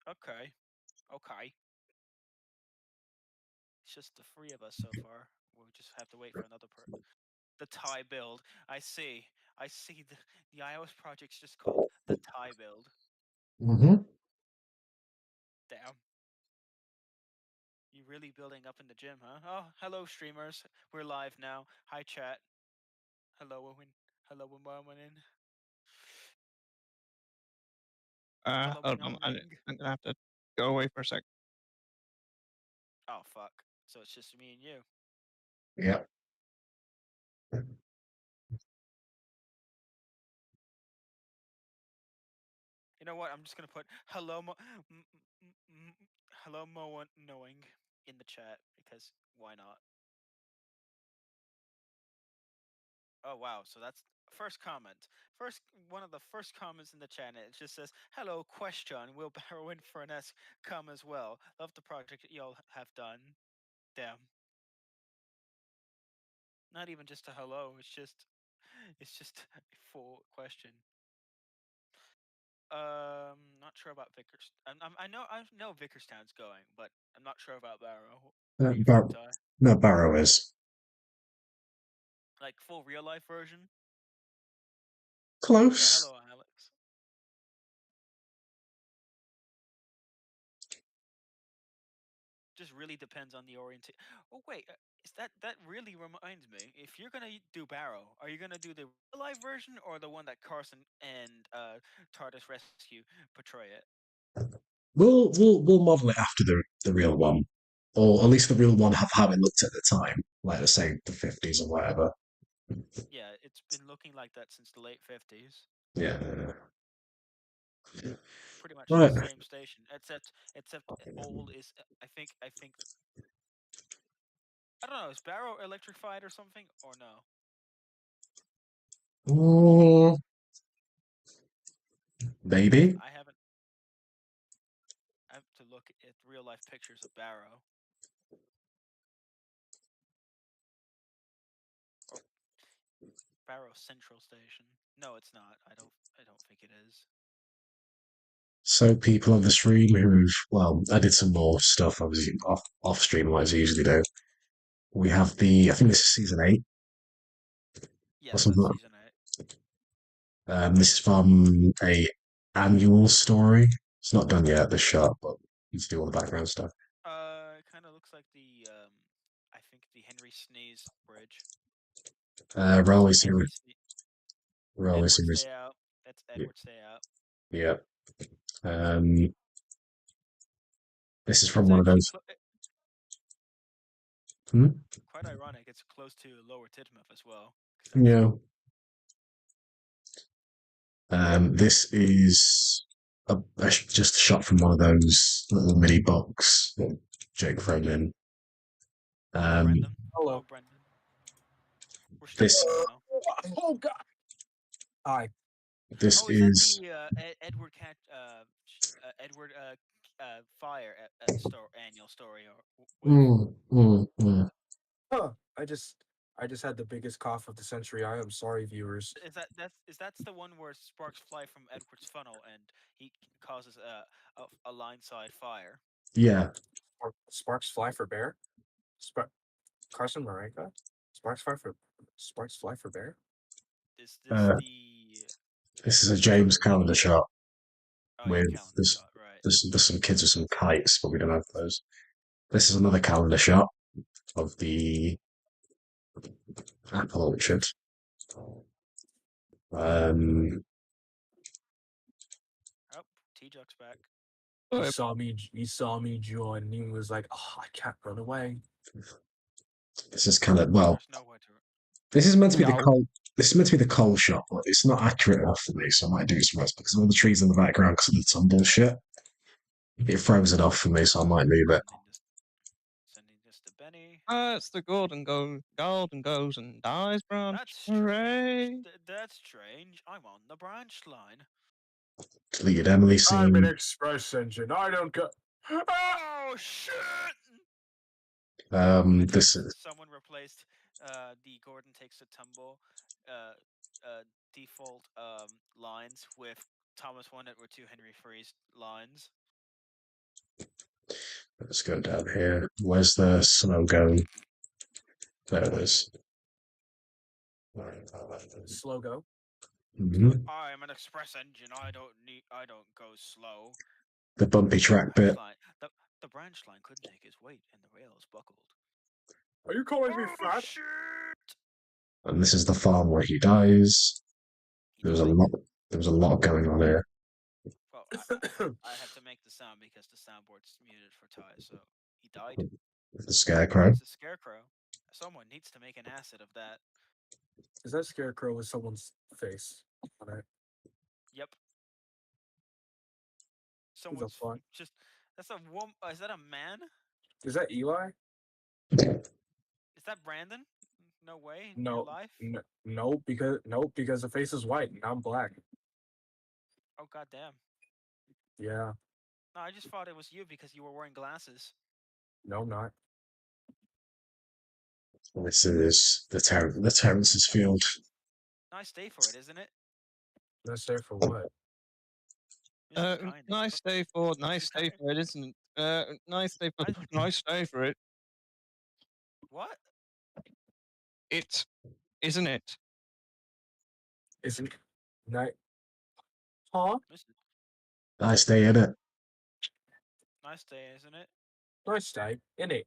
Okay. Okay. It's just the three of us so far. We'll just have to wait for another the Thai build. I see. I see the iOS project's just called the Thai build. Mm-hmm. Damn. You really building up in the gym, huh? Oh, hello streamers. We're live now. Hi chat. Hello Owen. Hello Owen. Hello Hold on. I'm Owen. gonna have to go away for a sec. Oh fuck. So it's just me and you. Yeah. You know what? I'm just gonna put hello hello Mo knowing in the chat because why not? Oh wow, so that's first comment. First one of the first comments in the chat. It just says, "Hello, question. Will Barrow in Furness come as well? Love the project y'all have done." Damn. Not even just a hello. It's just a full question. Not sure about Vickers. I know Vickerstown's going, but I'm not sure about Barrow. What do you think, Ty? No, Barrow is Like full real life version? Yeah. close. Hello, Alex. Just really depends on the orientation. Oh wait, is that really reminds me? If you're gonna do Barrow, are you gonna do the real life version or the one that Carson and TARDIS Rescue portray it? We'll model it after the real one, or at least the real one have how it looked at the time, like let's say the 50s or whatever. Yeah, it's been looking like that since the late 50s. Yeah. Pretty much the Right. same station, except old is I think I don't know, is Barrow electrified or something or no? Mm, maybe. I haven't. I have to look at real life pictures of Barrow or Barrow Central Station. No, it's not. I don't think it is. So people on the stream who've well, I did some more stuff obviously off stream as I usually do. We have I think this is season 8 or Yes, that's something. season 8. This is from a annual story. It's not done yet, the shot, but you to do all the background stuff. It kind of looks like I think the Henry Sneeze Bridge. That's Railway the Henry series. Railway Edward series. Stay Out. That's Yeah. Edward Stay Out. Yeah. Um, this is from It's one of actually those. Hmm? quite ironic. It's close to Lower Tidmouth as well, because that's Yeah. This is just a shot from one of those little mini books that Jake thrown in. oh Um, Brendan. Hello Hello. Brendan. We're this streaming now. Oh God. Hi. this Oh, is that is the Edward Cat Edward Fire annual story or with? mm, mm, mm. Huh. I just had the biggest cough of the century. I am sorry, viewers. That's the one where sparks fly from Edward's funnel and he causes a line side fire. Yeah. Sparks fly for bear. Spark Carson Marenka. Sparks fly for Sparks fly for bear. Is this Uh, the this is a James calendar shot oh yeah with calendar shot right? there's some kids with some kites, but we don't have those. This is another calendar shot of the apple orchard. Um, Oh, T-Juck's back. He Oh, saw me. He saw me join, and he was like, "Oh, I can't run away." this is kind of well, There's nowhere to. this is meant to be the No. coal. This is meant to be the coal shot, but it's not accurate enough for me, so I might do some rest because all the trees in the background because of the tumble shit. It throws it off for me, so I might leave it. Sending this to Benny. it's the golden goes and dies branch. That's strange. Hooray! That's strange. I'm on the branch line. Deleted Emily I'm an scene. express engine. I don't go. Oh shit! I think This this is someone replaced the Gordon takes a tumble uh, default lines with Thomas 1 Edward 2 Henry Freeze lines. Let's go down here. Where's the snow going? There it is. Slow go. Mhm. I am an express engine. I don't go slow. The bumpy track Branch bit. line. The branch line couldn't take his weight, and the rails buckled. Are you calling me Oh fat? shit! And this is the farm where he dies. He There was a died. lot. There was a lot going on here. Well, I had to make the sound because the soundboard's muted for Ty. So he died. The scarecrow. It's a scarecrow. Someone needs to make an acid of that. Is that scarecrow with someone's face on it? Yep. Who the Someone's fuck? just. That's a woman. Is that a man? Is that Eli? Is that Brandon? No way. In real No, life? no, because the face is white and I'm black. Oh goddamn. Yeah, No, I just thought it was you because you were wearing glasses. no, I'm not. This is the Terrence's field. Nice day for it, isn't it? That's there for what? This is kind. Nice day for This is kind. it, isn't it? Nice day for Nice. nice day for it. What? It isn't it? Isn't night? Huh? This is Nice day in it. nice day, isn't it? Nice day, innit?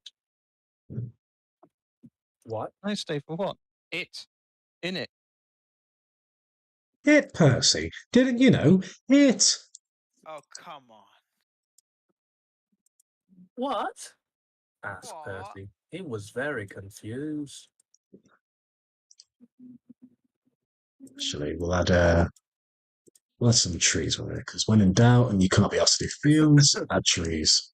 What? Nice day for what? It in it. It, Percy. Didn't you know? It. Oh come on. What? Asked What? Percy. He was very confused. Actually, we'll add some trees with it, because when in doubt and you can't be asked to do fields, add trees.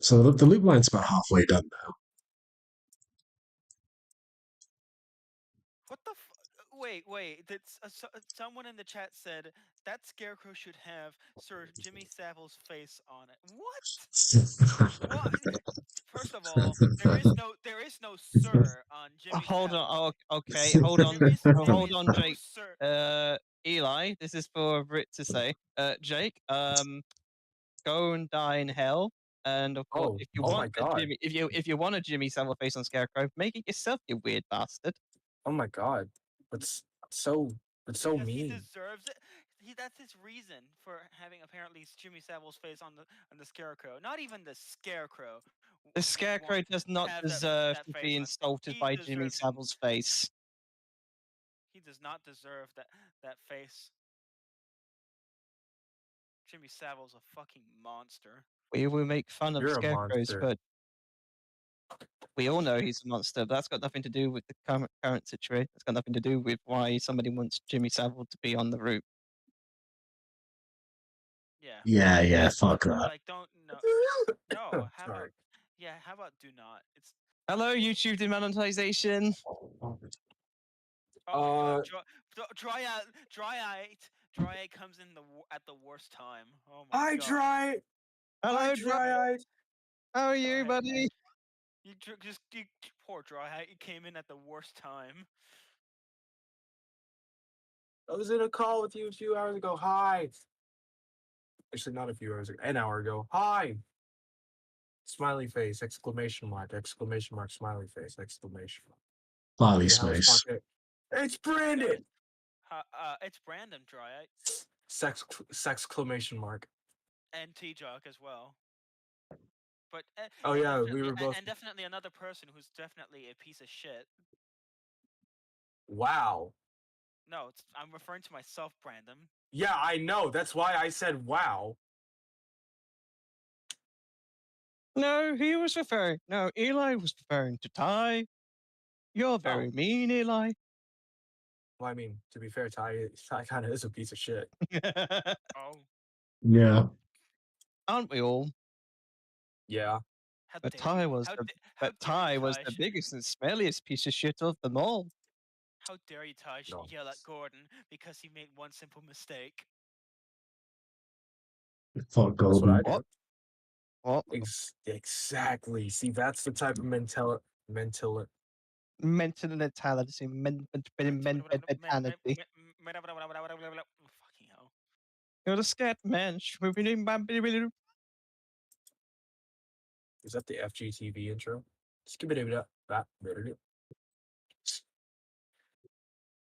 So the loop line's about halfway done now. What the? Wait. Did someone in the chat said that scarecrow should have Sir Jimmy Savile's face on it? What? What? First of all, there is no Sir on Jimmy Hold on. Savile. Oh, okay. Hold on. There Hold is on, no Jake. Sir. Eli, this is for Brit to say. Jake, go and die in hell. And of course, Oh, if you oh my want a god. Jimmy, if you want a Jimmy Savile face on Scarecrow, make it yourself, you weird bastard. Oh my god. It's so Because he mean. deserves it. That's his reason for having apparently Jimmy Savile's face on the scarecrow. Not even the scarecrow. The Would want Scarecrow does not have deserve that to face be on. insulted He by Jimmy deserves it. Savile's face. He does not deserve that face. Jimmy Savile's a fucking monster. We will make fun of You're a Scarecrows, monster. but we all know he's a monster. That's got nothing to do with the current situation. It's got nothing to do with why somebody wants Jimmy Savile to be on the route. Yeah. Yeah, fuck that. Like don't no. How about Sorry. yeah? How about do not? It's Hello, YouTube demonetization. oh my god. Dry eye comes in at the worst time. Oh my I god. try. Hello, I. how are you, Dry buddy? You poor dry eye. You came in at the worst time. I was in a call with you a few hours ago. Hi. Actually, not a few hours ago. An hour ago. Hi. Smiley face! Exclamation mark! Exclamation mark! Smiley face! Exclamation mark. Barley Who the hell's space. talking? It's Brandon. It's Brandon Dry Eye Exclamation mark. and T Jock as well. But Oh and yeah, we definitely were both. and definitely another person who's definitely a piece of shit. Wow. No, I'm referring to myself, Brandon. Yeah, I know. That's why I said wow. No, Eli was referring to Ty. You're very mean, Eli. Well, I mean, to be fair, Ty kind of is a piece of shit. Oh, Yeah. Aren't we all? Yeah. how But dare Ty you? was How dare you, Ty was the Taj? biggest and smelliest piece of shit of them all. How dare you, Taj, No. yell at Gordon because he made one simple mistake? Fuck That's what I Golden. do. What? Exactly. See, that's the type of mentality. Mental mentality. Mentality. Fucking hell. You're the scat man. Is that the FGTV intro? Skip it up. That better.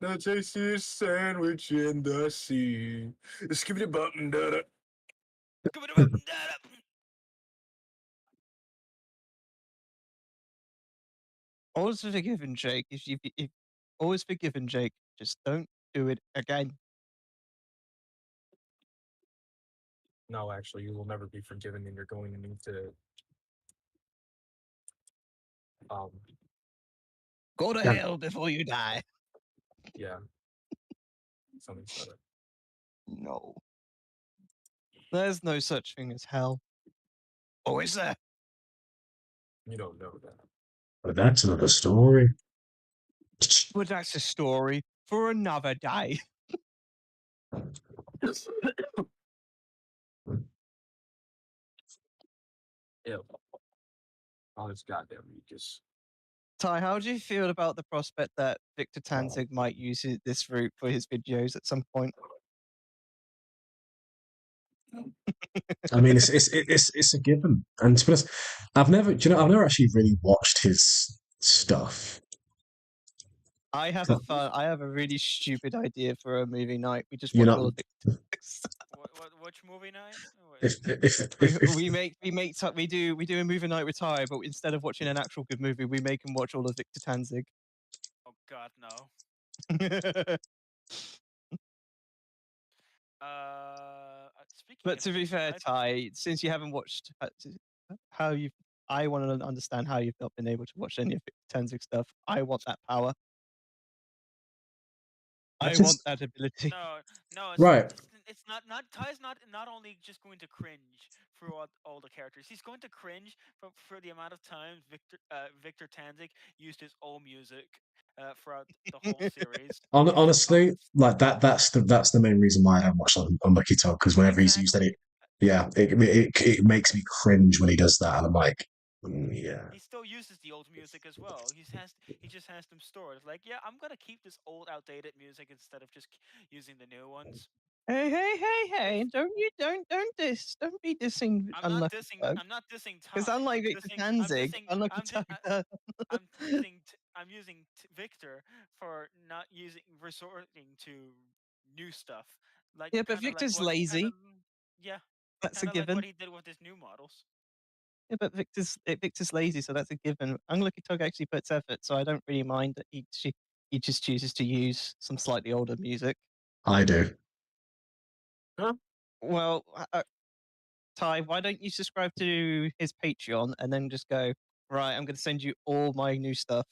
The tastiest sandwich in the sea. Skip it button. Always forgiven, Jake. If always forgiven, Jake. Just don't do it again. No, actually, you will never be forgiven, and you're going to need to um Go to Yeah. hell before you die. yeah. Something said it. No. There's no such thing as hell. Or is there? You don't know that. But that's another story. But that's a story for another day. Ew. Oh, this goddamn mucus. Ty, how do you feel about the prospect that Victor Tanzig might use this route for his videos at some point? I mean, it's a given. And to be honest, I've never actually really watched his stuff. I have a really stupid idea for a movie night. We just You're watch not all of Victor. Which movie night? We do a movie night with Ty, but instead of watching an actual good movie, we make him watch all of Victor Tanzig. Oh God, no. Speaking But of to be movie fair, nights, Ty, since you haven't watched how you, I want to understand how you've not been able to watch any of Victor Tanzig stuff. I want that power. I I want just that ability. no, right. it's not Ty's not only just going to cringe for all the characters. He's going to cringe for the amount of times Victor Tanzig used his old music throughout the whole series. Honestly, like that's the main reason why I don't watch Unlucky Talk, because whenever he's used Exactly. any, yeah, it makes me cringe when he does that, and I'm like, yeah. He still uses the old music as well. He just has them stored. It's like, yeah, I'm gonna keep this old, outdated music instead of just using the new ones. Hey! It's, Don't be dissing Unlucky Thug. I'm not dissing Because Ty. unlike Victor Tanzig, Unlucky Thug. I'm using Victor for not using resorting to new stuff, like Yeah, but Victor's lazy. yeah, That's a kind of like what given. he did with his new models. Yeah, but Victor's lazy, so that's a given. Unlucky Tug actually puts effort, so I don't really mind that he just chooses to use some slightly older music. I do. Huh? Well, Ty, why don't you subscribe to his Patreon and then just go, right, I'm going to send you all my new stuff.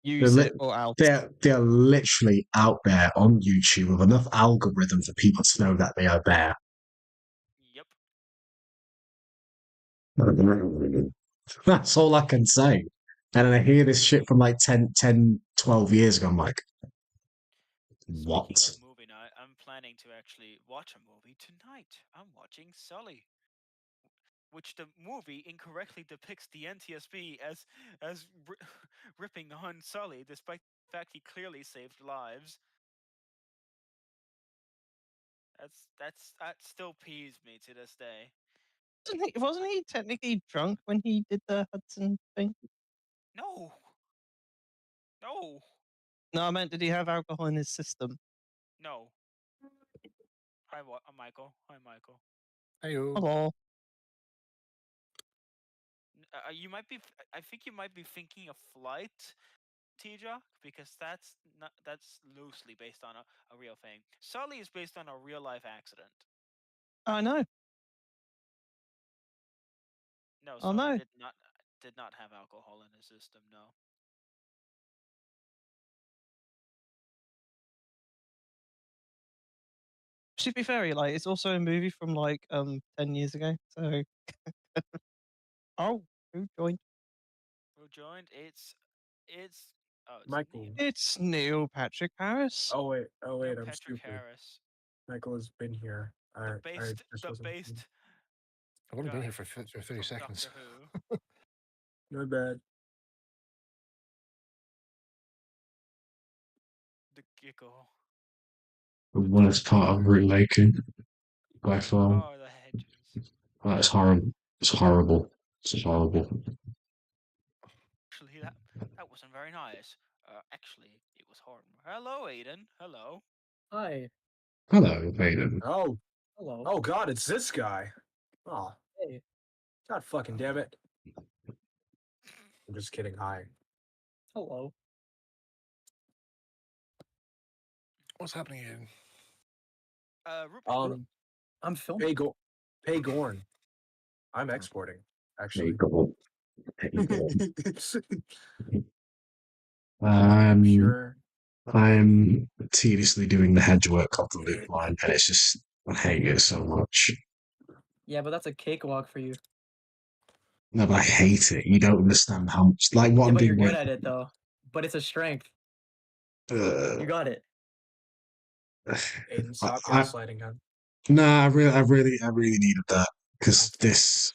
They're, Use li- it or out. they're literally out there on YouTube with enough algorithm for people to know that they are there. Yep. That's all I can say. And then I hear this shit from like 12 years ago. I'm like, Speaking what? of movie night, I'm planning to actually watch a movie tonight. I'm watching Sully, which the movie incorrectly depicts the NTSB as ripping on Sully, despite the fact he clearly saved lives. That still peeves me to this day. Wasn't he technically drunk when he did the Hudson thing? No, no, No, I meant, did he have alcohol in his system? no. Hi, Michael. Hi, Michael. Heyo. Hello. You might be. I think you might be thinking of Flight, T-Jock, because that's loosely based on a real thing. Sully is based on a real life accident. I know. No, Oh Sully no. did not have alcohol in his system. No. To be fair, like it's also a movie from like 10 years ago. So oh, who joined? Who joined? It's it's Michael. Neil. It's Neil Patrick Harris. Oh wait, Neil I'm Patrick stupid. Harris, Michael has been here. I just the wasn't. based I've only been guy here for 30 from seconds. Doctor Who. My bad. The giggle. The worst part of remaking. by far. Oh, the hedges. It's horrible. It's horrible. It's horrible. Actually, that wasn't very nice. Actually, it was horrible. Hello, Aiden. Hello. Hi. Hello, Vaden. Oh, Hello. oh God, it's this guy. Oh, Hey. God fucking damn it. I'm just kidding. Hi. Hello. What's happening here? Ruben. I'm filming. Pay Gorn. I'm exporting, Hey, actually. God. Hey, God. Sure. I'm tediously doing the hedge work of the loop line, and it's just I hate it so much. Yeah, but that's a cakewalk for you. No, but I hate it. You don't understand how much like what Yeah, I'm but you're doing. good at it though. But it's a strength. Uh, You got it. Aiden, stop I gaslighting him. I really needed that because this,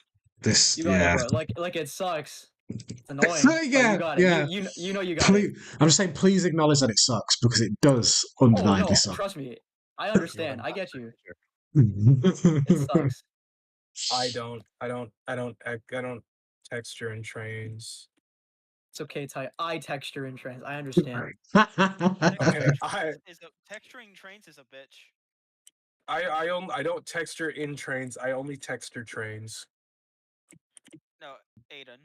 You got it, yeah, bro. Like it sucks. It's annoying, but you yeah, got it. yeah. You know you got it. I'm just saying, please acknowledge that it sucks because it does Oh undeniably no, suck. trust me. I You're understand. the I get you. master. It sucks. I don't texture in trains. It's okay, Ty. I texture in trans. I understand. Okay, Texturing trains is a bitch. I don't texture in trains. I only texture trains. No, Aiden.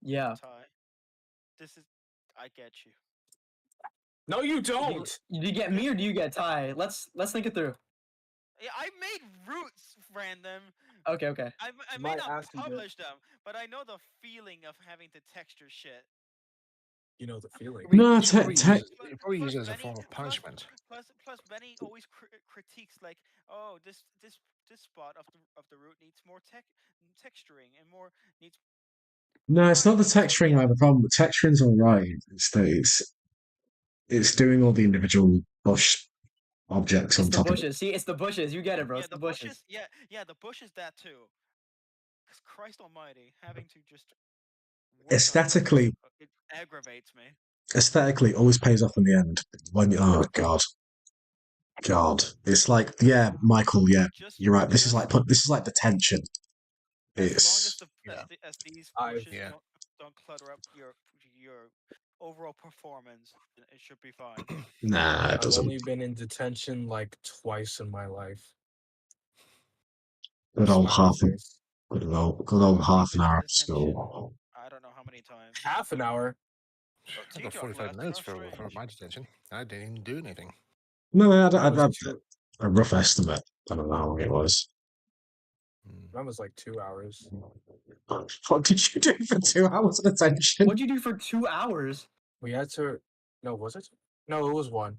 Yeah. Ty. This is. I get you. No, you Do don't. you get me or do you get Ty? Let's think it through. Yeah, I made routes random. Okay, okay. I may My not ass you did. publish them, but I know the feeling of having to texture shit. You know the feeling. No, You probably use it, Plus- you probably use it as a Benny, form of punishment. plus Benny always critiques like, oh, this spot of the route needs more texturing and more needs. no, it's not the So texturing yeah. like the problem. The texturing's all right. It's doing all the individual bush objects It's on the top of it. bushes. See, it's the bushes. You get it, bro. Yeah, It's the bushes. Yeah, the bushes that too. Because Christ Almighty, having to just work Aesthetically, on it aggravates me. aesthetically, always pays off in the end. When oh god, it's like yeah, Michael, yeah, you're right. This is like detention. As long as It's as these I've bushes Yeah. don't clutter up your overall performance, it should be fine. nah, it I've doesn't. only been in detention like twice in my life. Good old Smiley face. good old I've half an been in hour of detention. school. I don't know how many times. Half an hour. Oh, I got T-Jock 45 left. minutes How for strange. my detention. I didn't even do anything. No, Mine was I've two. a rough estimate. I don't know how long it was. Mine was like 2 hours. What did you do for 2 hours of detention? What'd you do for 2 hours? We had to. No, was it? No, it was one.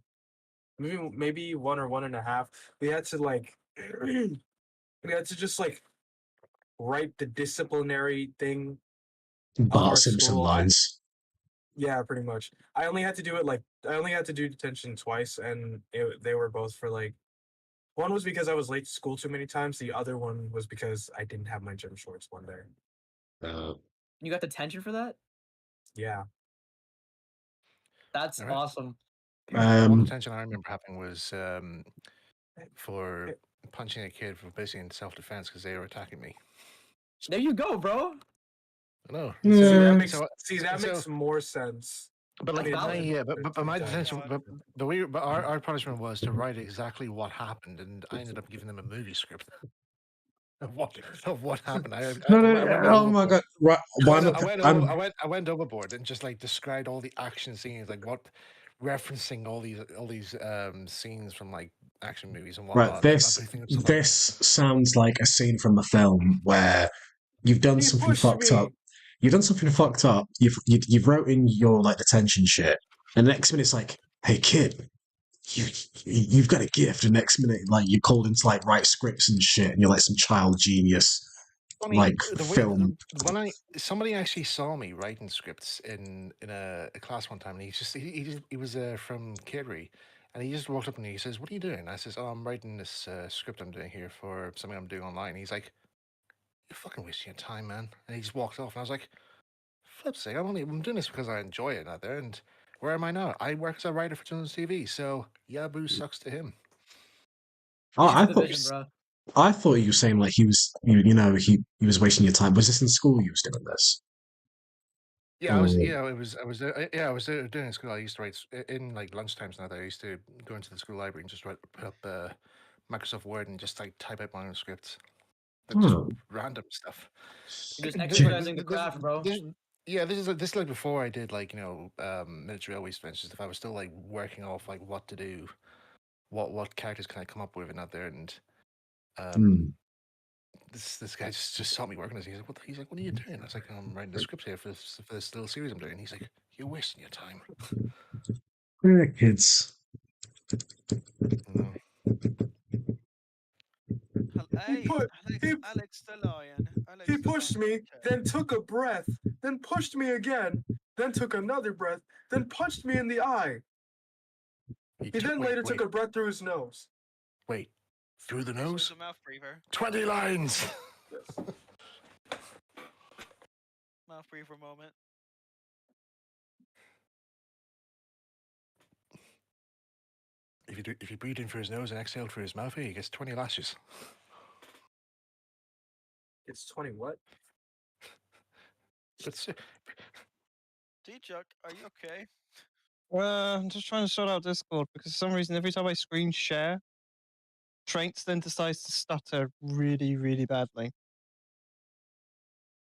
Maybe 1 or 1.5. We had to like. We had to just like write the disciplinary thing of Bart our Simpson school. lines. Yeah, pretty much. I only had to do it like I only had to do detention twice, and they were both for like. One was because I was late to school too many times. The other one was because I didn't have my gym shorts one day. You got detention for that? Yeah. That's Alright. awesome. One detention I remember having was for punching a kid for basically in self-defense because they were attacking me. There you go, bro. I know. See, that So- makes more sense. But like That's my valid. but my Done. detention, but our punishment was to write exactly what happened, and I ended up giving them a movie script of what happened. I went Oh my overboard. god! Right, why am I went overboard and just like described all the action scenes, like referencing all these scenes from like action movies and right? whatnot. This sounds like a scene from a film where you've done He something pushed fucked me. up. You've done something fucked up. You've wrote in your like detention shit, and the next minute it's like, hey kid, you've got a gift. And next minute, like you're called into like write scripts and shit, and you're like some child genius. Like film. When somebody actually saw me writing scripts in a class one time, and he was from Kerry, and he just walked up to me. He says, "What are you doing?" I says, "Oh, I'm writing this script I'm doing here for something I'm doing online." He's like, "You're fucking wasting your time, man." And he just walked off. And I was like, "Flip's sake, I'm doing this because I enjoy it out there." And where am I now? I work as a writer for children's TV. So yeah, boo sucks to him. Oh, You I see the thought vision, bro. I thought you were saying like he was, he was wasting your time. Was this in school you was doing this? Yeah, Oh, I was doing in school. I used to write in like lunchtimes now. I used to go into the school library and just put up Microsoft Word and just like type out my own scripts. Like just huh. random stuff. You're just Th- exercising the craft, bro. this is like before I did like military railway suspension stuff. I was still like working off like what to do, what characters can I come up with and out there, and um Hmm. this guy just saw me working this. He's like, what are you doing? I was like, I'm writing a script here for this little series I'm doing. He's like, you're wasting your time. Yeah, kids. No. Hey, put he Alex the Lion. he Alex the pushed Lion. me, then took a breath, then pushed me again, then took another breath, then punched me in the eye. He then later took a breath through his nose. Wait, through the Okay, so nose? he's a mouth breather. 20 lines. Yes. Mouth breather moment. If you breathe in through his nose and exhale through his mouth, he gets 20 lashes. It's 20 what? It's D-Chuck, are you okay? I'm just trying to sort out Discord because for some reason every time I screen share, Traits then decides to stutter really, really badly.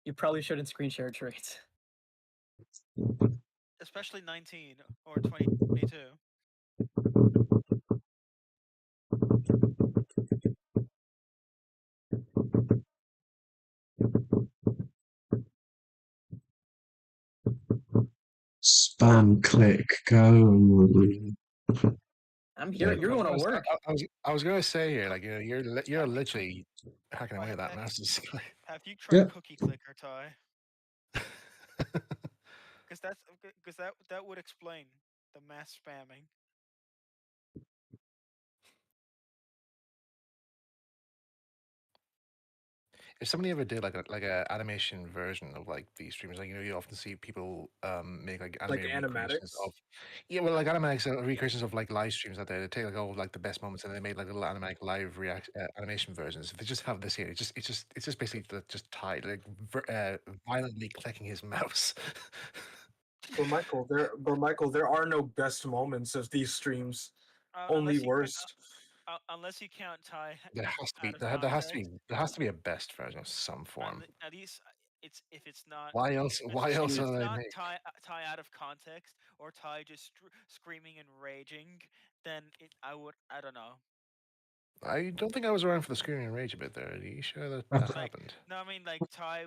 You probably shouldn't screen share traits. Especially 19 or 22. Spam click go. I'm here. You're going to work. I was gonna say here, like you're Have you literally hacking away at that mouse. Have you tried Yep. Cookie Clicker, Ty? Because that would explain the mass spamming. If somebody ever did like a animation version of like these streams, like you often see people make like Like anime recreations animatics? of like animatics recreations of like live streams out there. They take like all like the best moments and they made like little animatic live animation versions. They just have this here. It's just basically just tied like violently clicking his mouse. But Michael, there are no best moments of these streams. Only Unless you worst. unless you count Ty There has to be out of context. there has to be a best version of some form. At least it's if it's not Why else? Why if else it's would I not make? Ty out of context or Ty just screaming and raging, then I don't know. I don't think I was around for the screaming and rage a bit there. Are you sure that Like, happened? No, I mean like Ty.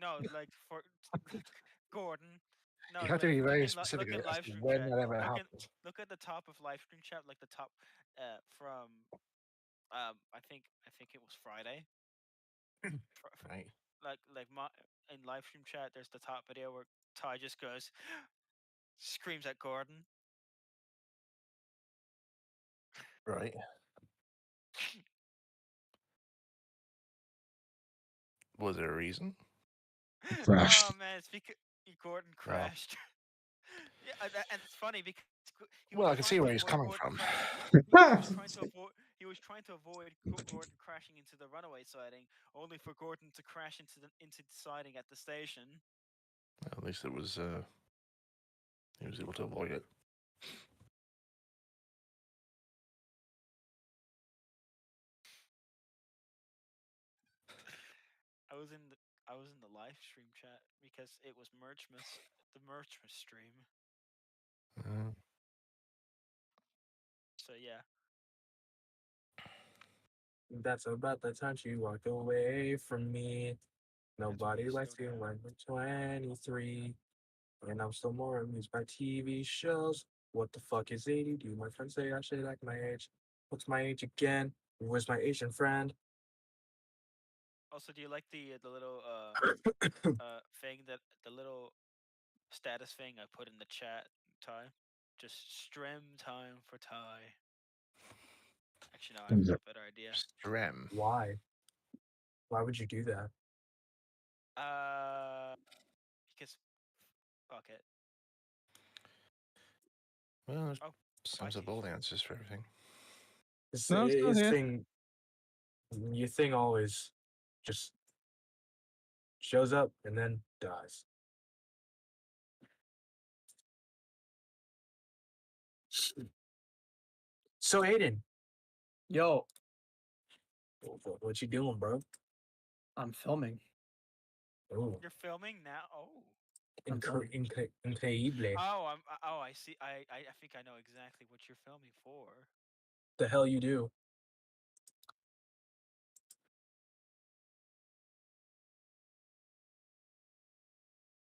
No, like for Gordon. No, You have to like be very look specific in as live to stream when chat. that ever happened. Look at the top of live stream chat, like the top from I think it was Friday. Right. Like my in live stream chat, there's the top video where Ty just goes screams at Gordon. Right. Was there a reason? crashed. Oh man, it's because Gordon No. crashed. Yeah, and it's funny because he Well, was I can trying see to where he's avoid coming Gordon from. crashing. He was trying to avoid. He was trying to avoid Gordon crashing into the runaway siding, only for Gordon to crash into the siding at the station. At least it was. He was able to avoid it. I was in the live stream chat because it was the Merchmas stream. Uh, So yeah, That's about the time she walked away from me. Nobody please likes slow you down. when we're 23. And I'm still more amused by TV shows. What the fuck is 80? Do my friends say I should act my age? What's my age again? Where's my Asian friend? Also, do you like the little thing that the little status thing I put in the chat, Ty? Just stream time for Ty. Actually, no, I have a better idea. Strem. Why? Why would you do that? Because fuck it. Well, Oh, sums up Pisces. all the answers for everything. No, I'm still His here. thing Your thing always just shows up and then dies. So Aiden, Yo, what you doing, bro? I'm filming. Oh, You're filming now. Oh. I'm filming. increíble. Oh, I see. I think I know exactly what you're filming for. The hell you do?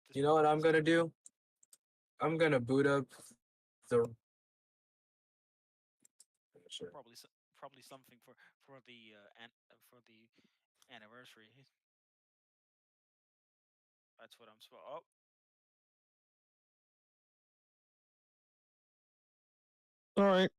This You know what I'm probably gonna do? I'm gonna boot up the. Sure. probably something for the for the anniversary. That's what I'm supposed. Oh, All right.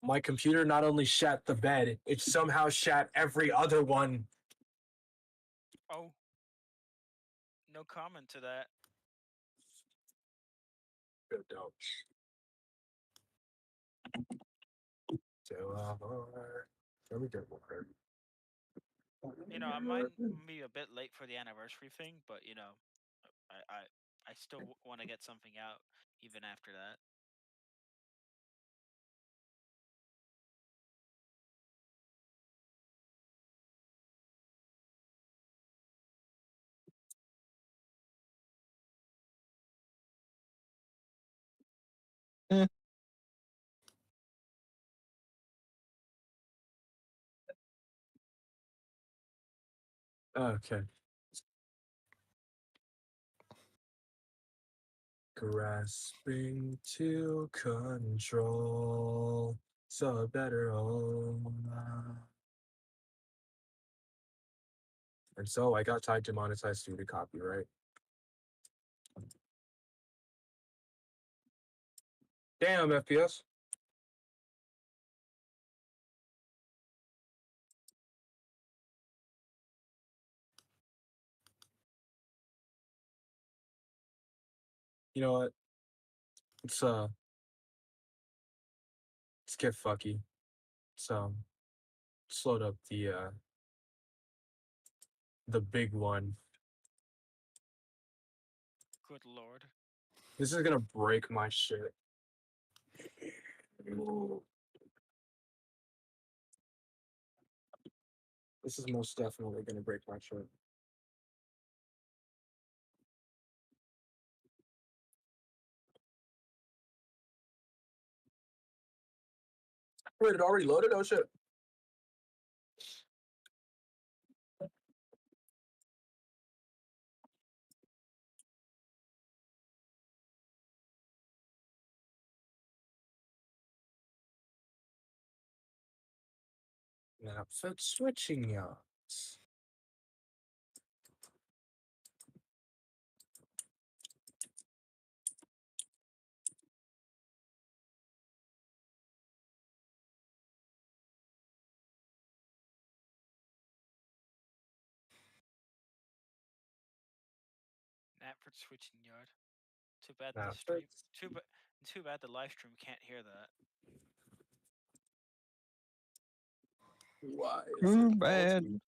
My computer not only shat the bed, it somehow shat every other one. oh. No comment to that. Good dog. So, let me get more. You know, I might be a bit late for the anniversary thing, but you know, I still want to get something out even after that. Eh, Okay. Grasping to control, so better hold. And so I got tied to monetize due to copyright. Damn, FPS. You know what? Let's let's get fucky. So slowed up the big one. Good lord. This is gonna break my shit. This is most definitely gonna break my shit. Wait, it already loaded? Oh shit. Now for switching yards. Napford switching yard. Too bad Now the stream. Too bad the live stream can't hear that. Why is too it bad. faulty?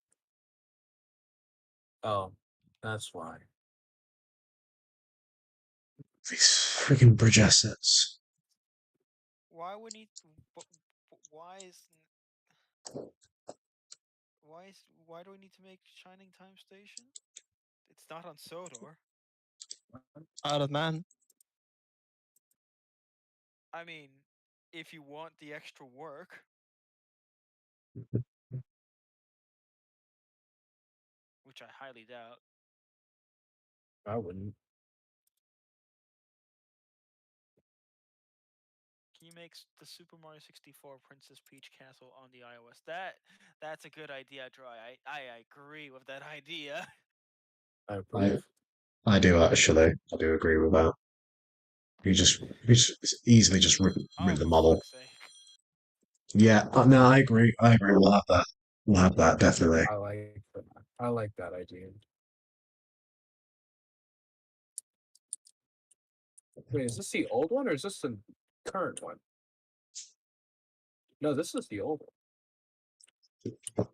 Oh, that's why. These freaking bridge assets. Why would he? Why is? Why do we need to make Shining Time Station? It's not on Sodor. Out of man. I mean, if you want the extra work, which I highly doubt. I wouldn't. Can you make the Super Mario 64 Princess Peach Castle on the iOS? That's a good idea, Troy. I agree with that idea. I I approve. I do actually. I do agree with that. You just easily just rip Oh, the for model. fuck's sake! Yeah, no, I agree. I agree. We'll have that. We'll have that definitely. I like that. I like that idea. Wait, is this the old one or is this the current one? No, this is the old one.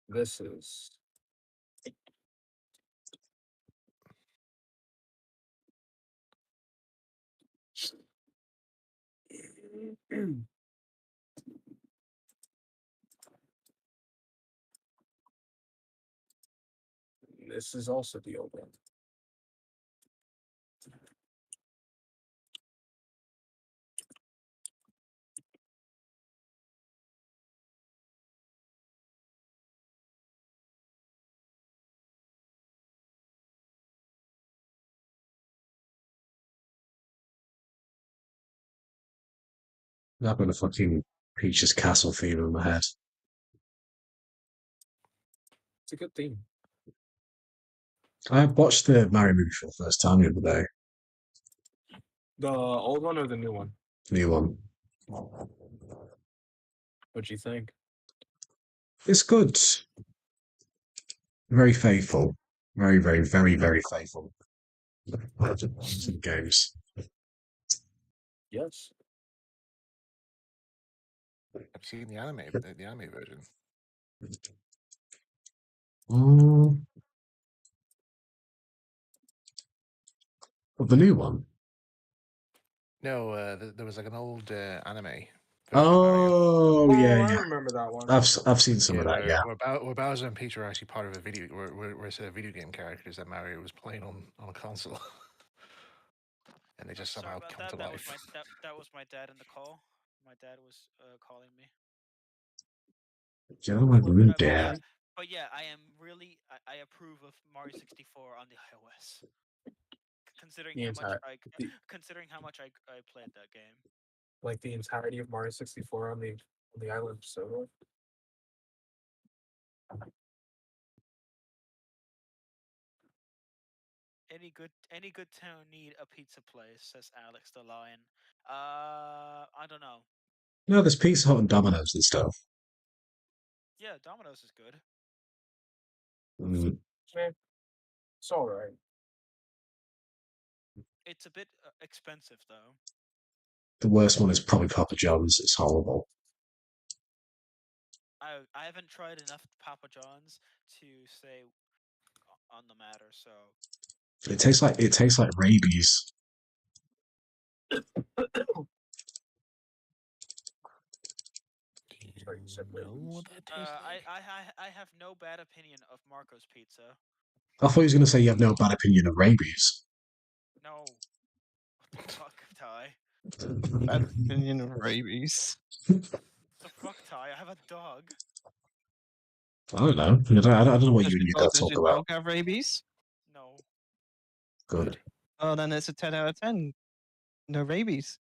This is. This is also the old one. I've got a fucking Peach's Castle theme in my head. It's a good theme. I watched the Mario movie for the first time the other day. The old one or the new one? New one. What'd you think? It's good. Very faithful. Very, very, very, very faithful. To the games. Yes. I've seen the anime version. Of the new one. No, there was like an old anime version of Mario. Oh yeah, I yeah. remember that one. I've seen some Yeah, of that. Yeah. where Bowser and Peach are actually part of a video, where it's a video game characters that Mario was playing on a console, and they just Sorry somehow about come that. to That was life. that was my dad in the call. My dad was calling me. You know my What room the But there. yeah, I am really I approve of Mario 64 on the iOS. Considering The how much entire, the, I played that game. like the entirety of Mario 64 on the island of Soda. Any good town need a pizza place, says Alex the Lion. I don't know. No, there's Pizza Hut and Domino's and stuff. Yeah, Domino's is good. Mm, Yeah, it's all right. It's a bit expensive though. the worst one is probably Papa John's. It's horrible. I haven't tried enough Papa John's to say on the matter, so It tastes like rabies. Do Sorry, you said you know rabies. what that tastes like? I have no bad opinion of Marco's Pizza. I thought he was going to say you have no bad opinion of rabies. No, what the fuck, Ty? Bad opinion of rabies. The fuck, Ty? I have a dog. I don't know. I don't know what you and your dad Does talk your about. dog have rabies? No. Good. Oh, then it's a 10 out of 10. No rabies.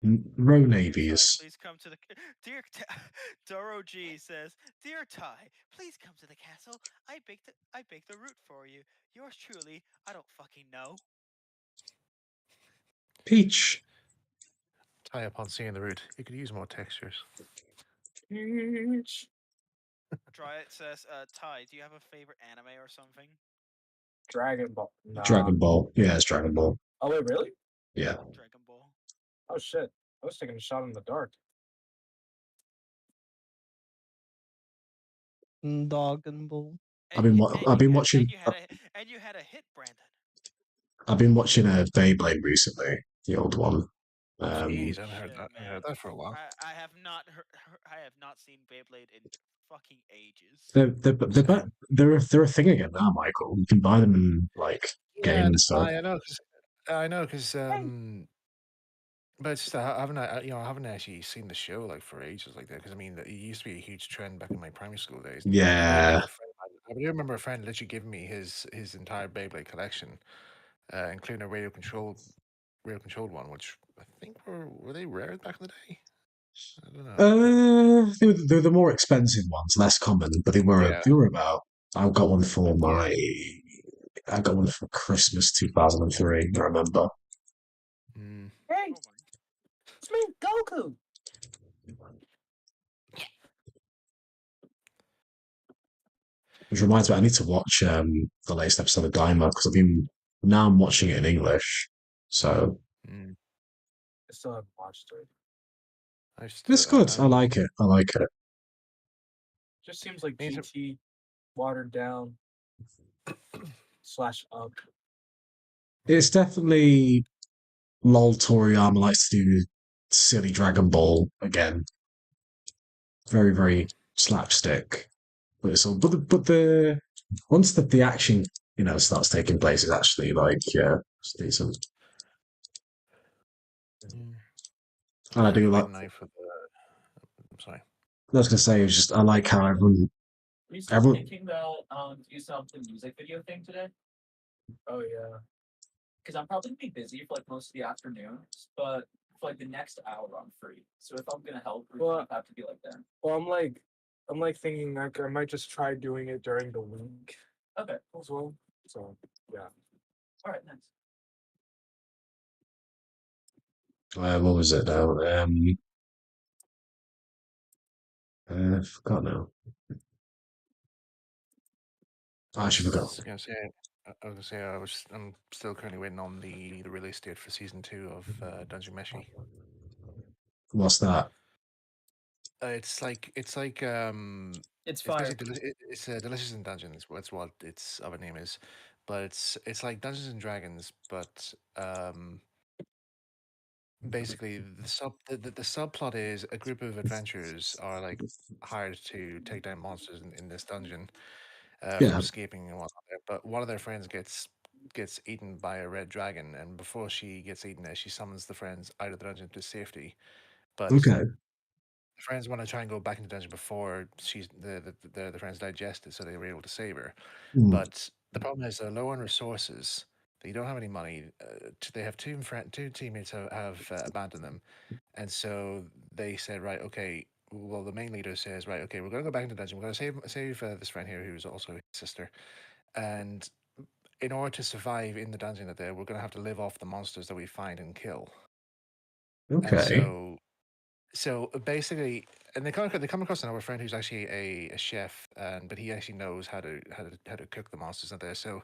Row Dear Ty, navies. please come to the dear Doro G says, "Dear Ty, please come to the castle. I baked the root for you. Yours truly. I don't fucking know." Peach. Tie upon seeing the root. You could use more textures. Peach. Dry it says, "Ty, do you have a favorite anime or something?" Dragon Ball. Nah. Dragon Ball. Yeah, it's Dragon Ball. Oh wait, really? Yeah. Dragon Ball. Oh shit! I was taking a shot in the dark. Dragon Ball. I've been watching And you had a hit, Brandon. I've been watching a Beyblade recently, the old one. Jeez, I haven't heard Shit, that. I haven't man. heard that for a while. I have not I have not seen Beyblade in fucking ages. They're a thing again now, Michael. You can buy them in like game Yeah, and stuff. I know, because but it's just I haven't I haven't actually seen the show like for ages like that. Because I mean, it used to be a huge trend back in my primary school days. And I Yeah, I do remember a friend literally giving me his entire Beyblade collection, including a radio controlled one, which I think were they rare back in the day? I don't know. They were the more expensive ones, less common, but Yeah. they were about. I got one for Yeah. I got one for Christmas 2003. I remember. Mm. Hey, Oh my. it's me, Goku. Which reminds me, I need to watch the latest episode of Daima because I'm watching it in English, so Mm. I still haven't watched it. it's good. I I'm like it. I like it. Just seems like Needs a- GT watered down / up. It's definitely lol Toriyama likes to do silly Dragon Ball again. Very, very slapstick. But it's all, but the once the action starts taking place, it's actually like it's decent. Mm. And I I'm do just like. waiting now for the. I'm sorry. I was gonna say it's just I like how Are you still everyone thinking about do some the music video thing today? Oh yeah. Because I'm probably gonna be busy for like most of the afternoons, but for like the next hour I'm free. So if I'm gonna help, we Well, kind of have to be like that. Well, I'm like thinking like I might just try doing it during the week Okay. as well. So yeah. All right. Nice. what was it now? I forgot now. I actually forgot. was gonna say, I'm still currently waiting on the release date for season 2 of Dungeon Meshi. What's that? It's like It's it's fire. basically it's Delicious in Dungeons. That's what its other name is, but it's like Dungeons and Dragons, but basically the subplot is a group of adventurers are like hired to take down monsters in this dungeon from Yeah. escaping and whatnot. But one of their friends gets eaten by a red dragon, and before she gets eaten, she summons the friends out of the dungeon to safety. But Okay. the friends want to try and go back into the dungeon before the friends digest it, so they were able to save her. Mm. But the problem is they're low on resources. They don't have any money. They have two teammates have abandoned them, and so they said, right, okay. Well, the main leader says, right, okay, we're going to go back into the dungeon. We're going to save this friend here, who's also his sister, and in order to survive in the dungeon that there, we're going to have to live off the monsters that we find and kill. And Okay. so basically, and they come across another friend who's actually a chef, but he actually knows how to cook the monsters out there. So,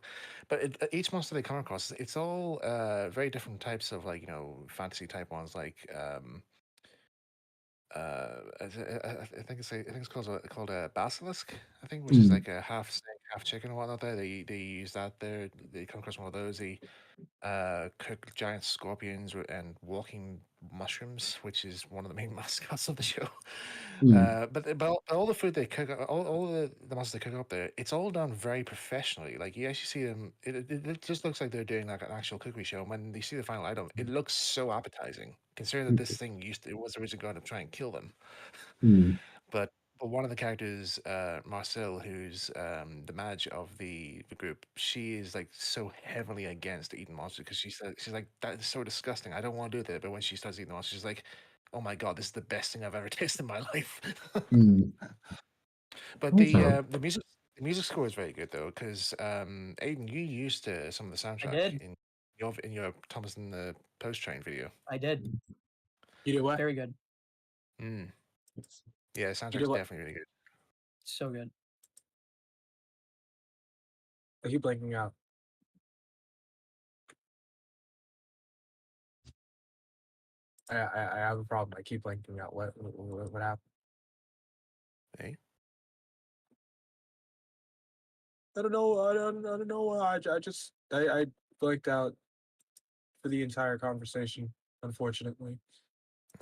but each monster they come across, it's all very different types of like fantasy type ones, like I think it's called a basilisk, I think, which is Mm. like a half snake, half chicken and whatnot. There, they use that there. They come across one of those. They cook giant scorpions and walking mushrooms, which is one of the main mascots of the show. Mm. But all the food they cook, all the monsters they cook up there, it's all done very professionally. Like you actually see them, it just looks like they're doing like an actual cookery show. And when you see the final item, it looks so appetizing, considering that this thing it was originally going to try and kill them. Mm. But one of the characters, Marcel, who's the mage of the group, she is like so heavily against eating monsters because she's like, that is so disgusting. I don't want to do that. But when she starts eating the monsters, she's like, oh my god, this is the best thing I've ever tasted in my life. Mm. But Okay. the music score is very good though, because Aiden, you used some of the I soundtrack did. in your Thomas and the Post Train video. I did. You did what? Very good. Mm. Yeah, the You soundtrack's did what? definitely really good. So good. I keep blanking out. I have a problem. I keep blanking out. What happened? Hey, I don't know. I don't know. I blanked out for the entire conversation. Unfortunately.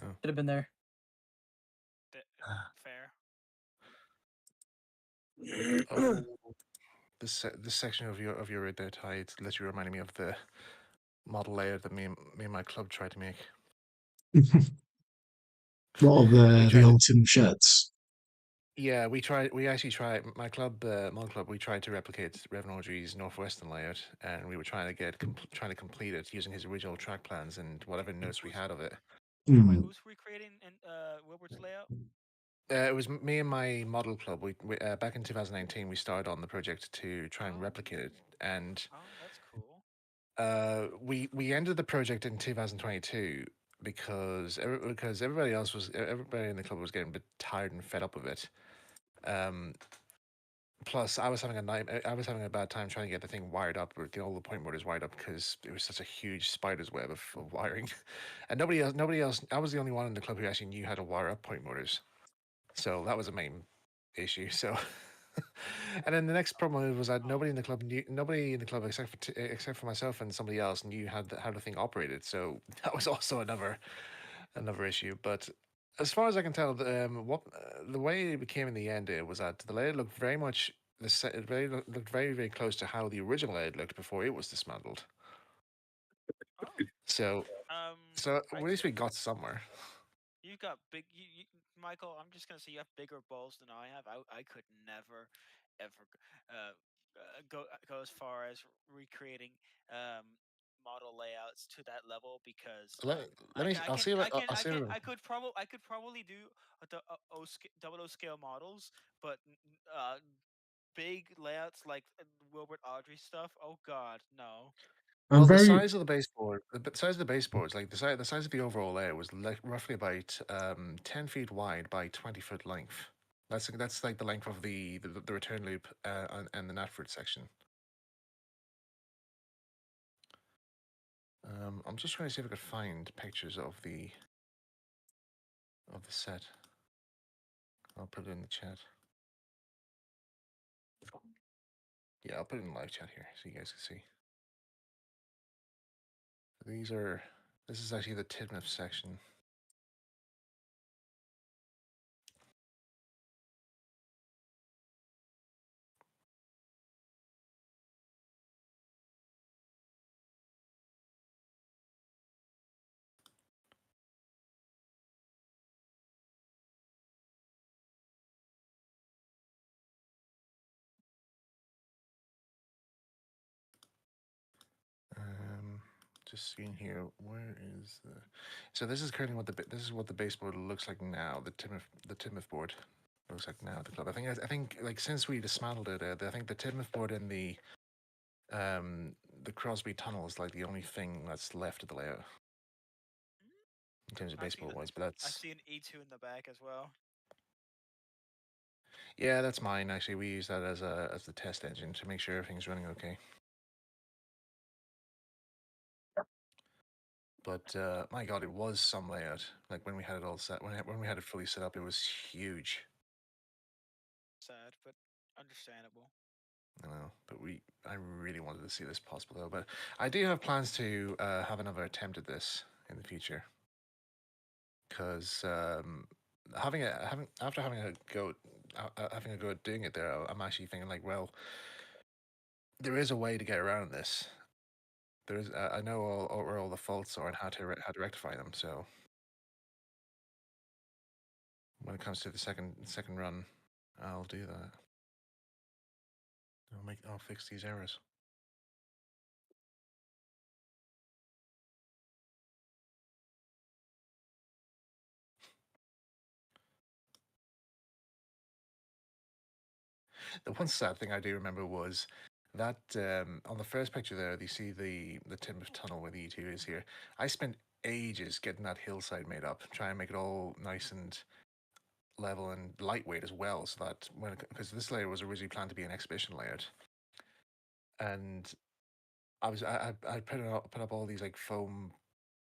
Should have been there. Fair. oh, this section of your Red Dead Tide literally reminded me of the model layout that me and my club tried to make. What of We the tried to old tin sheds? Yeah, we tried. We actually tried. My club, Mod Club, we tried to replicate Revan Audrey's Northwestern layout, and we were trying to trying to complete it using his original track plans and whatever notes we Who's had of it. wait, Mm. who's recreating in Wilbert's layout? It was me and my model club. We back in 2019, we started on the project to try and Oh, replicate it, and oh, that's cool. we ended the project in 2022 because everybody in the club was getting a bit tired and fed up of it. Um, Plus, I was having I was having a bad time trying to get the thing wired up or get all the point motors wired up because it was such a huge spider's web of wiring, and nobody else. I was the only one in the club who actually knew how to wire up point motors, so that was a main issue. So, and then the next problem was that Oh, nobody in the club except for myself and somebody else knew how the thing operated. So that was also another issue. But as far as I can tell, the way it became in the end was that the layout looked very much looked very very close to how the original layout looked before it was dismantled. oh. So I at least we got somewhere. You got big, Michael. I'm just gonna say you have bigger balls than I have. I could never, ever, go as far as recreating um, model layouts to that level because Let me. I'll see. I'll see. I could probably do double O scale models, but big layouts like Wilbert Audrey stuff. Oh God, no. I'm Well, the very size of the baseboard, the size of the baseboards, like the size of the overall layer was like roughly about 10 feet wide by 20 foot length. That's like the length of the return loop and the Natford section. I'm just trying to see if I could find pictures of the set. I'll put it in the chat. Yeah, I'll put it in live chat here so you guys can see. This is actually the Tidmouth section. Just seeing here, where is the? So this is currently this is what the baseboard looks like now. The Tidmouth board looks like now at the club. I think like since we dismantled it, I think the Tidmouth board and the Crosby tunnel is like the only thing that's left of the layout in terms of I see baseboard that. wise. But I that's see an E2 in the back as well. yeah, that's mine actually. We use that as the test engine to make sure everything's running okay. But my God, it was some layout. Like when we had it all set, when we had it fully set up, it was huge. Sad, but understandable. I know, but I really wanted to see this possible though. But I do have plans to have another attempt at this in the future because after having a go at doing it there, I'm actually thinking like, well, there is a way to get around this. There is. I know where all the faults are and how to rectify them. So when it comes to the second run, I'll do that. I'll fix these errors. The one sad thing I do remember was that on the first picture there, you see the Timber Tunnel where the E2 is here. I spent ages getting that hillside made up, trying to make it all nice and level and lightweight as well, so that because this layer was originally planned to be an exhibition layout, and I put up all these like foam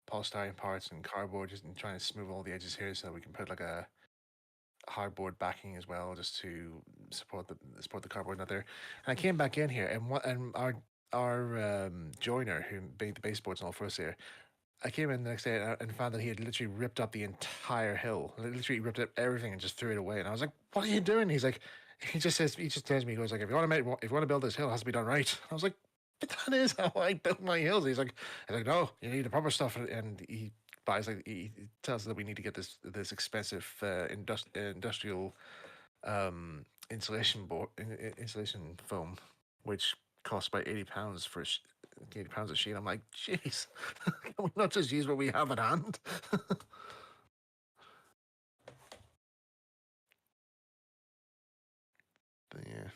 polystyrene parts and cardboard just and trying to smooth all the edges here so that we can put like a hardboard backing as well, just to support the cardboard out there. And I came back in here, and our joiner who made the baseboards and all for us here. I came in the next day and found that he had literally ripped up the entire hill. Literally ripped up everything and just threw it away. And I was like, "What are you doing?" He's like, he just tells me, he goes like, "If you want to build this hill, it has to be done right." I was like, "But that is how I build my hills." He's like, "No, you need the proper stuff." And he buys like he tells us that we need to get this expensive industrial insulation board, insulation foam, which costs about £80 for £80 a sheet. I'm like, jeez, can we not just use what we have at hand? But yeah.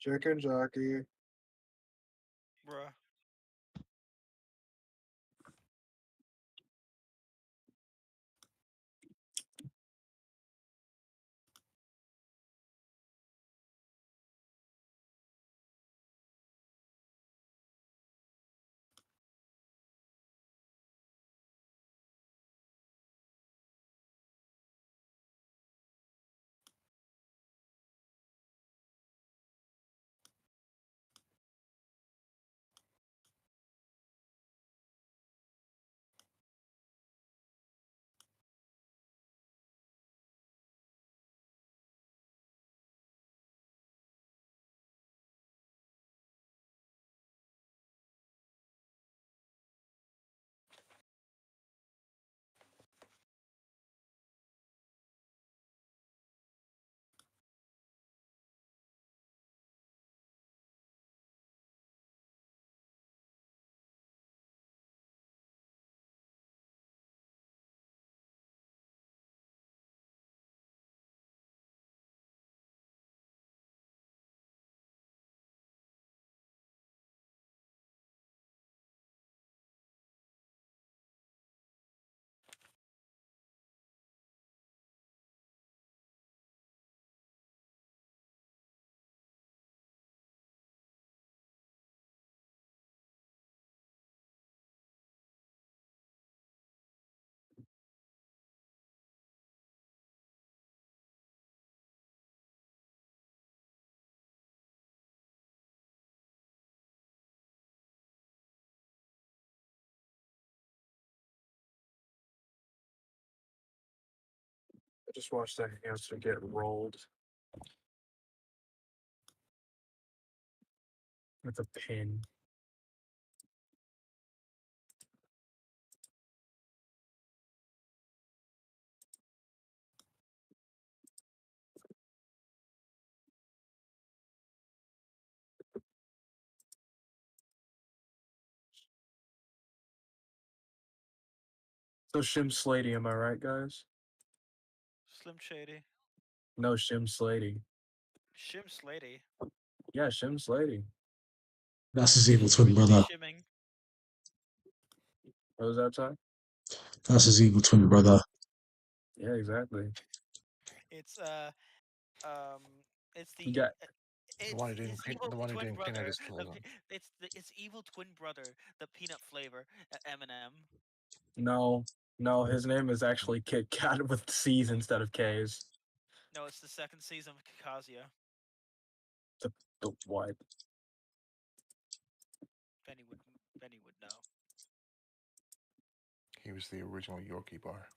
Chicken jockey. Bruh. I just watched that hamster get rolled with a pin. So Shim Slady, am I right, guys? Slim Shady. No, Shim Slady. Shim Slady. Yeah, Shim Slady. That's his Is evil he twin really brother. shimming? What was that time? That's his evil twin brother. Yeah, exactly. It's um it's You the got The one who it's doing his evil the one who twin doing brother. Pinhead's clothes on. It's evil twin brother, the peanut flavor, M&M. no. His name is actually Kit Kat with C's instead of K's. No, it's the second season of Kazuya. The what? Benny would Benny would know. He was the original Yorkie bar.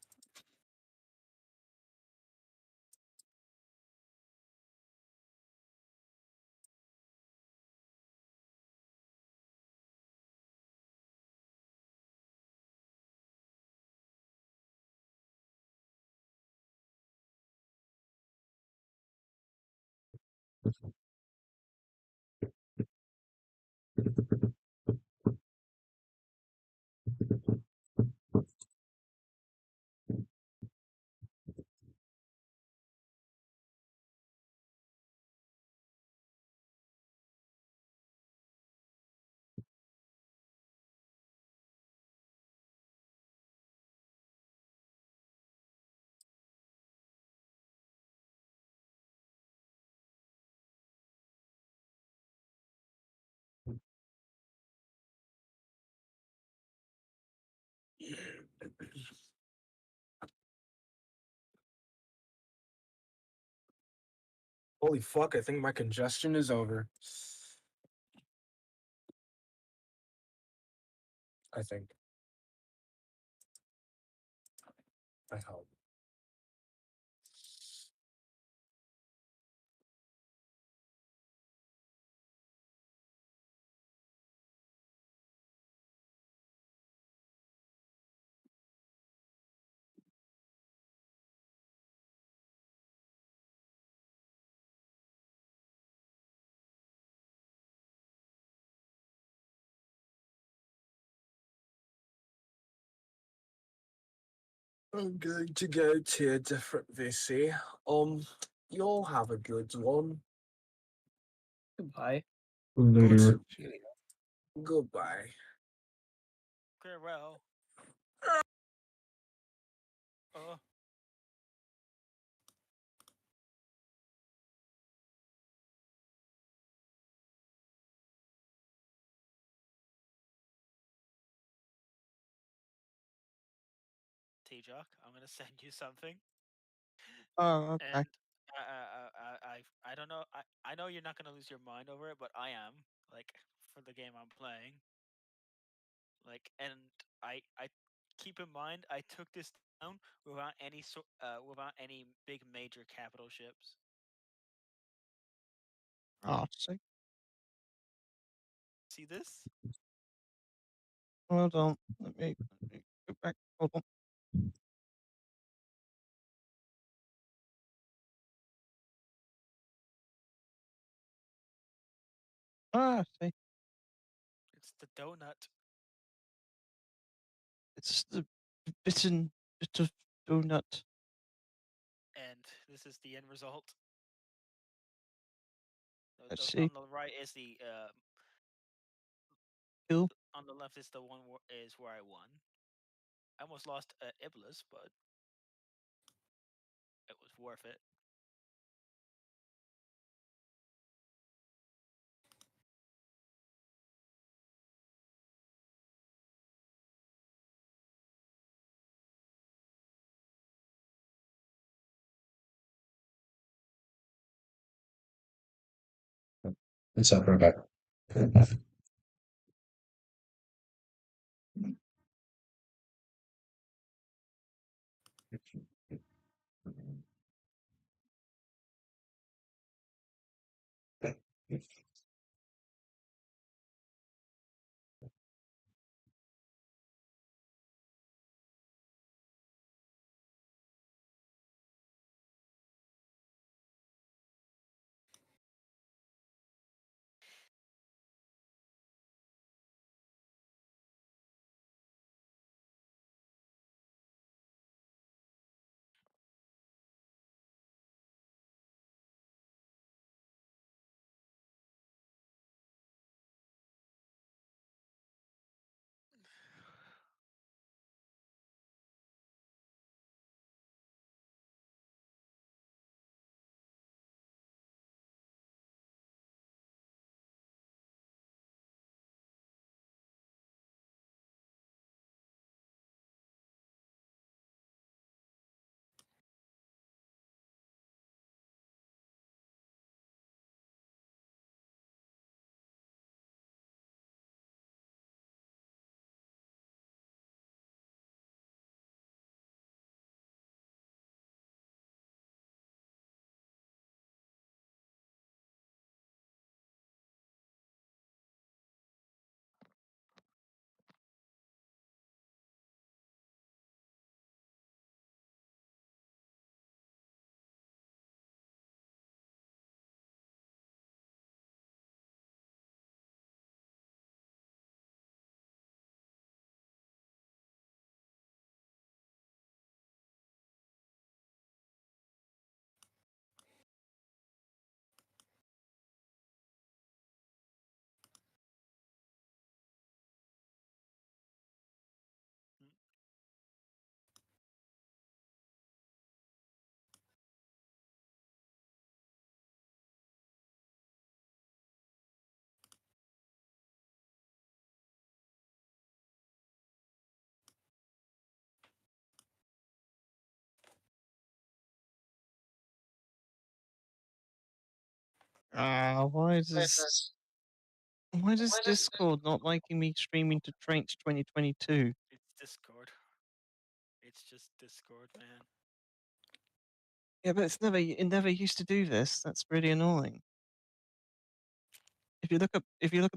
Holy fuck, I think my congestion is over. I think. I hope. I'm going to go to a different VC. You all have a good one. Goodbye. Later. Goodbye. Farewell. Uh, T-Jock, I'm gonna send you something, Oh, okay. and I don't know. I know you're not gonna lose your mind over it, but I am. Like for the game I'm playing. Like, and I keep in mind I took this down without any big major capital ships. Oh, sick. See this? Hold on. Let me go back. Hold on. Ah, I see. It's the donut. It's the bitten bit of donut. And this is the end result. I see. On the right is the Kill. on the left is the one is where I won. I almost lost Iblis, but it was worth it. What's up, Rebecca? Why does Discord not liking me streaming to Trains 2022? It's Discord. It's just Discord, man. Yeah, but it never used to do this. That's really annoying. If you look at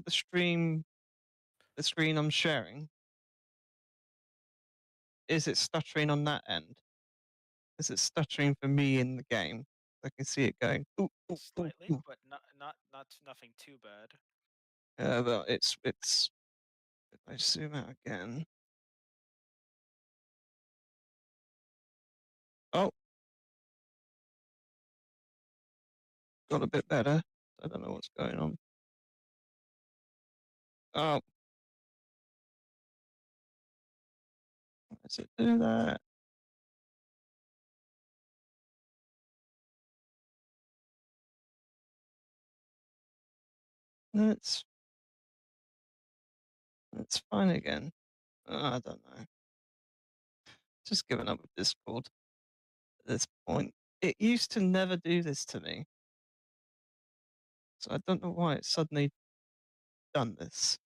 the screen I'm sharing, is it stuttering on that end? Is it stuttering for me in the game? I can see it going. Ooh, ooh, ooh, Slightly, ooh. but nothing too bad. Well, it's. If I zoom out again. Oh, got a bit better. I don't know what's going on. Oh, why does it do that? It's fine again. I don't know. Just giving up with Discord at this point. It used to never do this to me, so I don't know why it's suddenly done this.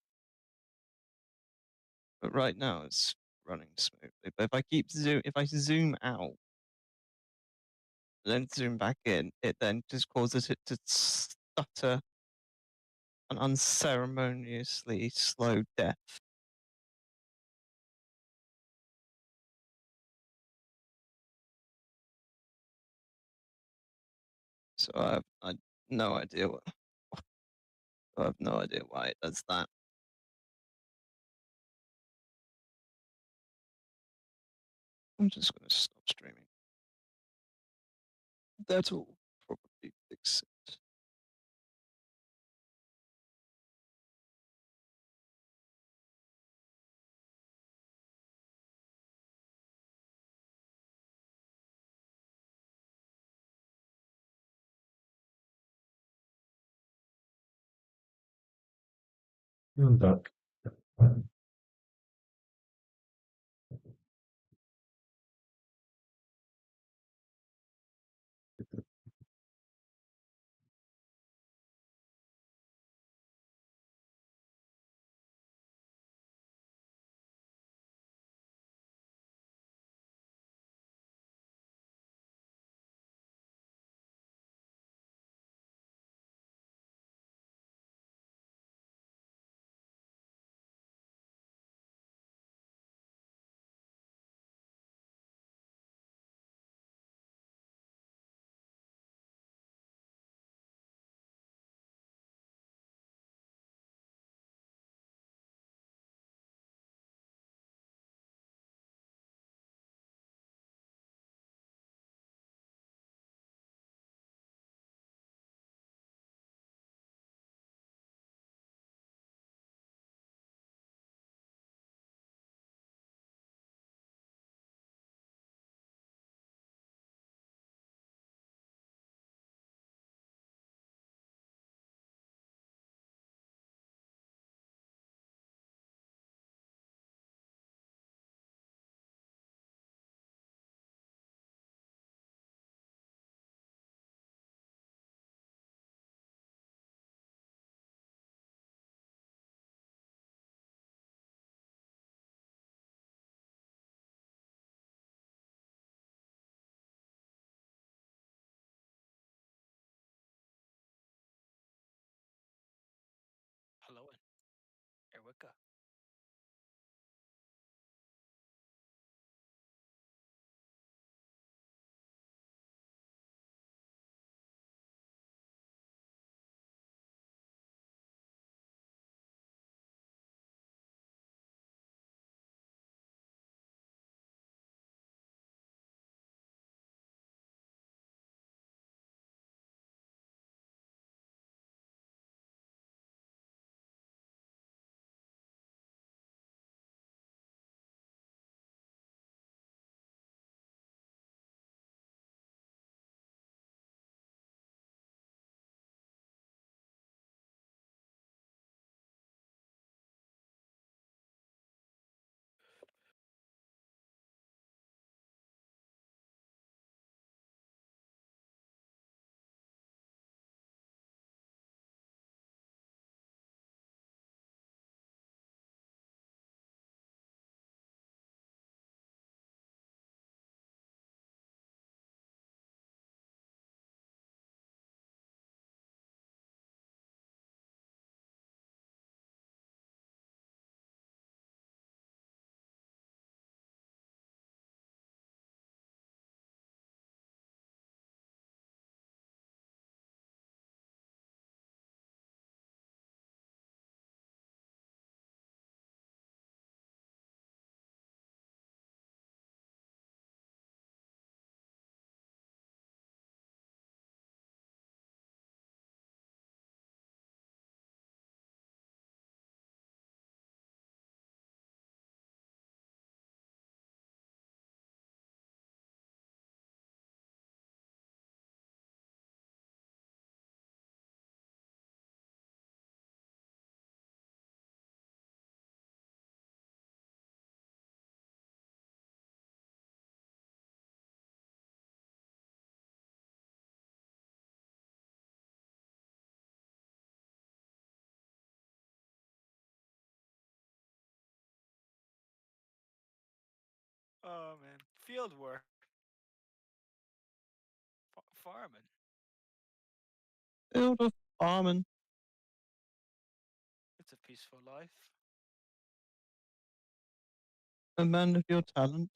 But right now it's running smoothly. But if I zoom out, then zoom back in, it then just causes it to stutter an unceremoniously slow death. So I have no idea I have no idea why it does that. I'm just going to stop streaming. That'll probably fix it. I'm back. Hello, and Erica. Oh man, field work, farming. Field of farming. It's a peaceful life. A man of your talent.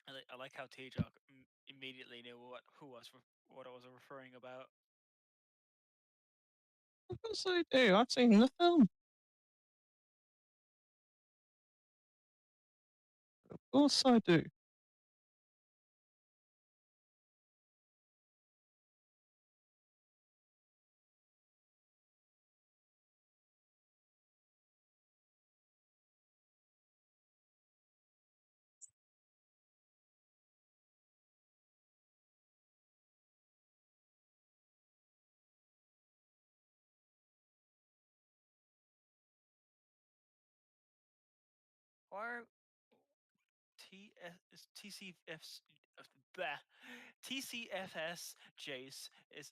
I like how T-Jock immediately knew what I was referring about. Of course I do. I've seen the film. Of course I do. Why are TCF's bah, TCFS Jace is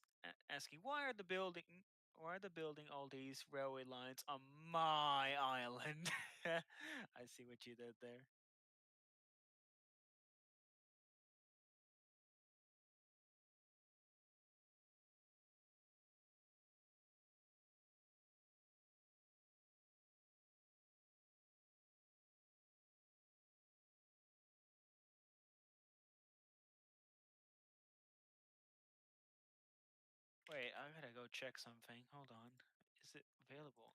asking why are the building all these railway lines on my island? I see what you did there. Wait, I gotta go check something. Hold on. Is it available?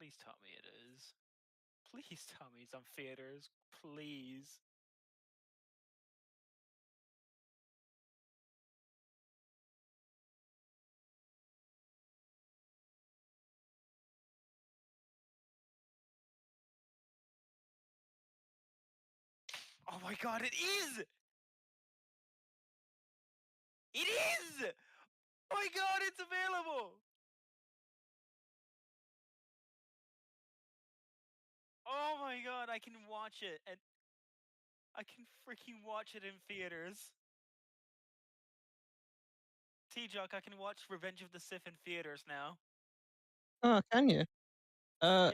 Please tell me it is. Please tell me it's on theaters. Please. Oh my god, it is! It is! Oh my god, it's available! Oh my god, I can watch it, and I can freaking watch it in theaters. T-Jock, I can watch Revenge of the Sith in theaters now. Oh, can you? Yeah.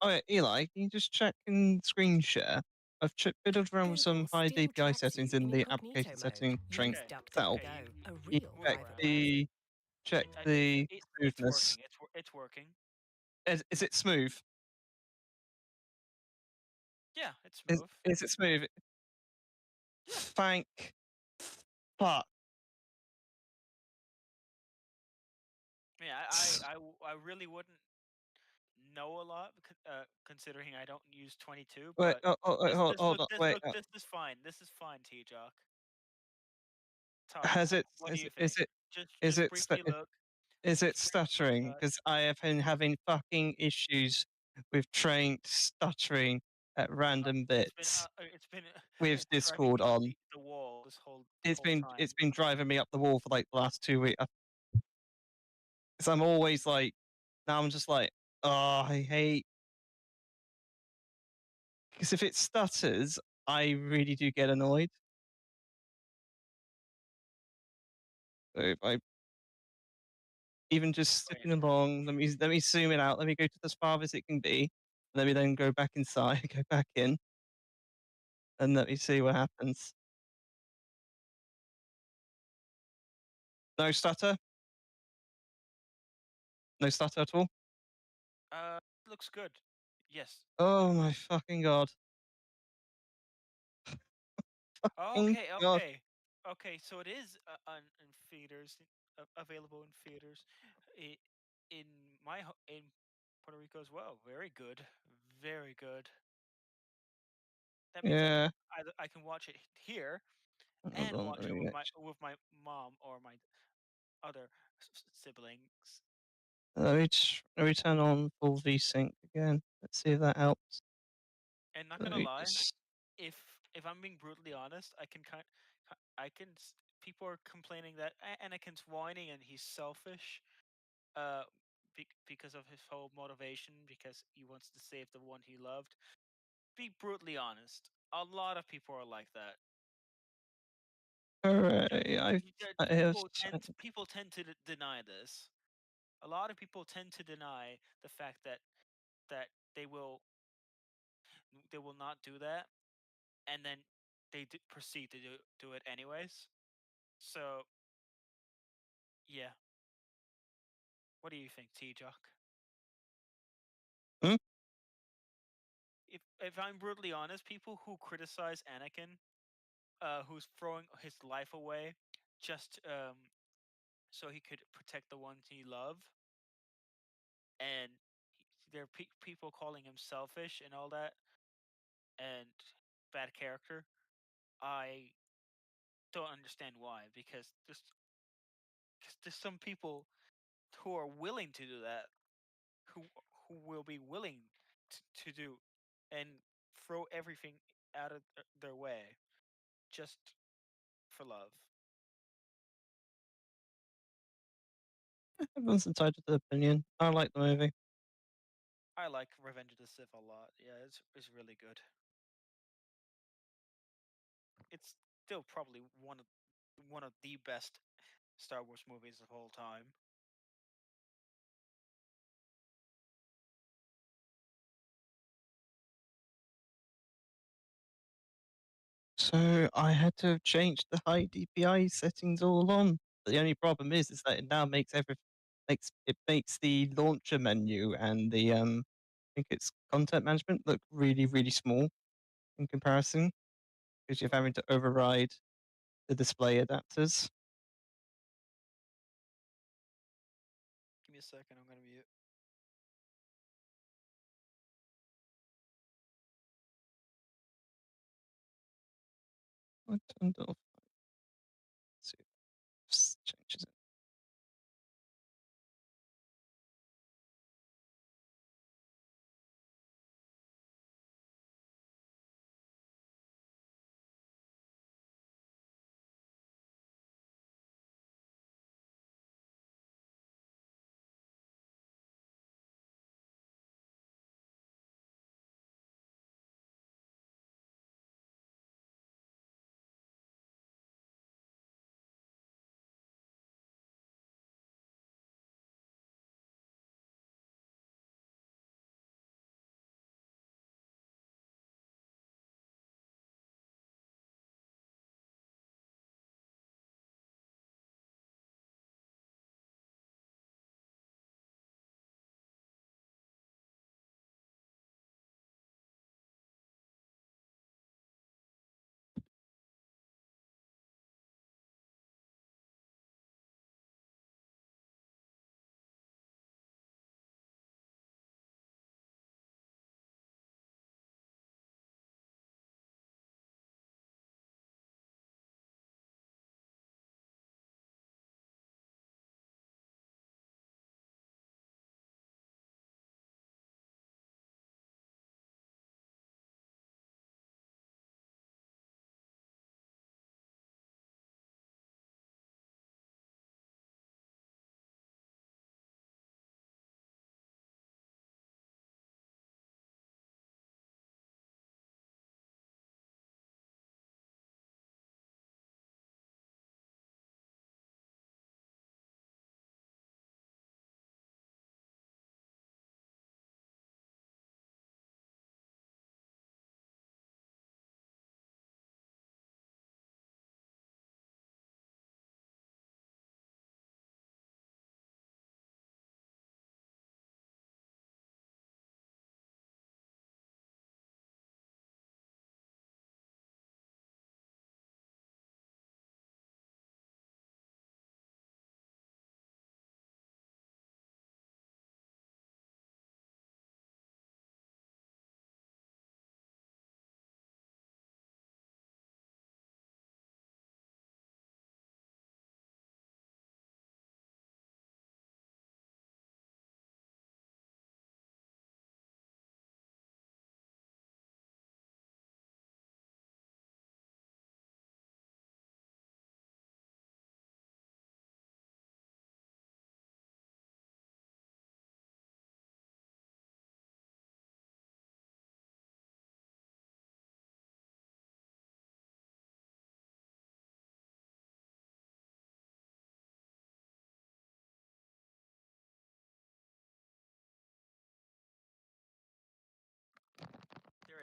Oh, yeah, Eli, can you just check in screen share? I've fiddled around with some Google high still DPI tracks settings you in in the incognito application mode. setting train Use Okay. itself. DuckDuckGo, Okay, a You real move check private around. browser. check I, the it's smoothness. working. It's working. Is it smooth? Yeah, it's Is, smooth. is it smooth? Yeah. Thank fuck. Yeah, I really wouldn't know a lot considering I don't use 22, Wait, but wait, hold on. Wait, this is fine. This is fine, T-Jock. Talk. has it? What do you think? Is Just it? briefly look. Is it Just briefly stuttering? touch. Because I have been having fucking issues with train stuttering at random bits It's been with driving Discord me up on. the wall this whole time. It's been driving me up the wall for like the last 2 weeks. Because I'm always like, now I'm just like, oh, I hate. Because if it stutters, I really do get annoyed. So if I even just Wait. zipping along, let me zoom it out. Let me go to as far as it can be. Let me then go back inside, go back in, and let me see what happens. No stutter. No stutter at all. Looks good. Yes. Oh my fucking god. Fucking Okay. god. Okay. So it is in theaters, available in theaters, I, in in Puerto Rico as well. Very good. Very good. That means Yeah. I can watch it here Hold and on. watch it with my mom or my other siblings. Let me turn on full VSync again. Let's see if that helps. And not Let gonna me lie, just. if I'm being brutally honest, I can. People are complaining that Anakin's whining and he's selfish, uh, because of his whole motivation, because he wants to save the one he loved. Be brutally honest. A lot of people are like that. Hooray! I have People tend to deny this. A lot of people tend to deny the fact that they will not do that, and then they proceed to do it anyways. So yeah, what do you think, T-Jock? Hmm? If I'm brutally honest, people who criticize Anakin, who's throwing his life away just so he could protect the ones he loved, and there are people calling him selfish and all that, and bad character. I don't understand why, because there's some people who are willing to do that, who will be willing to do and throw everything out of their way just for love. everyone's entitled to their opinion. I like the movie. I like Revenge of the Sith a lot. Yeah, it's really good. It's still probably one of the best Star Wars movies of all time. So I had to have changed the high DPI settings all on. But the only problem is that it now makes the launcher menu and the I think it's content management look really, really small in comparison because you're having to override the display adapters. Give me a second, I'm gonna mute. I turned off. Let's see if this changes it.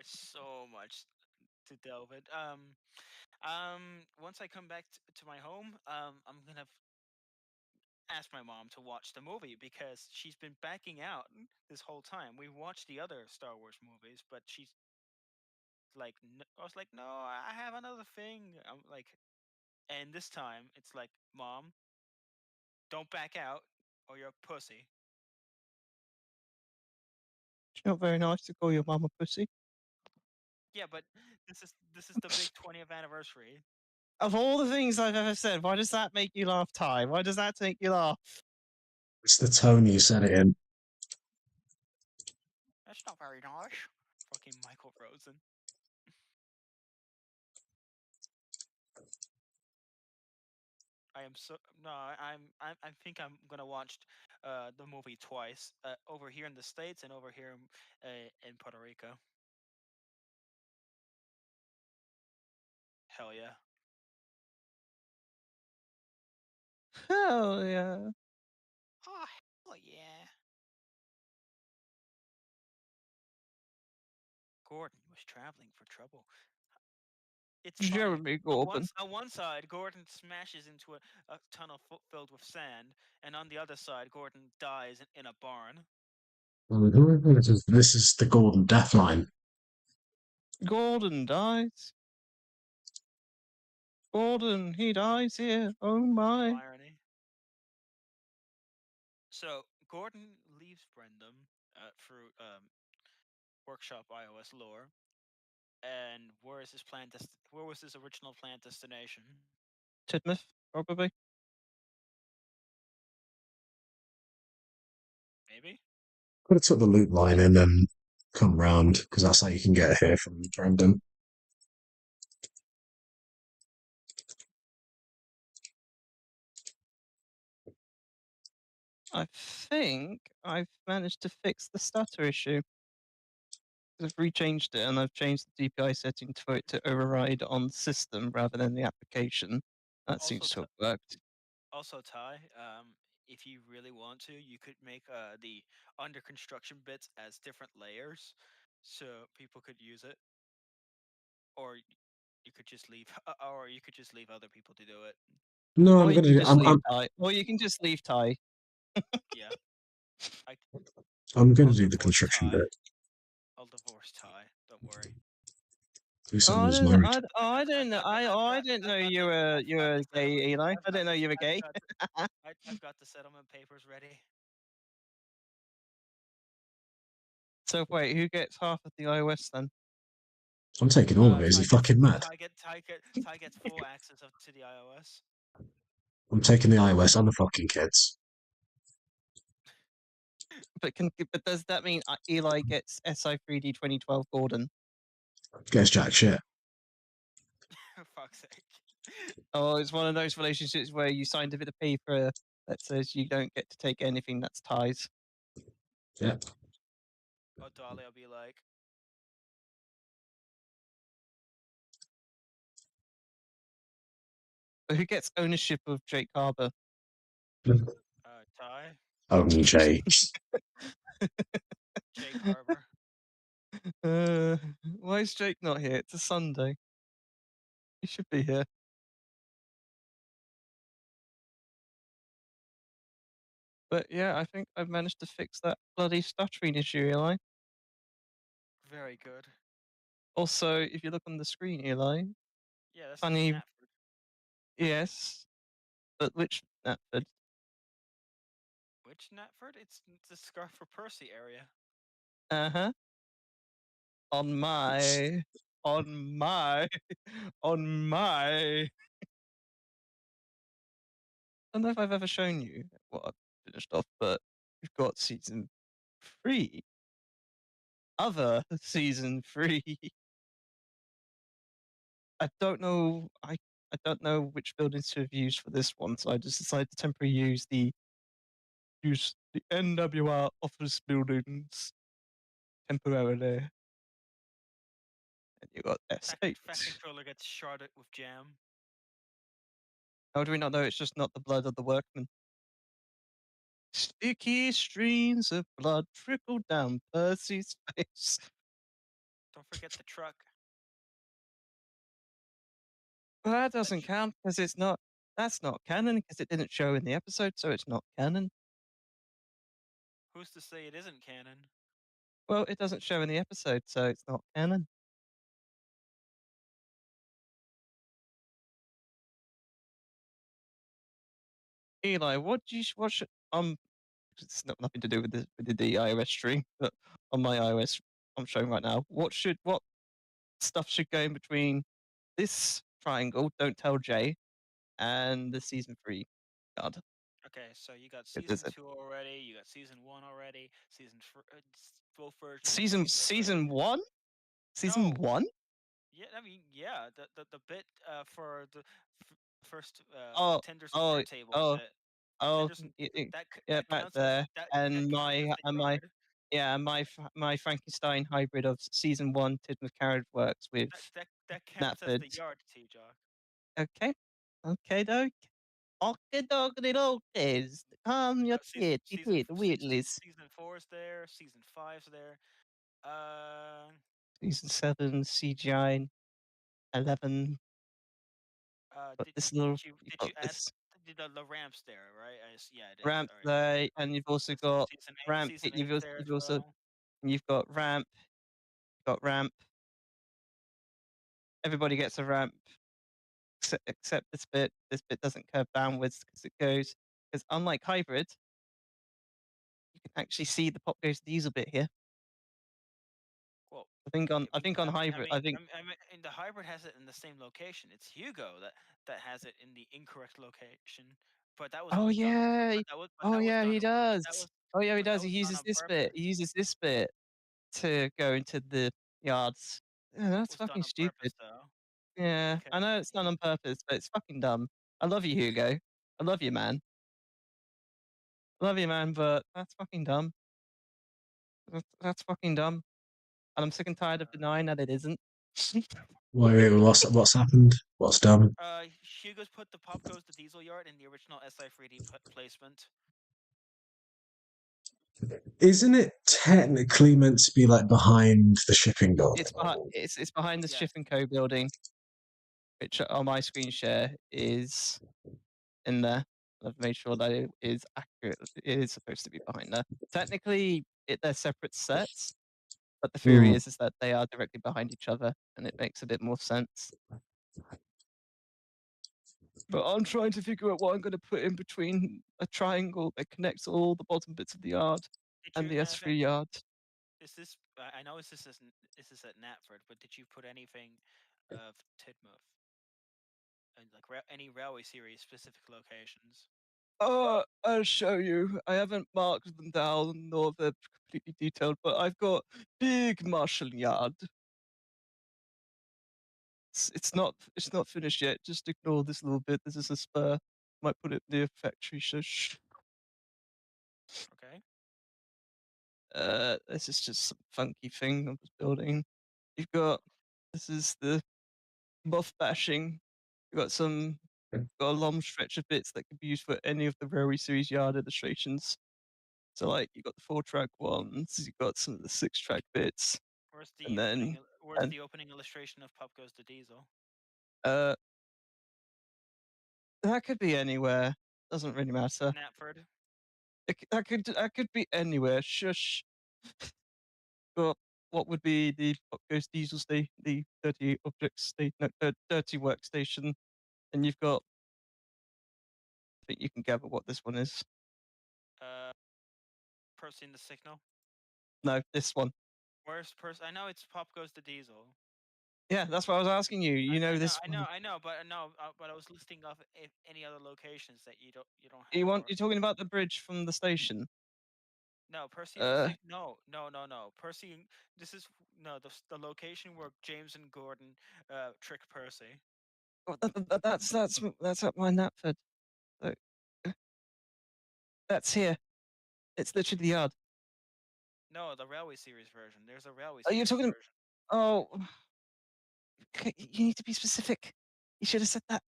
is so much to delve it. Once I come back to my home, I'm gonna ask my mom to watch the movie because she's been backing out this whole time. We watched the other Star Wars movies, but she's like, I was like, no, I have another thing. I'm like, and this time it's like, mom, don't back out, or you're a pussy. It's not very nice to call your mum a pussy. Yeah, but this is the big 20th anniversary. Of all the things I've ever said, why does that make you laugh, Ty? Why does that make you laugh? It's the tone you said it in. That's not very nice. Fucking Michael Rosen. I am so no. I think I'm gonna watch the movie twice. Over here in the States and over here in Puerto Rico. Hell yeah. Hell yeah. Oh hell yeah. Gordon was traveling for trouble. It's funny. Jeremy On Corbyn. one side, Gordon smashes into a tunnel filled with sand, and on the other side, Gordon dies in a barn. This is the Gordon death line. Gordon dies. Gordon, he dies here. Oh my. Irony. So Gordon leaves Brendam through workshop iOS lore, and where is his where was his original planned destination? Tidmouth, probably. Maybe. Could have took the loop line and then come round because that's how you can get here from Brandon. I think I've managed to fix the stutter issue. I've rechanged it and I've changed the DPI setting for it to override on the system rather than the application. That Also, seems to have worked. also Ty, if you really want to, you could make the under construction bits as different layers, so people could use it, or you could just leave, or you could just leave other people to do it. No, Or I'm you gonna can do. just leave Ty. Or you can just leave Ty. Yeah, I, I'm gonna I'll do the divorce construction Ty. bit. I'll divorce Ty. Don't worry. Do Oh, something I who's didn't. married. I didn't. I didn't know you were gay, Eli. I didn't know you were gay. I've got the settlement papers ready. So wait, who gets half of the iOS then? I'm taking all of it. Is he fucking mad? Ty gets full access to the iOS. I'm taking the iOS and the fucking kids. But does that mean Eli gets SI3D 2012 Gordon? Gets jack shit. For fuck's sake. Oh, it's one of those relationships where you signed a bit of paper that says you don't get to take anything that's ties. Yeah. Oh, Dolly, I'll be like, But who gets ownership of Jake Harbour? Ty, Only Jay. Jake Harbor. Why is Jake not here? It's a Sunday. He should be here. But yeah, I think I've managed to fix that bloody stuttering issue, Eli. Very good. Also, if you look on the screen, Eli, Yeah, that's funny, Knapford. yes, but which Knapford? Which Knapford? It's the Scar for Percy area. Uh-huh. On my, on my, on my. I don't know if I've ever shown you what I've finished off, but we've got season 3. Other season 3. I don't know. I don't know which buildings to have used for this one, so I just decided to temporarily use the NWR office buildings temporarily. And you got S8. Fat controller gets sharded with jam. How do we not know it's just not the blood of the workmen? Sticky streams of blood trickled down Percy's face. Don't forget the truck. Well, that doesn't count because it's not. That's not canon because it didn't show in the episode, so it's not canon. Who's to say it isn't canon? Well, it doesn't show in the episode, so it's not canon. Eli, what should it's not nothing to do with the iOS stream, but on my iOS I'm showing right now. What stuff should go in between this triangle? Don't tell Jay, and the season 3 card. Okay, so you got It season is a 2 already. You got season 1 already. Both versions of season season 3. season 1. Season No. 1. Yeah, I mean, yeah, the bit for the first Oh tenders and oh turntables. oh oh Tenders and yeah, that back counts as there, that and counts as my the and my yard. yeah my Frankenstein hybrid of season 1 Tidmouth Carriage Works with That counts as Knapford. the yard, T-Jock. Okay, okay, doke. Okay, doggity dokes. Come your the weird list. Season 4's there. Season 5's there. Season 7 CGI 11. Got this little. You've Did got you add this the ramps there, right? Yeah, I did. ramp All right. there, and you've also got ramp. Season 8's there as well. You've got ramp. Got ramp. Everybody gets a ramp except this bit. This bit doesn't curve downwards because it goes. Because unlike hybrid, you can actually see the pop goes diesel bit here. Well, I think on hybrid. And the hybrid has it in the same location. It's Hugo that has it in the incorrect location. But that was Oh done. yeah. But that was done. He does. That was. Oh yeah, he But that does. He was done uses on this bit. purpose. He uses this bit to go into the yards. Yeah, It that's was done fucking on purpose, stupid. though. Yeah, I Because know it's done on purpose, but it's fucking dumb. I love you, Hugo. I love you, man. I love you, man, but that's fucking dumb. That's fucking dumb. And I'm sick and tired of denying that it isn't. Wait, what's happened? What's done? Hugo's put the Pop Goes the Diesel yard in the original SI3D placement. Isn't it technically meant to be like behind the shipping building? It's behind the Yes. Shift and Co building, which on my screen share is in there. I've made sure that it is accurate. It is supposed to be behind there. Technically, they're separate sets, but the theory is that they are directly behind each other, and it makes a bit more sense. But I'm trying to figure out what I'm going to put in between a triangle that connects all the bottom bits of the yard and the S3 yard. Is this? I know this is at Knapford, but did you put anything of Tidmouth and like any railway series specific locations? I'll show you. I haven't marked them down nor they're completely detailed, but I've got big Marshall Yard. It's not finished yet. Just ignore this little bit. This is a spur. Might put it near factory shush. Okay. This is just some funky thing I was building. You've got this is the moth bashing. You've got a long stretch of bits that could be used for any of the railway series yard illustrations. So like you got the 4-track ones, you got some of the 6-track bits. Where's And then the opening illustration of Pop Goes the Diesel? That could be anywhere. Doesn't really matter. Knapford. That could be anywhere. Shush. But what would be the Pop Goes Diesel station, the dirty objects station, no, dirty workstation, and you've got. I think you can gather what this one is. Percy in the Signal. No, this one. Where's Percy? I know it's Pop Goes the Diesel. Yeah, that's what I was asking you. You know this. I know, but but I was listing off any other locations that you don't have. You're talking about the bridge from the station. No, Percy. No. Percy. This is the location where James and Gordon trick Percy. Oh, that's at my Knapford. That's here. It's literally the yard. No, the railway series version. There's a railway. Are you talking? Version. Oh, okay, you need to be specific. You should have said that.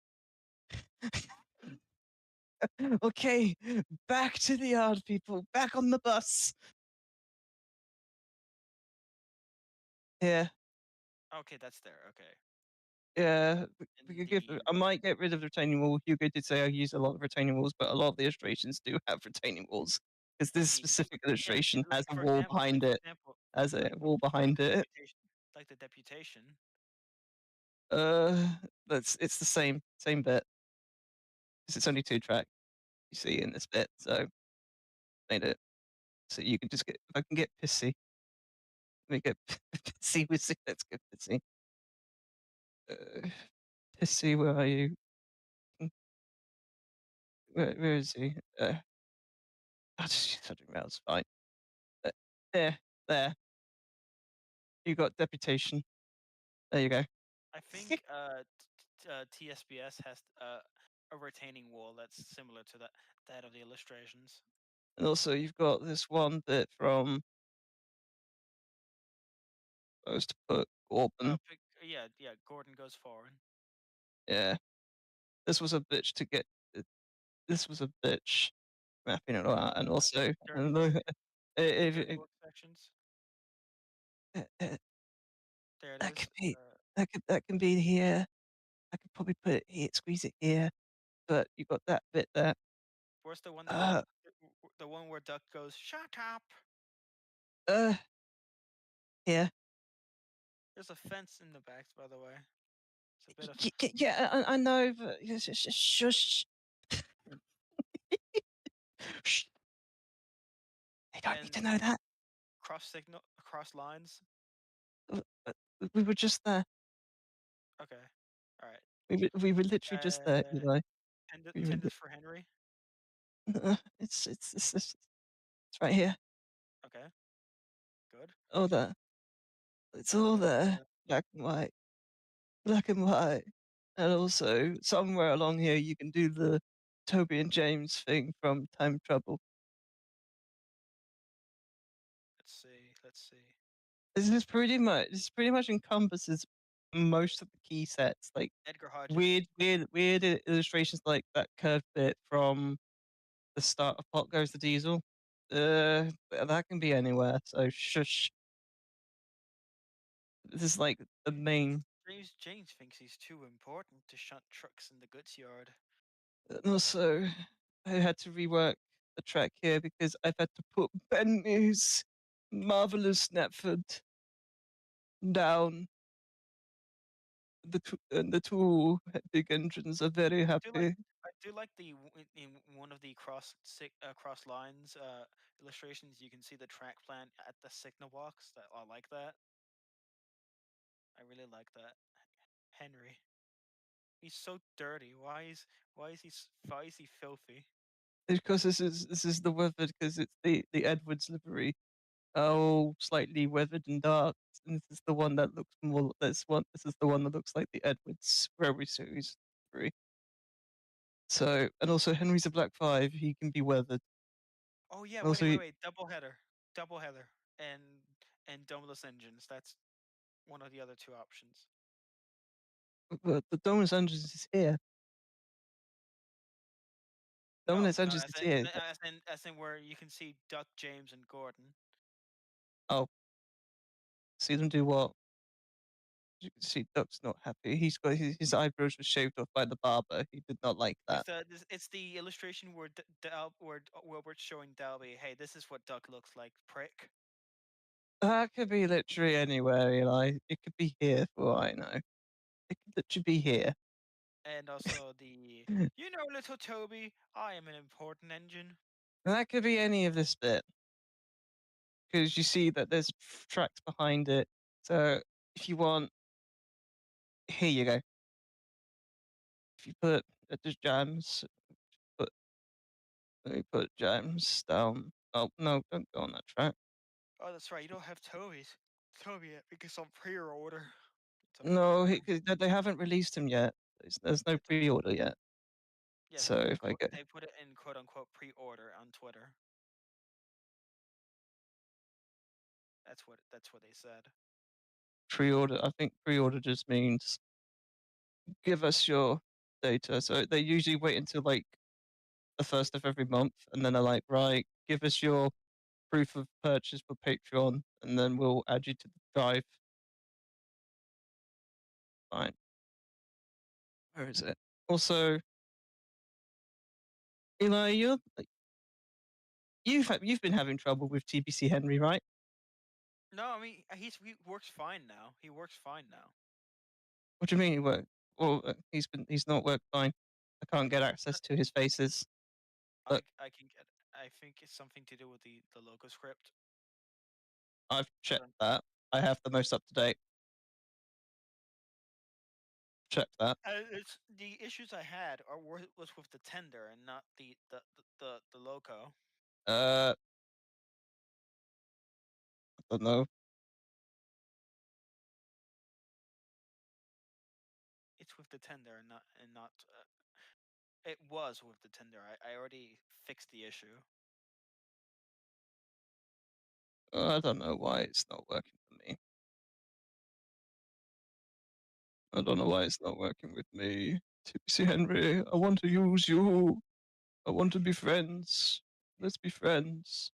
Okay, back to the yard, people. Back on the bus. Here, Okay, that's there. Okay. Yeah, we And could give. the I might get rid of the retaining wall. Hugo did say I use a lot of retaining walls, but a lot of the illustrations do have retaining walls because this and the specific illustration has a for wall example, behind it. Has a wall like behind the it. deputation, like the deputation. That's it's the same bit. 'Cause it's only 2 track you see in this bit, so made it so you can just get. If I can get pissy, let me get pissy with it. Let's get pissy. Uh, pissy, where are you? Where is he? I'll just use something else. Fine. Uh, there. You got deputation. There you go. I think TSBS has a retaining wall that's similar to that of the illustrations. And also, you've got this one bit from. I was to put Orban. Yeah. Gordon goes foreign. Yeah. This was a bitch to get. This was a bitch mapping it all out, and also, and look, if, Dirty work sections. There it that is. could be that can be here. I could probably put it here, squeeze it here, but you got that bit there. Where's the one Uh, the one where Duck goes, "Shut up"? uh, here. There's a fence in the back, by the way. It's a bit of Yeah, I know, but shush. Shh. They don't need to know that. cross lines. We were just there. Okay, all right. We were literally just there, you know. We were, Tenders for Henry. it's right here. Okay, good. All there. It's all there. Black and white. Black and white. And also, somewhere along here, you can do the Toby and James thing from Time Trouble. Let's see. This pretty much encompasses most of the key sets, like Edgar Hodges. weird illustrations like that curved bit from the start of Pot Goes the Diesel. That can be anywhere. So shush. This is like the main. James thinks he's too important to shunt trucks in the goods yard. And also, I had to rework the track here because I've had to put Benny's marvelous Snapford down. The two big engines are very happy. I do like in one of the cross lines illustrations. You can see the track plan at the signal box. I like that. I really like that. Henry, he's so dirty. Why is he filthy? Because this is the weathered because it's the Edwards livery. Oh, slightly weathered and dark. And this is the one that looks more. This is the one that looks like the Edwards Railway Series livery. So, and also Henry's a Black 5. He can be weathered. Oh yeah, Also, wait. Double header, and domeless engines. That's one of the other two options. but the Dominus Engines is here. Dominus No, Engines is here. as in where you can see Duck, James, and Gordon. Oh, see them do what? You can see Duck's not happy. He's got his eyebrows were shaved off by the barber. He did not like that. It's the illustration where where Wilbert's showing Dalby, hey, this is what Duck looks like, prick. That could be literally anywhere, Eli. It could be here for all I know. It could literally be here. And also the, little Toby, I am an important engine. And that could be any of this bit. Because you see that there's tracks behind it. So if you want, here you go. If you put the jams, let me put jams down. Oh no, don't go on that track. Oh, that's right. You don't have Toby yet because on pre-order. No, they haven't released him yet. There's no pre-order yet. Yes, So if I go, they put it in quote unquote pre-order on Twitter. That's what they said. pre-order, I think pre-order just means give us your data. So they usually wait until like the first of every month, and then they're like, right, give us your proof of purchase for Patreon, and then we'll add you to the drive. fine. Where is it? Also, Eli, you've been having trouble with TBC Henry, right? No, I mean he works fine now. He works fine now. What do you mean he worked? Well, he's not worked fine. I can't get access to his faces. Look, I can get. I think it's something to do with the logo script. I've checked Um, that. I have the most up to date. Check that. It's the issues I had was with the tender and not the logo. I don't know. It's with the tender and not. It was with the tender. I already fixed the issue. I don't know why it's not working for me. I don't know why it's not working with me. TBC Henry, I want to use you. I want to be friends. Let's be friends.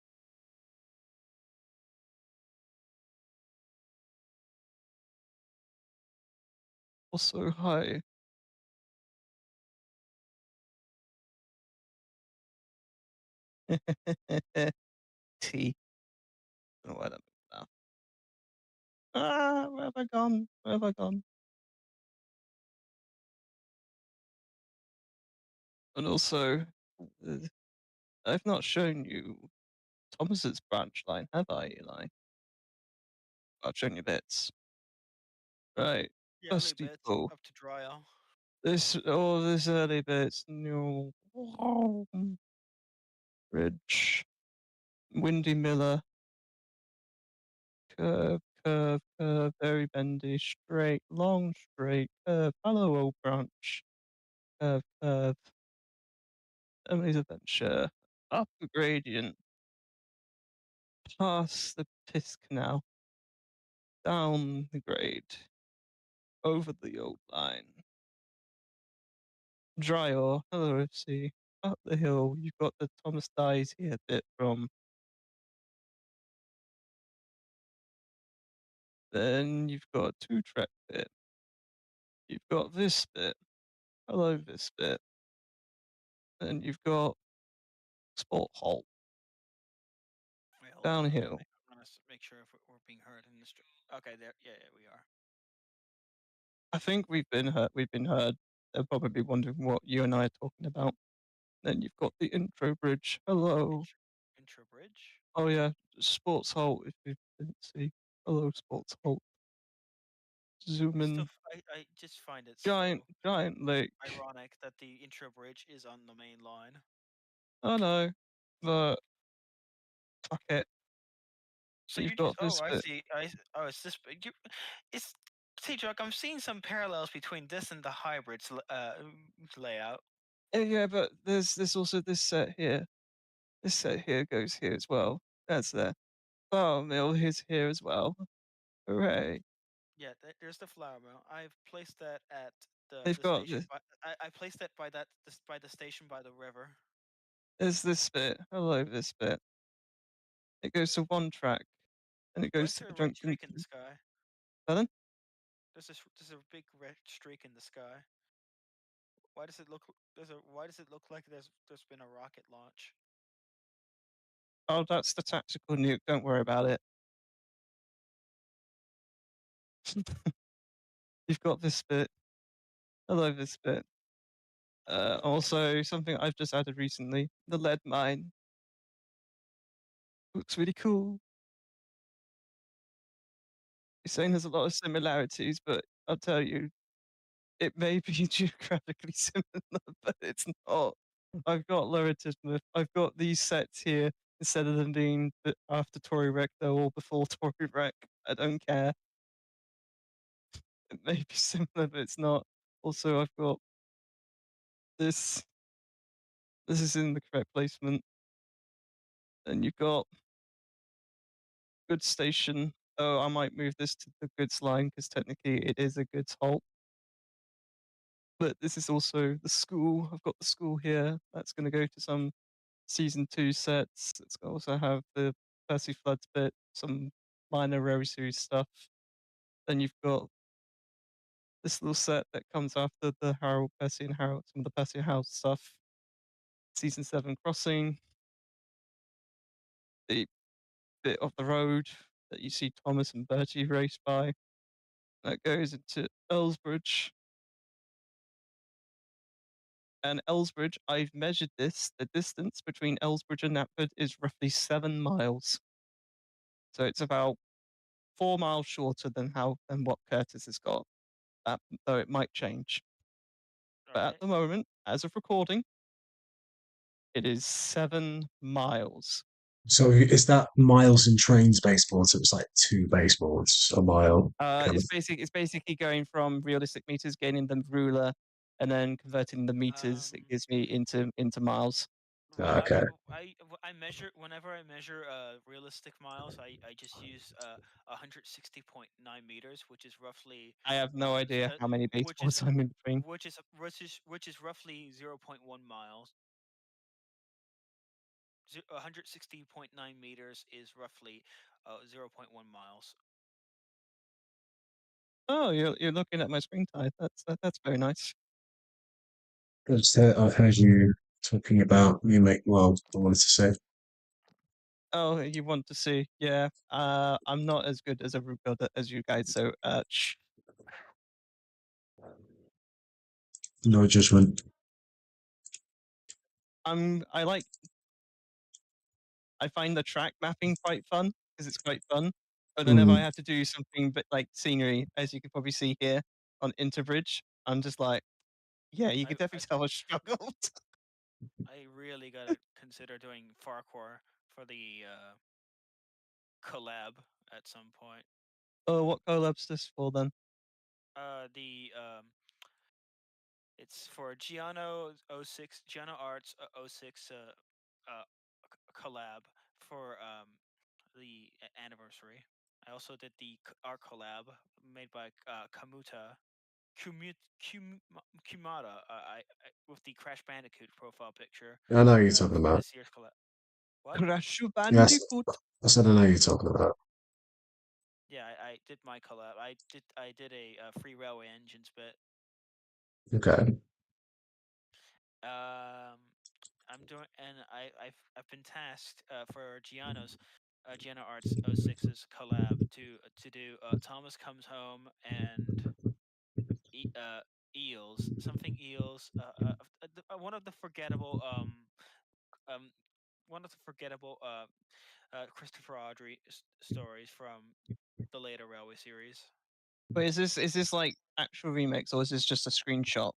Also, hi. T. I don't know why that made me laugh. Ah, where have I gone? Where have I gone? And also, uh, I've not shown you Thomas's branch line, have I, Eli? I've shown you bits. Right. Yeah, only Dusty bits Pool. up to trial. This early bits. No. Bridge. Windy Miller. Curve, curve, curve, very bendy, straight, long, straight, curve, hello, old branch, curve, curve, Emily's adventure, up the gradient, past the piss canal, down the grade, over the old line, dry ore, hello, FC, up the hill, you've got the Thomas Dies here bit from, then you've got a 2-track bit, you've got this bit, hello, this bit, then you've got Sport Hole, Wait, hold on. downhill. I'm gonna make sure if we're being heard in the stream. Okay, there. Yeah, we are. I think we've been heard. We've been heard. They're probably wondering what you and I are talking about. Then you've got the intro bridge. Hello. Intro bridge. Oh yeah, Sports Halt. If you didn't see. Hello, Sports Halt. Zoom in. I just find it Giant, so giant lake. ironic that the intro bridge is on the main line. I know, but fuck it. So You've you just got this I bit. see it's this it's T-Truck. I'm seeing some parallels between this and the hybrids layout. Yeah, but there's also this set here. This set here goes here as well. That's there. Flour mill is here as well. Hooray! Yeah, there's the flour mill. I've placed that at They've the got station. this. I placed that by the station by the river. There's this bit. Hello, this bit. It goes to one track, and it Why goes is to there the a red junction. streak in the sky? Pardon? There's a big red streak in the sky. Why does it look why does it look like there's been a rocket launch? Oh, that's the tactical nuke. Don't worry about it. You've got this bit. Hello, this bit. Also, something I've just added recently: the lead mine looks really cool. You're saying there's a lot of similarities, but I'll tell you, it may be geographically similar, but it's not. I've got Loretismus. I've got these sets here instead of them being after Tory Rec, they're all before Tory Rec. I don't care. It may be similar, but it's not. Also, I've got this. This is in the correct placement. Then you've got goods station. Oh, I might move this to the goods line because technically it is a goods halt. But this is also the school. I've got the school here. That's going to go to some season 2 sets. It's going to also have the Percy Floods bit, some minor Rary series stuff. Then you've got this little set that comes after the Harold, Percy and Harold, some of the Percy and Harold stuff. Season 7 crossing, the bit of the road that you see Thomas and Bertie race by. That goes into Ellsbridge. And Ellsbridge, I've measured this. The distance between Ellsbridge and Knapford is roughly 7 miles. So it's about 4 miles shorter than what Curtis has got, though it might change. But at Alright. the moment, as of recording, it is 7 miles. So is that miles in trains baseboards? So it's like 2 baseboards a mile. Kind of. It's basically going from realistic meters, gaining the ruler, and then converting the meters. It gives me into miles. Okay. I measure whenever I measure realistic miles. I just use 160.9 meters, which is roughly I have no idea how many which is baseboards I'm in between. which is roughly 0.1 miles. 160.9 meters is roughly 0.1 miles. Oh, you're looking at my screen time. That's very nice. I've heard you talking about you make. Well, I wanted to say. Oh, you want to see? Yeah. I'm not as good as a root builder as you guys, so shh. No judgment. I find the track mapping quite fun because it's quite fun. But whenever I Mm. have to do something but like scenery, as you can probably see here on Interbridge, I'm just like, yeah, you could I definitely tell I struggled. I really gotta consider doing Farquhar for the collab at some point. Oh, what collab's this for then? The It's for Giano '06, Giano Arts '06 collab for the anniversary. I also did the art collab made by Kumata, with the Crash Bandicoot profile picture I know who you're talking for about. this year's collab. What? Crash Yes, Bandicoot. I said I know who you're talking about. Yeah, I did my collab. I did a free railway engines bit. Okay. I'm doing, and I've been tasked for Giano Arts '06's collab to do Thomas Comes Home and Eels, something Eels, one of the forgettable um one of the forgettable Christopher Audrey stories from the later Railway series. Wait, is this like actual remix or is this just a screenshot?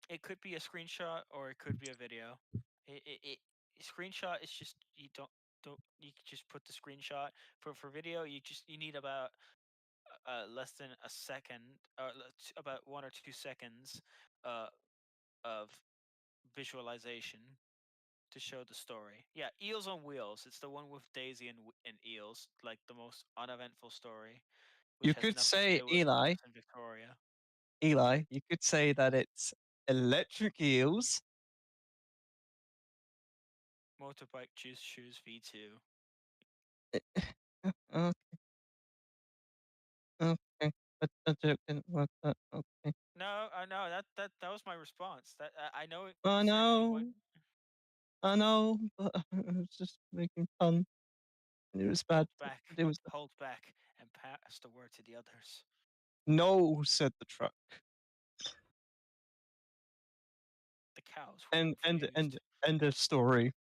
It could be a screenshot or it could be a video. It screenshot is just don't you can just put the screenshot. For video you need about less than a second, about 1 or 2 seconds uh of visualization to show the story. Yeah, Eels on Wheels. It's the one with Daisy and Eels, like the most uneventful story, which You has could nothing to say, do with Thomas and Victoria. Eli, you could say that it's electric eels. Motorbike Juice Shoes V2. Okay, okay. But the joke didn't work. Okay. No, I know that was my response. That I know I exactly what. know, I know, but I was just making fun. And it was bad. It was Hold back, and pass the word to the others. no, said the truck. The cows And and refused. and end of story.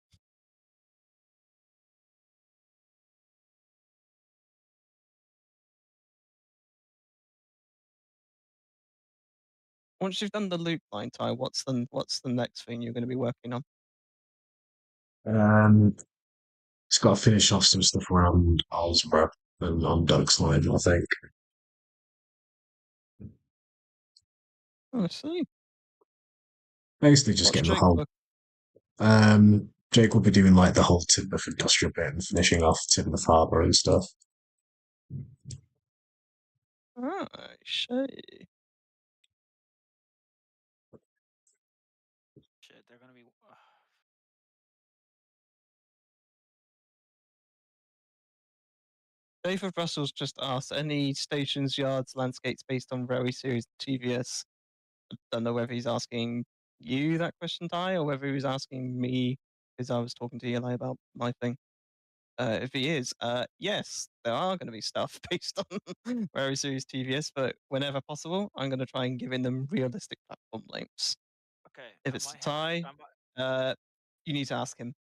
Once you've done the loop line tie, what's the next thing you're going to be working on? It's got to finish off some stuff around Alsborough and on Doug's line, I think. Oh, I see. Basically, just What's getting the Jake whole. working? Jake will be doing like the whole Tidmouth industrial bit and finishing off Tidmouth Harbour and stuff. Ah, I see. Shit, they're gonna be. David Russell's just asked any stations, yards, landscapes based on Rally Series TVS. I don't know whether he's asking you that question, Ty, or whether he was asking me because I was talking to Eli about my thing. If he is, yes, there are going to be stuff based on Rally Series TVS, but whenever possible, I'm going to try and give in them realistic platform names. Okay, If I it's might have to. Ty, you need to ask him.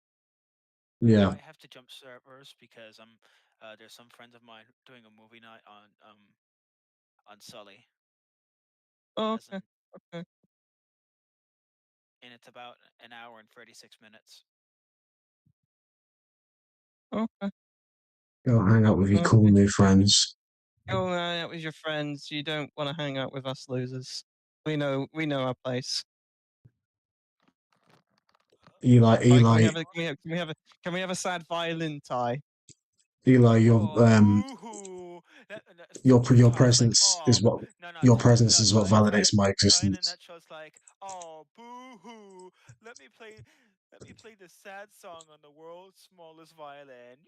I Yeah. might have to jump servers because I'm. There's some friends of mine doing a movie night on Sully, Oh, as in, okay, okay, and it's about an hour and 36 minutes. okay. Go hang out with your Okay. cool new friends. Go hang out with your friends. You don't want to hang out with us losers. We know our place. Eli, Right, can we Eli, have a can we have a sad violin, Ty? Eli, Oh, boo-hoo! your Ty's like, presence oh, is what no, no, your presence is what Ty, validates my Ty in a existence. nutshell is like, oh, boo-hoo! Let me play the sad song on the world's smallest violin.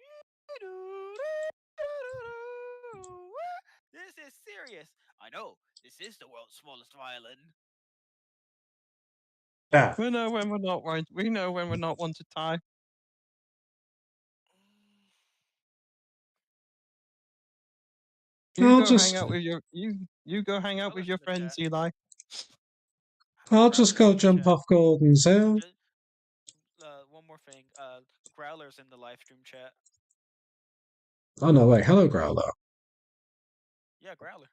This is serious. I know, this is the world's smallest violin. Yeah. We know when we're not right. We know when we're not wanted, Ty. You I'll go hang just out with you go hang out with Growlers your in the friends, chat. Eli. I'll just Growlers go in the jump chat. off Gordon's hill. Just, one more thing. Growlers in the live stream chat. Oh no, wait, hello Growler. Yeah, Growler.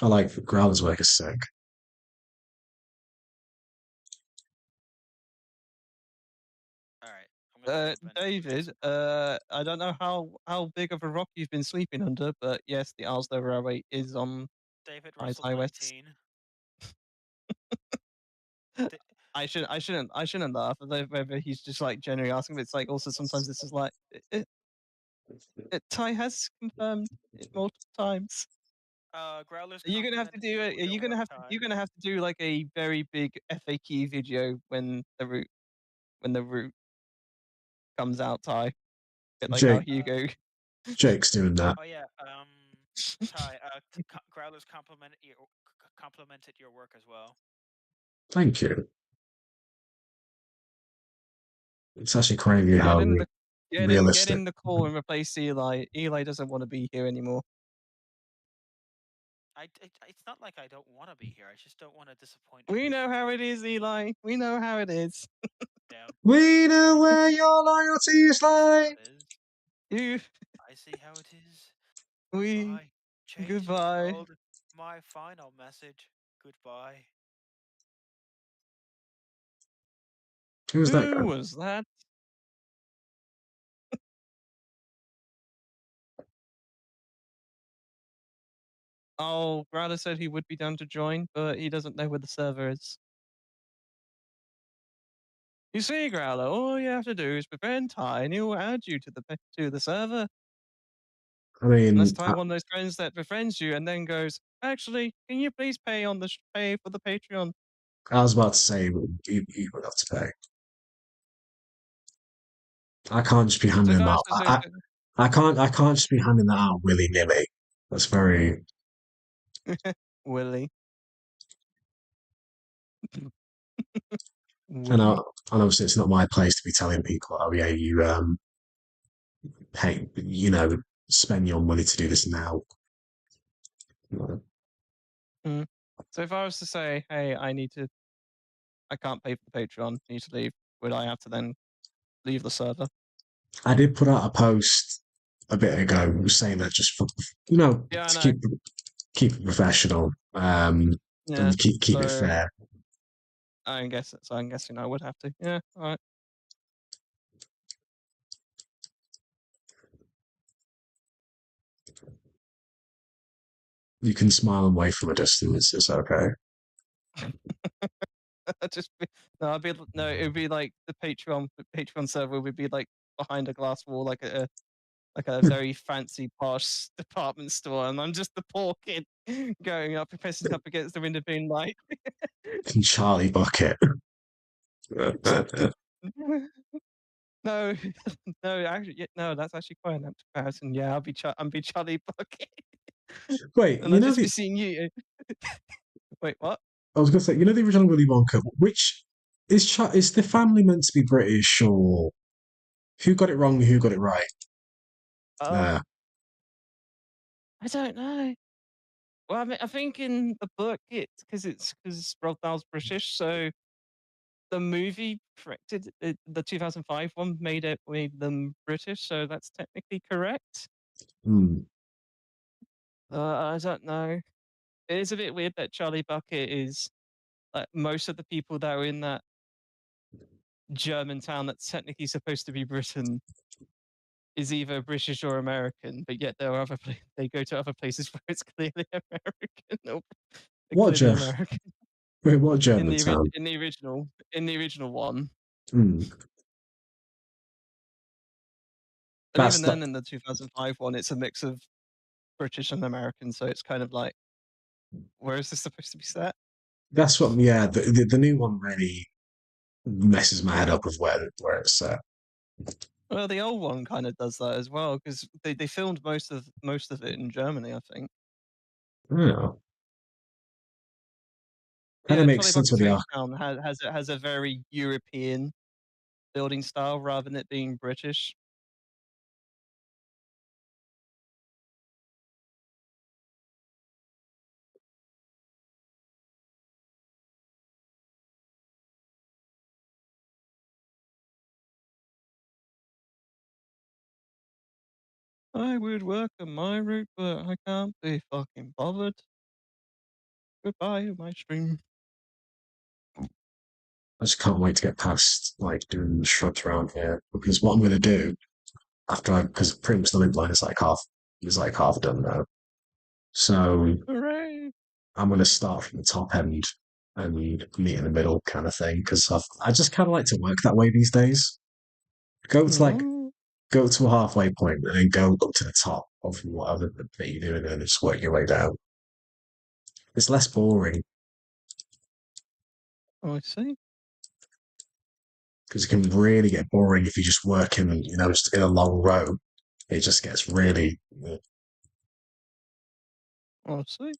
I like Growler's work is sick. All right, I'm gonna jump in. David, I don't know how big of a rock you've been sleeping under, but yes, the Oslo Railway is on David Ice Russell High West. 19. I shouldn't laugh. Whether he's just like generally asking, but it's like also sometimes this is like Ty has confirmed it multiple times. Growlers Are you gonna have to complimented do it? Are your you gonna work, have to? Ty. You're gonna have to do like a very big FAQ video when the route comes out, Ty. Bit like how Jake Hugo. Jake's doing that. Oh yeah, Ty. Growlers complimented your work as well. Thank you. It's actually crazy how Get realistic. in the call and replace Eli. Eli doesn't want to be here anymore. It's not like I don't want to be here. I just don't want to disappoint. We know how it is, Eli. We know how it is. Damn. We know where your loyalty is like. You, I see how it is. we, Goodbye. Change the goodbye. world. My final message. Goodbye. Who's that guy? Who was that? Oh, Growler said he would be down to join, but he doesn't know where the server is. You see, Growler, all you have to do is befriend Ty, and he'll add you to the server. I mean, Unless Ty one of those friends that befriends you and then goes, actually, can you please pay pay for the Patreon? I was about to say you would have to pay. I can't just be So handing if them I was out. to say, I can't just be handing that out willy nilly. That's very Willie. and Willie. obviously it's not my place to be telling people, oh yeah, you pay, spend your money to do this now. So if I was to say, hey, I can't pay for the Patreon, need to leave, would I have to then leave the server? I did put out a post a bit ago saying that just for Yeah, I to know. keep it professional, and Yeah. keep it So fair. I'm guessing I would have to. Yeah, all right. You can smile and wave from a distance. It's okay. It would be like the Patreon server would be like behind a glass wall, like a very fancy posh department store, and I'm just the poor kid going up, pressing up against the window, being like, Charlie Bucket. No, no, actually, no, that's actually quite an apt comparison. Yeah, I'll be Charlie Bucket, Wait, and I'll just be seeing you. Wait, what? I was gonna say, the original Willy Wonka. Which is the family meant to be British, or who got it wrong? Who got it right? I don't know. Well, I mean, I think in the book because Roald Dahl's British, so the movie corrected the 2005 one made them British, so that's technically correct. Hmm. I don't know. It is a bit weird that Charlie Bucket is like most of the people that are in that German town that's technically supposed to be Britain is either British or American, but yet there are they go to other places where it's clearly American or What clearly Ger- American Wait, what in German the ori- town? in the original one. Hmm. But That's even that. then, in the 2005 one, it's a mix of British and American, so it's kind of like, where is this supposed to be set? That's what. Yeah, the new one really messes my head up with where it's set. Well, the old one kind of does that as well because they filmed most of it in Germany, I think. Yeah, kind of Yeah, makes Charlie sense with Bucket's the arc. hometown has a very European building style rather than it being British. I would work on my route, but I can't be fucking bothered. Goodbye, my stream. I just can't wait to get past like doing the shrubs around here because what I'm gonna do because pretty much the link line is like half done now. So Hooray! I'm gonna start from the top end and meet in the middle kind of thing because I just kind of like to work that way these days. Go to like Oh, go to a halfway point and then go up to the top of whatever that you're doing and just work your way down. It's less boring I see. because it can really get boring if you just work in, just in a long row. It just gets really. I see.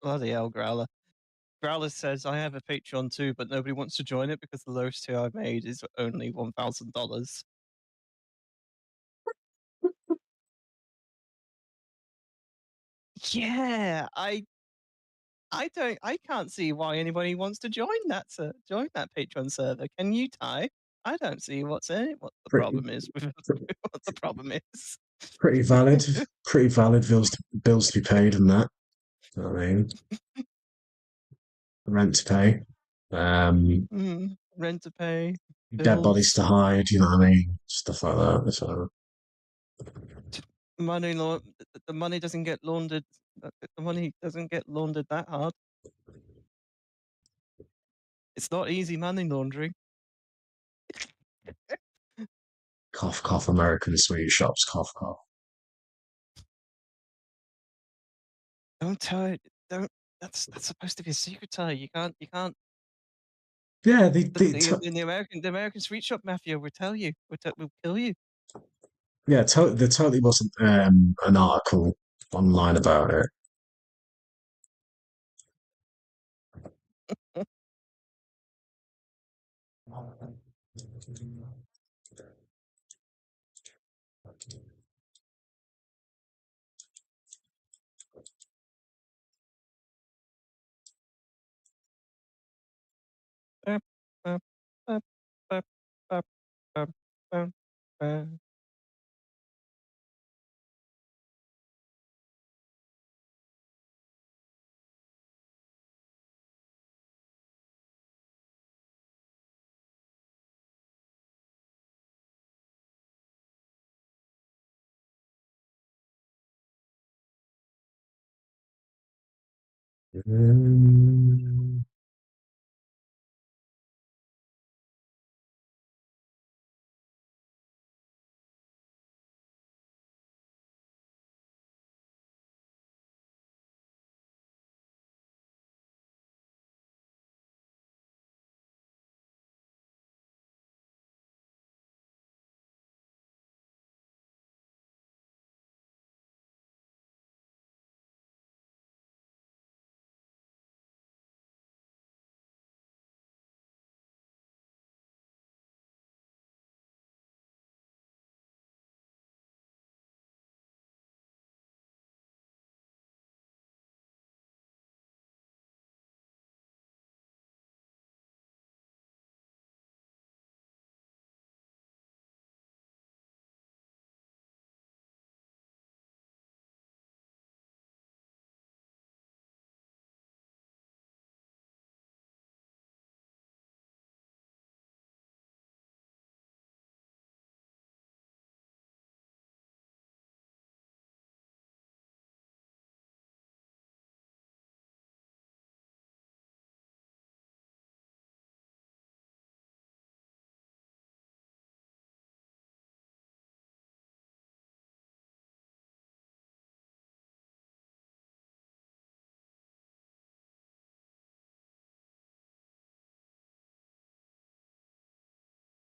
Bloody hell, Growler. Growler says, I have a Patreon too, but nobody wants to join it because the lowest tier I made is only $1,000. Yeah, I can't see why anybody wants to join that Patreon server. Can you, Ty? I don't see what the Pretty, problem is with what the problem is. pretty valid, pretty valid bills to be paid and that. You know what I mean? Rent to pay, Rent to pay, dead bodies bills, to hide. You know what I mean? Stuff like that. So money. The money doesn't get laundered. The money doesn't get laundered that hard. It's not easy money laundering. cough, cough. American sweet shops, cough, cough. Don't tell it. Don't. That's supposed to be a secret, Ty. You can't. Yeah, The American sweet shop mafia will tell you. Will kill you. yeah, there totally wasn't an article online about it. Bap, bap, bap, bap, bap, bap, bap, bap. Um,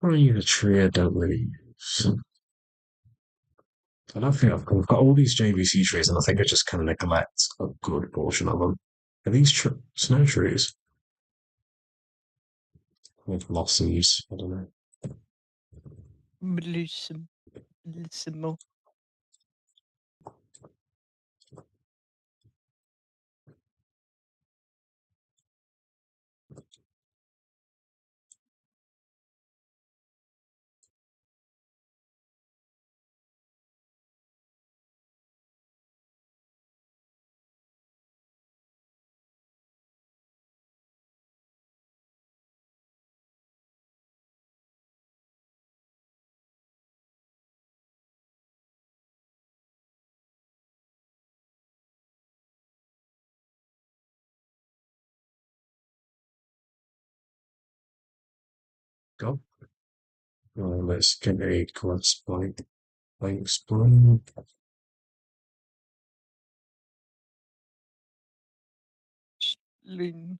Probably a tree I don't really use. I don't think I've got all these JVC trees, and I think I just kind of neglect a good portion of them. Are these snow trees with blossoms? I don't know. Bellissimo. Go. Let's get a glass blank. Blanks blue. Lin.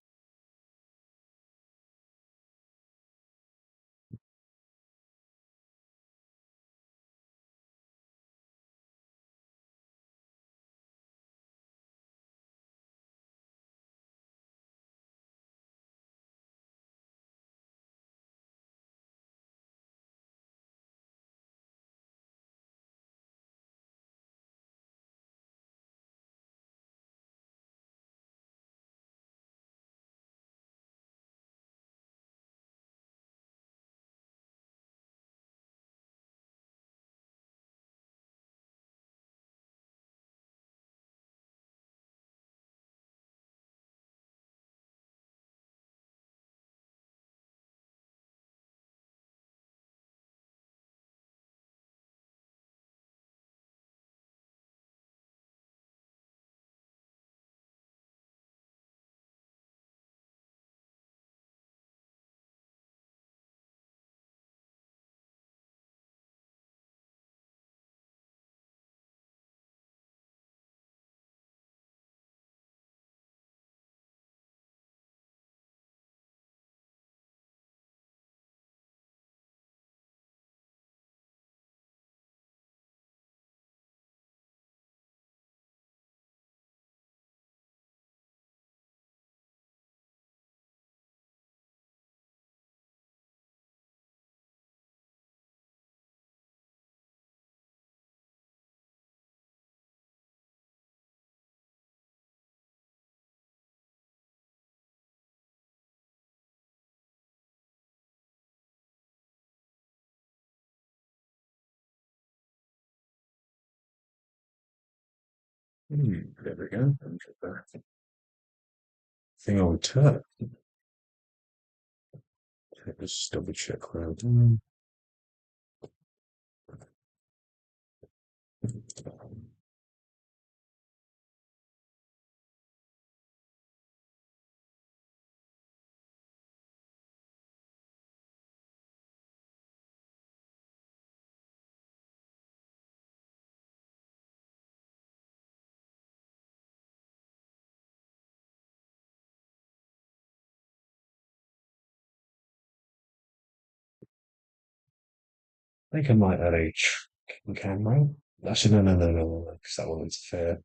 There we go. Thing on turn. Let's double check around. I think I might add a tracking camera. Actually, no, because that will interfere.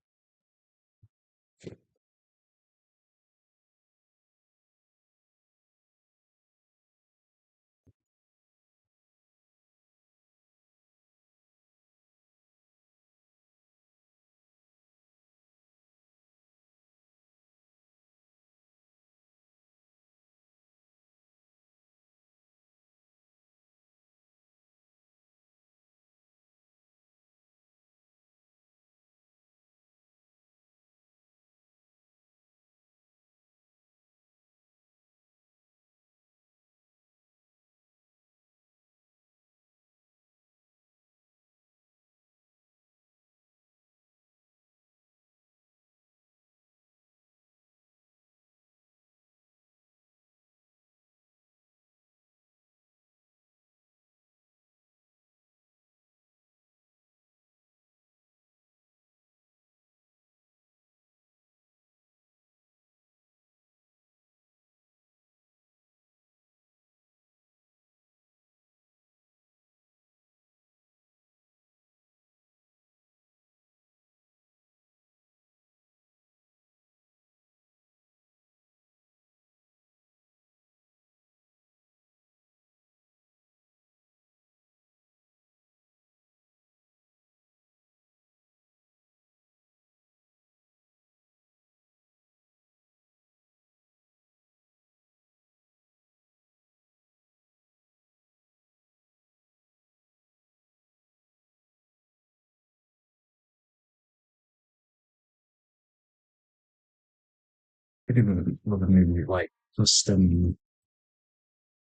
Could even with a movie like custom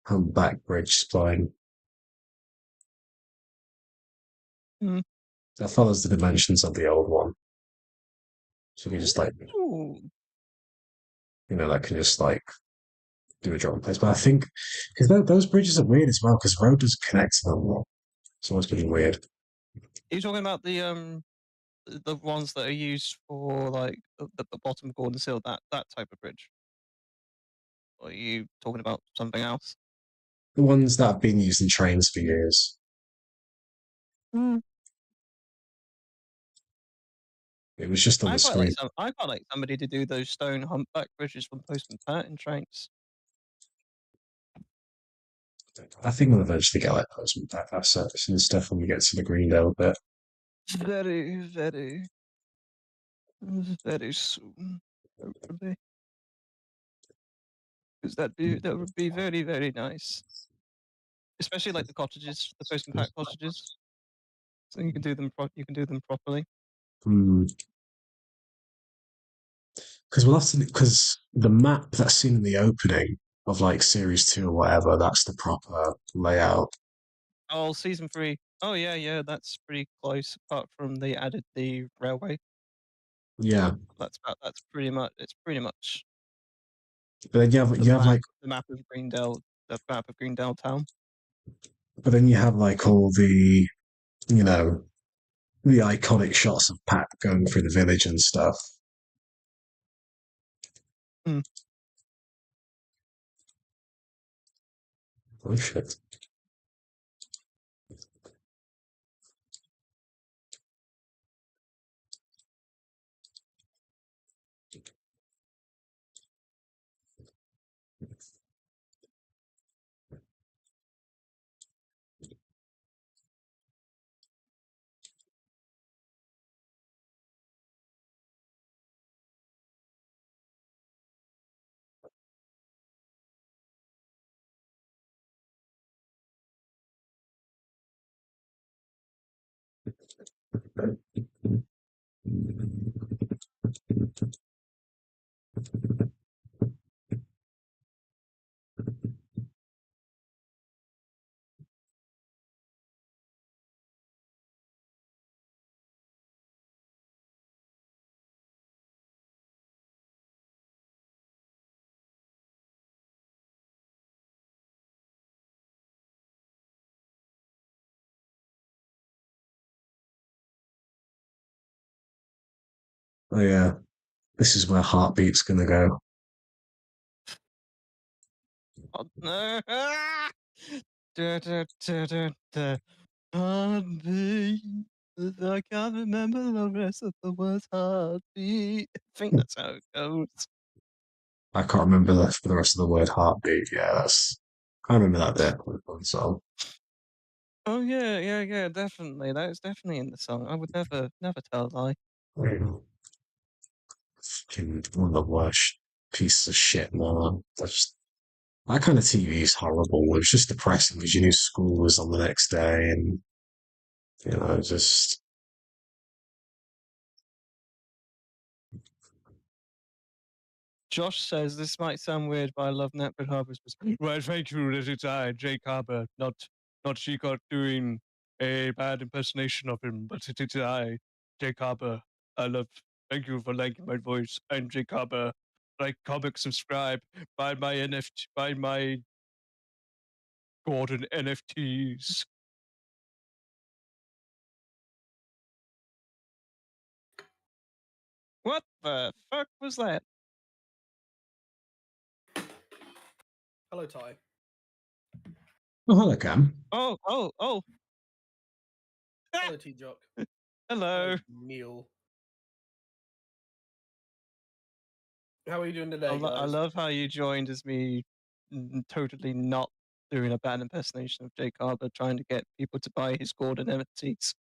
humpback bridge spine Hmm. that follows the dimensions of the old one. So we just like Ooh. that can just like do a drop in place. But I think because those bridges are weird as well because road doesn't connect to them. It's always been weird. Are you talking about the ones that are used for like the bottom of Gordon's Hill, that type of bridge? Or are you talking about something else? The ones that have been used in trains for years. Hmm. It was just on the screen. I quite like somebody to do those stone humpback bridges from Postman Pat in trains. I think we'll eventually get like Postman Backpack service and stuff when we get to the Greendale bit. Very, very soon, hopefully. Because that would be very, very nice. Especially like the cottages, the Postman Pat cottages. So you can do them properly. Because we'll have to because the map that's seen in the opening of like series 2 or whatever, that's the proper layout. Oh, season 3. Oh yeah, that's pretty close. Apart from they added the railway. Yeah. That's pretty much. It's pretty much But then you have like the map of Greendale, the map of Greendale town. but then you have like all the you know the iconic shots of Pat going through the village and stuff. Hmm. Oh shit. Oh yeah. This is where Heartbeat's gonna go. Oh, no. Da, da, da, da, da. Heartbeat. I can't remember the rest of the words. Heartbeat. I think that's how it goes. I can't remember the rest of the word heartbeat. Yeah, I remember that bit. So Oh yeah, definitely. That is definitely in the song. I would never tell a lie. fucking one of the worst pieces of shit, man. That kind of TV is horrible. It was just depressing because you knew school was on the next day, and just Josh says this might sound weird, but I love Natford Harbour's. Well, thank you that it's I, Jake Harbour, not Shicot doing a bad impersonation of him, but it's I, Jake Harbour. I love. Thank you for liking my voice. I'm Jake Harbour. Like, comment, subscribe, buy my NFT, buy my Gordon NFTs. What the fuck was that? Hello, Ty. oh, hello, Cam. Oh. Hello, T Jock. Hello. Neil. How are you doing today, I guys? love how you joined as me totally not doing a bad impersonation of Jake Harbour, trying to get people to buy his Gordon NFTs.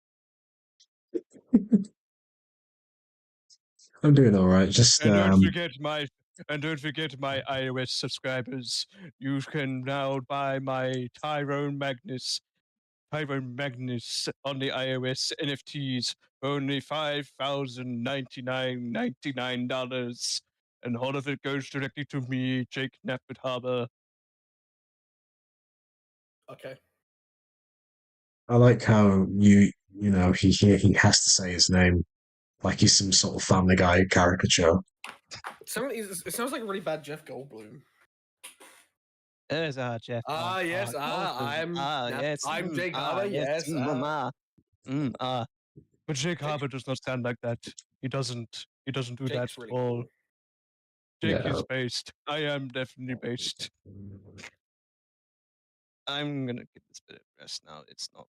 I'm doing all right. Just And don't forget my iOS subscribers. You can now buy my Tyrone Magnus on the iOS NFTs for only $5,099.99. And all of it goes directly to me, Jake Napford Harbour. Okay. I like how he has to say his name like he's some sort of Family Guy caricature. It sounds like a really bad Jeff Goldblum. There's our Jeff. Yes. Yes. I'm Jake Harbour. Yes. But Jake Harbour does not sound like that. He doesn't do that Jake's at really all. cool. Jake Yeah. is based. I am definitely based. I'm gonna give this bit of rest now. It's not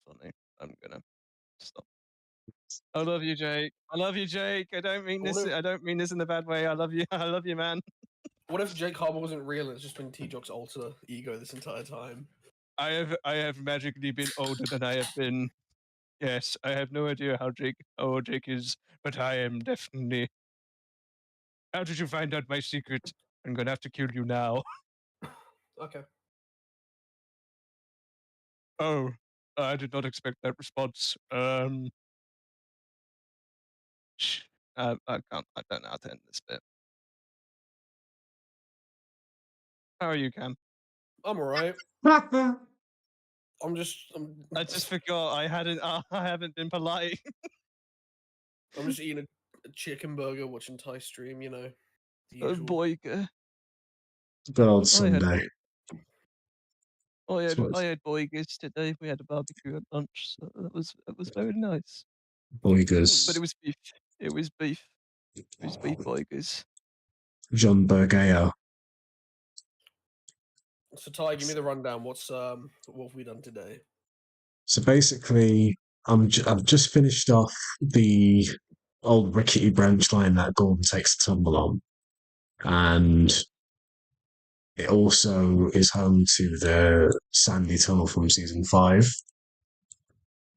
funny. I'm gonna stop. I love you, Jake. I love you, Jake. I don't mean this. I don't mean this in a bad way. I love you. I love you, man. What if Jake Harbour wasn't real and it's just been T Jock's alter ego this entire time? I have magically been older than I have been. Yes, I have no idea how old Jake is, but I am definitely. How did you find out my secret? I'm gonna have to kill you now. Okay. Oh, I did not expect that response. I can't. I don't know how to end this bit. How are you, Cam? I'm alright. I'm just forgot I hadn't. I haven't been polite. I'm just eating a chicken burger, watching Ty stream. You know, the Oh usual. boy, Good old Sunday. I had boigers today. We had a barbecue at lunch, so that was very nice. Boigers. But it was beef. It was beef. It was beef boigers. John Bergeo. So Ty, give me the rundown. What have we done today? So basically, I've just finished off the old rickety branch line that Gordon takes a tumble on, and it also is home to the sandy tunnel from season 5.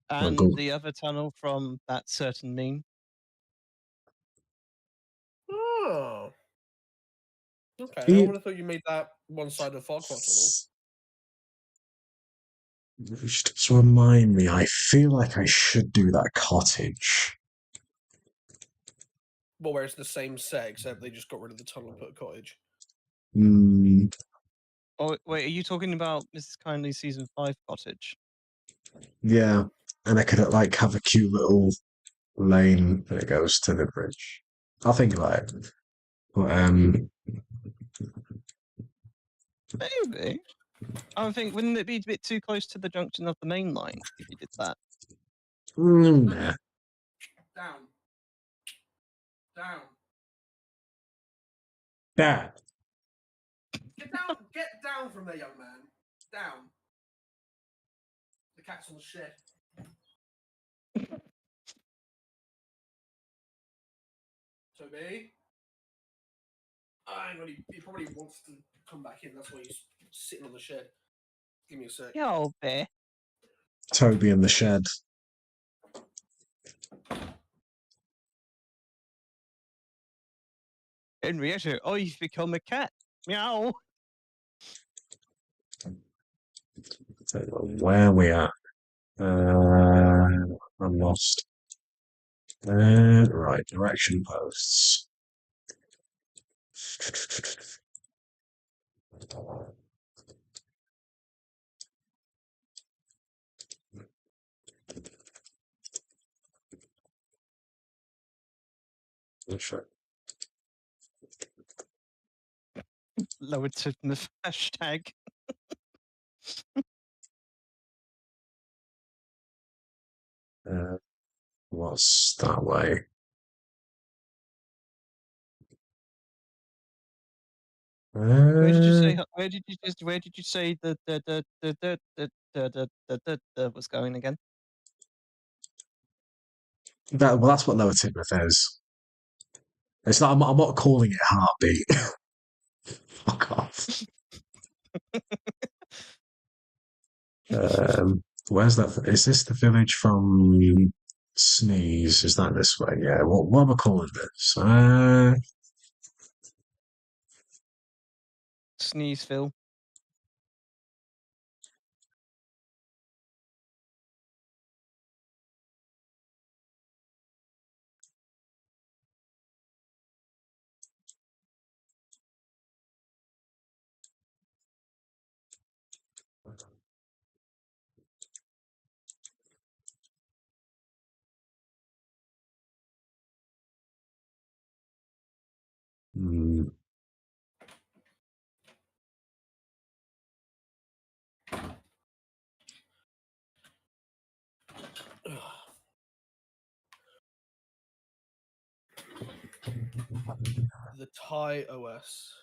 And the other tunnel from that certain meme. Oh. Okay, I would have thought you made that one side of Farquhar tunnel. Just remind me, I feel like I should do that cottage. Well, where it's the same set, except they just got rid of the tunnel and put a cottage. Oh wait, are you talking about Mrs. Kindly season 5 cottage? Yeah, and I could have a cute little lane that goes to the bridge. I'll think about it. But maybe. I think wouldn't it be a bit too close to the junction of the main line if you did that? Nah. Down. Dad. Get down! Get down from there, young man. Down. cat's on the shed. Toby? Hang on, he probably wants to come back in. That's why he's sitting on the shed. Give me a sec. Yo, bear. Toby in the shed. Henrietta, oh, you've become a cat. Meow. Where are we at? I'm lost. Right, direction posts. Sure. Lowered to the hashtag. What's that way? Where did you say? Uh, Where did you just? Where did you say the was going again? that's what Lower Tidmouth is. It's not. I'm not calling it Heartbeat. Fuck off. Where's that? Is this the village from Sneeze? Is that this way? Yeah. What am I calling this? Sneezeville. hmm. The Thai OS.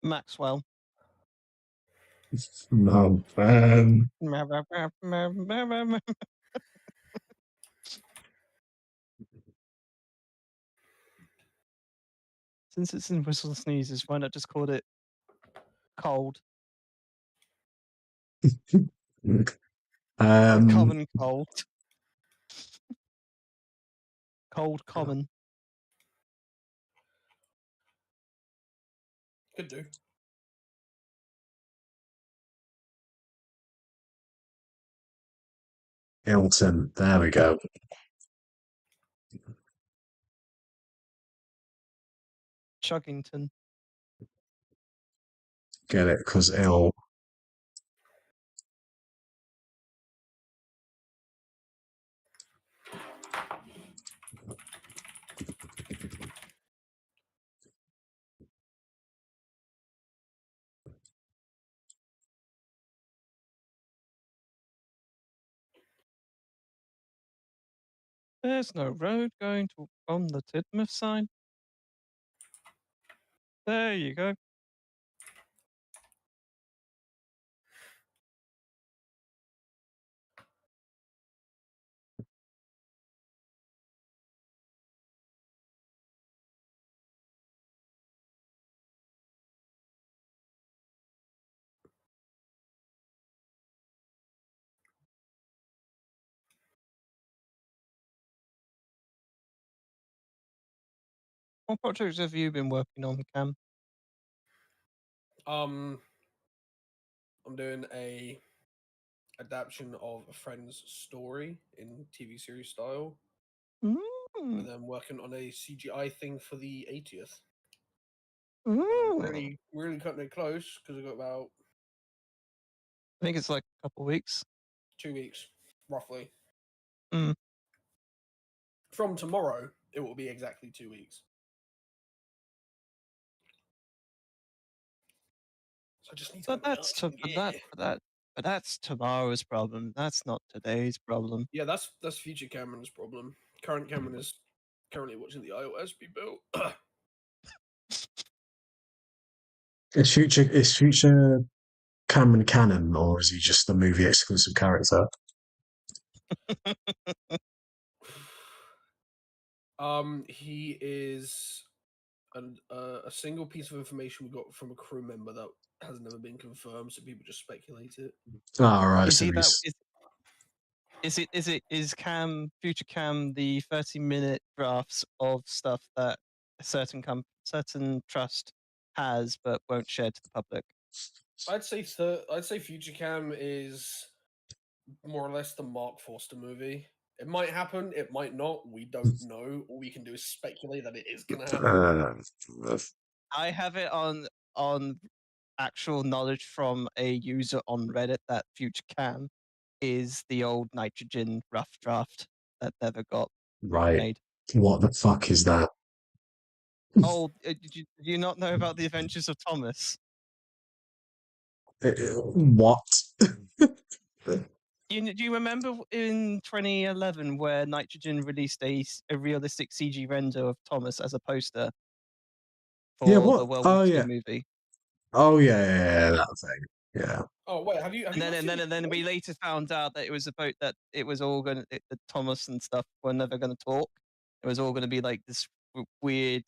Maxwell. No. Since it's in Whistle and Sneezes, why not just call it cold? Common cold. Cold common. Could do. Hilton. There we go. Chuggington. Get it? Because ill. There's no road going to on the Tidmouth sign. There you go. What projects have you been working on, Cam? I'm doing a adaptation of a friend's story in TV series style, and then working on a CGI thing for the 80th. Really cutting it close because I've got about I think it's like a couple of weeks. 2 weeks, roughly. Mm. From tomorrow, it will be exactly 2 weeks. So I just need to But get my that's ducks in gear. but that's tomorrow's problem. That's not today's problem. Yeah, that's future Cameron's problem. Current Cameron is currently watching the iOS be built. Is future Cameron canon, or is he just a movie exclusive character? He is a single piece of information we got from a crew member that has never been confirmed, so people just speculate it. All right, Is so he that? he's Is future Cam the 30-minute drafts of stuff that a certain trust has but won't share to the public? I'd say Future Cam is more or less the Mark Forster movie. It might happen, it might not. We don't know. All we can do is speculate that it is gonna happen. I have it on actual knowledge from a user on Reddit that Future Cam is the old nitrogen rough draft that never got right. made. What the fuck is that? Oh, did you not know about the Adventures of Thomas? What? Do you remember in 2011 where Nitrogen released a realistic CG render of Thomas as a poster for Yeah, the what? World Oh War II yeah. movie? Oh yeah, that thing. Yeah. Oh wait, have you? And then we later found out that it was about that it was all going to Thomas and stuff were never going to talk. It was all going to be like this weird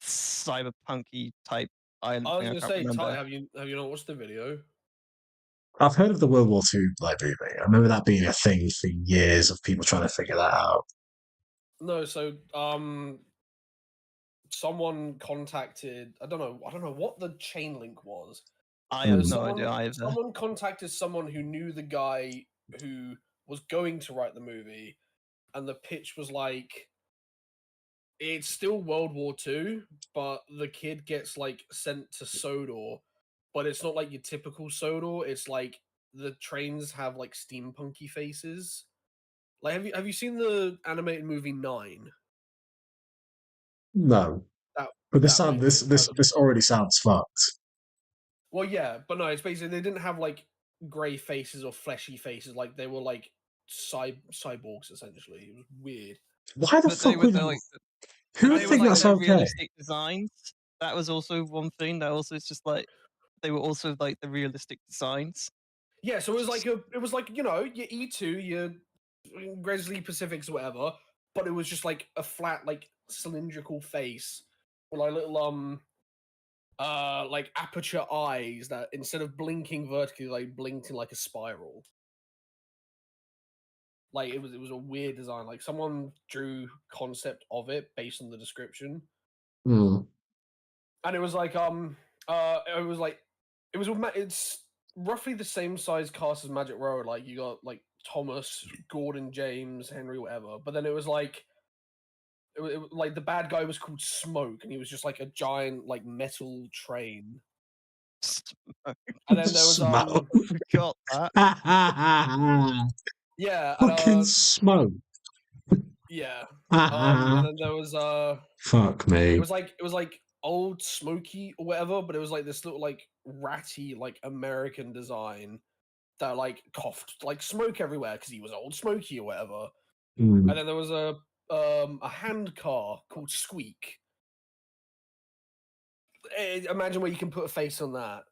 cyberpunky type island I was thing. I gonna can't say, Ty, remember. have you not watched the video? I've heard of the World War II like movie. I remember that being a thing for years of people trying to figure that out. No, so someone contacted. I don't know what the chain link was. I have no Someone, idea either. someone contacted someone who knew the guy who was going to write the movie, and the pitch was like, it's still World War II, but the kid gets like sent to Sodor, but it's not like your typical Sodor. It's like the trains have like steampunky faces. Like, have you seen the animated movie 9? No, That but that movie. this already sounds fucked. Well, yeah, but no, it's basically they didn't have like grey faces or fleshy faces. Like they were like cyborgs essentially. It was weird. Why the But they fuck were would? like Who but would they were think like that's their okay? realistic designs. That was also one thing. That also it's just like they were also like the realistic designs. Yeah, so it was like you know your E2, your Grizzly Pacifics, or whatever, but it was just like a flat like cylindrical face with like little like aperture eyes that instead of blinking vertically, like blinked in like a spiral. Like it was a weird design. Like someone drew concept of it based on the description, Hmm. and it was like it's roughly the same size cast as Magic Road. Like you got like Thomas, Gordon, James, Henry, whatever. But then it was like like the bad guy was called Smoke, and he was just like a giant like metal train. And then there was Smoke. Forgot that. yeah, Fucking smoke. yeah. And then there was Fuck me. it was like old Smoky or whatever, but it was like this little like ratty like American design that like coughed like smoke everywhere because he was old Smoky or whatever. Hmm. And then there was a hand car called Squeak. Imagine where you can put a face on that.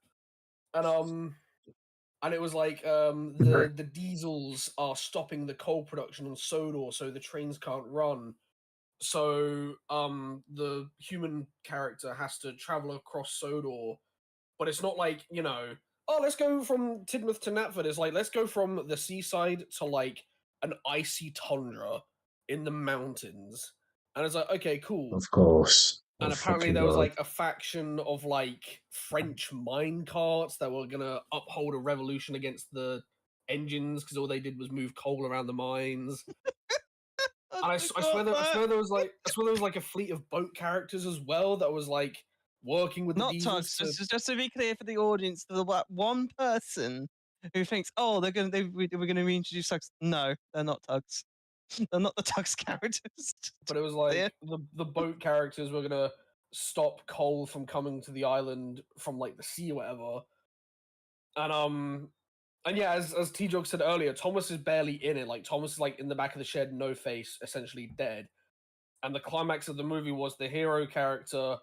And it was like the diesels are stopping the coal production on Sodor, so the trains can't run. So the human character has to travel across Sodor, but it's not like, you know, oh, let's go from Tidmouth to Knapford. It's like let's go from the seaside to like an icy tundra in the mountains. And it's like, okay, cool. Of course. And Oh, apparently fucking there was God. like a faction of like French mine carts that were gonna uphold a revolution against the engines because all they did was move coal around the mines. And I swear there was like a fleet of boat characters as well that was like working with the Not diesels. tugs. Just to be clear for the audience, the one person who thinks, "Oh, we're going to reintroduce tugs." No, they're not tugs. They're not the tugs characters. But it was like the boat characters were gonna stop Cole from coming to the island from like the sea or whatever. And yeah, as T-Jog said earlier, Thomas is barely in it. Like Thomas is like in the back of the shed, no face, essentially dead. And the climax of the movie was the hero character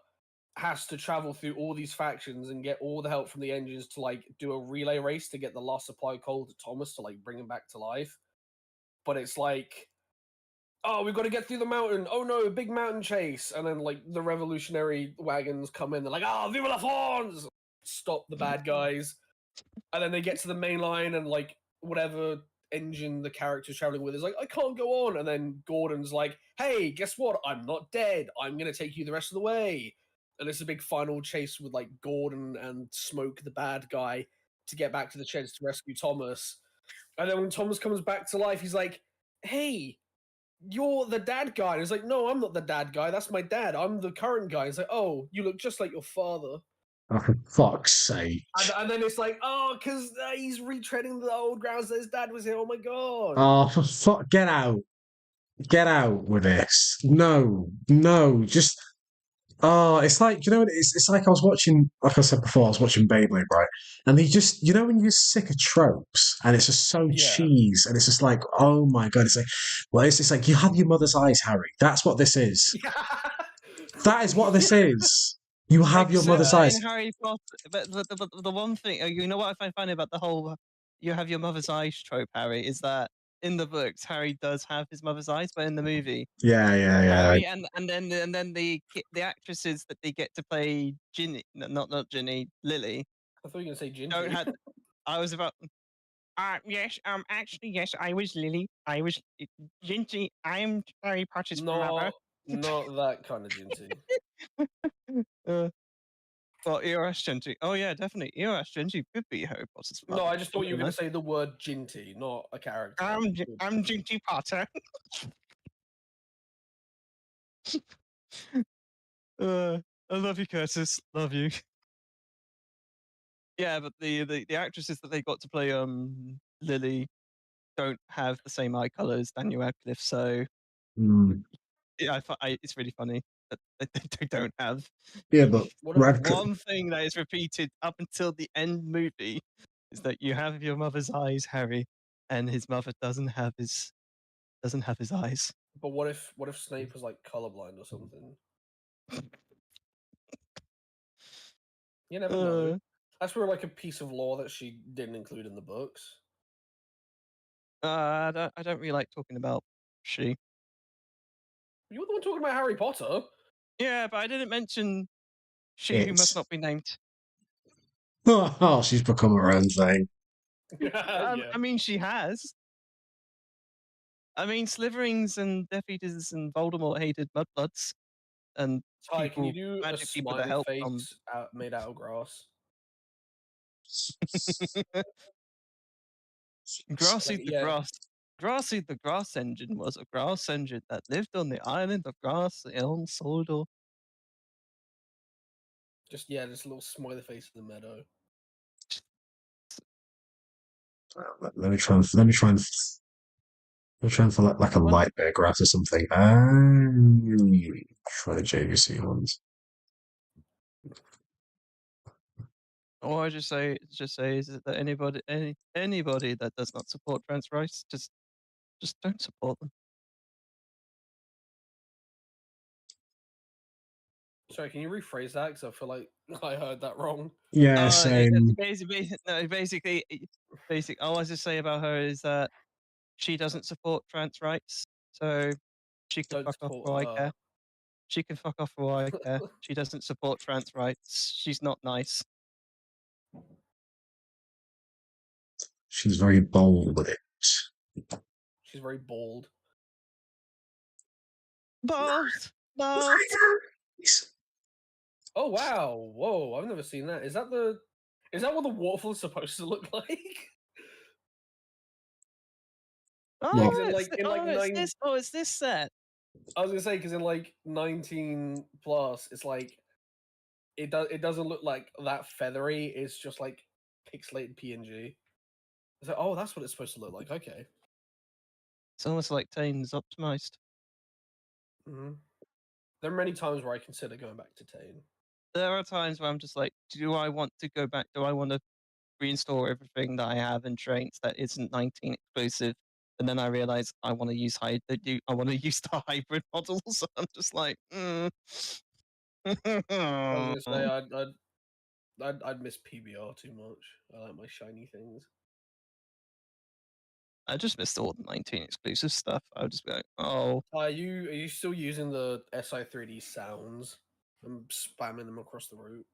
has to travel through all these factions and get all the help from the engines to like do a relay race to get the last supply of coal to Thomas to like bring him back to life. But it's like, oh, we've got to get through the mountain. Oh no, big mountain chase. And then like the revolutionary wagons come in. They're like, oh, viva la France! Stop the bad guys. And then they get to the main line and like whatever engine the character's traveling with is like, I can't go on. And then Gordon's like, hey, guess what? I'm not dead. I'm going to take you the rest of the way. And it's a big final chase with like Gordon and Smoke, the bad guy, to get back to the sheds to rescue Thomas. And then when Thomas comes back to life, he's like, hey, you're the dad guy. And he's like, no, I'm not the dad guy. That's my dad. I'm the current guy. He's like, oh, you look just like your father. Oh, for fuck's sake. And then it's like, oh, because he's retreading the old grounds that his dad was here. Oh my god. Oh, for fuck, get out. Get out with this. No, no, just oh, it's like you know, it's like I was watching, like I said before, I was watching Beyblade, right? And they just, you know, when you're sick of tropes, and it's just so Yeah. cheese, and it's just like, oh my god, it's like, well, it's just like you have your mother's eyes, Harry. That's what this is. That is what this is. You have your mother's Except eyes. in Harry Potter, but the one thing, you know what I find funny about the whole "you have your mother's eyes" trope, Harry, is that in the books Harry does have his mother's eyes, but in the movie Yeah, yeah, yeah. Harry and then the actresses that they get to play Ginny, not Ginny, Lily, I thought you were going to say Gingy. don't have. I was about. Yes, actually, yes, I was Lily. I was Gingy. I'm Harry Potter's mother. Not that kind of Ginty. Well, EOS Gingy. Oh yeah, definitely. EOS Gingy could be Harry Potter's mother. No, I just thought you were going to say the word Ginty, not a character. I'm Gingy Potter. I love you, Curtis. Love you. Yeah, but the actresses that they got to play Lily don't have the same eye color as Daniel Radcliffe, so Mm. yeah, it's really funny that they don't have. Yeah, but Radcliffe. One thing that is repeated up until the end movie is that you have your mother's eyes, Harry, and his mother doesn't have his eyes. But what if Snape was like colorblind or something? You never know. That's for like a piece of lore that she didn't include in the books. I don't really like talking about she. You're the one talking about Harry Potter. Yeah, but I didn't mention she who must not be named. Oh, she's become her own thing. Yeah. I mean, she has. I mean, Slytherins and Death Eaters and Voldemort hated mudbloods and Ty, can you people, do a magic people that smiley help face made out of grass? Grassy Like, the yeah. Grass. Grassy the Grass Engine was a grass engine that lived on the island of Grass on Sodor. Just a little smiley face in the meadow. Let me try and find like a light bit of grass or something. Try the JVC ones. Or I just say is that anybody that does not support trans rights, just don't support them. Sorry, can you rephrase that? Because I feel like I heard that wrong. Yeah, same. Basically, all I just say about her is that she doesn't support trans rights, so she can fuck off for all I care. She can fuck off for all I care. She doesn't support trans rights. She's not nice. She's very bold with it. She's very bold. Bold. Oh wow! Whoa! I've never seen that. Is that what the waterfall is supposed to look like? It's this set. I was gonna say because in like 19 plus, it's like it doesn't look like that feathery. It's just like pixelated PNG. It's like, oh, that's what it's supposed to look like. Okay. It's almost like Tane's optimized. Mm-hmm. There are many times where I consider going back to Tane. There are times where I'm just like, do I want to go back? Do I want to reinstall everything that I have in traits that isn't 19 exclusive? And then I realize I want to use I want to use the hybrid models. I'm just like, I was gonna say I'd miss PBR too much. I like my shiny things. I just missed all the 19 exclusive stuff. I would just be like, oh, Are you still using the SI3D sounds? I'm spamming them across the route.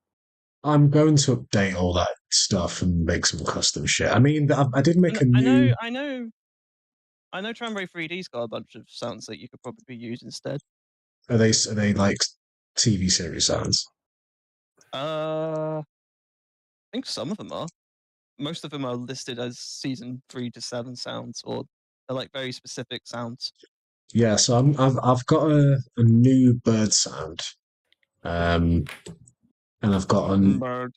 I'm going to update all that stuff and make some custom shit. I mean, I did make a new. I know Tramway 3D's got a bunch of sounds that you could probably use instead. Are they like TV series sounds? I think some of them are. Most of them are listed as season 3 to 7 sounds, or they're like very specific sounds. Yeah, so I've got a new bird sound, and I've got Bird.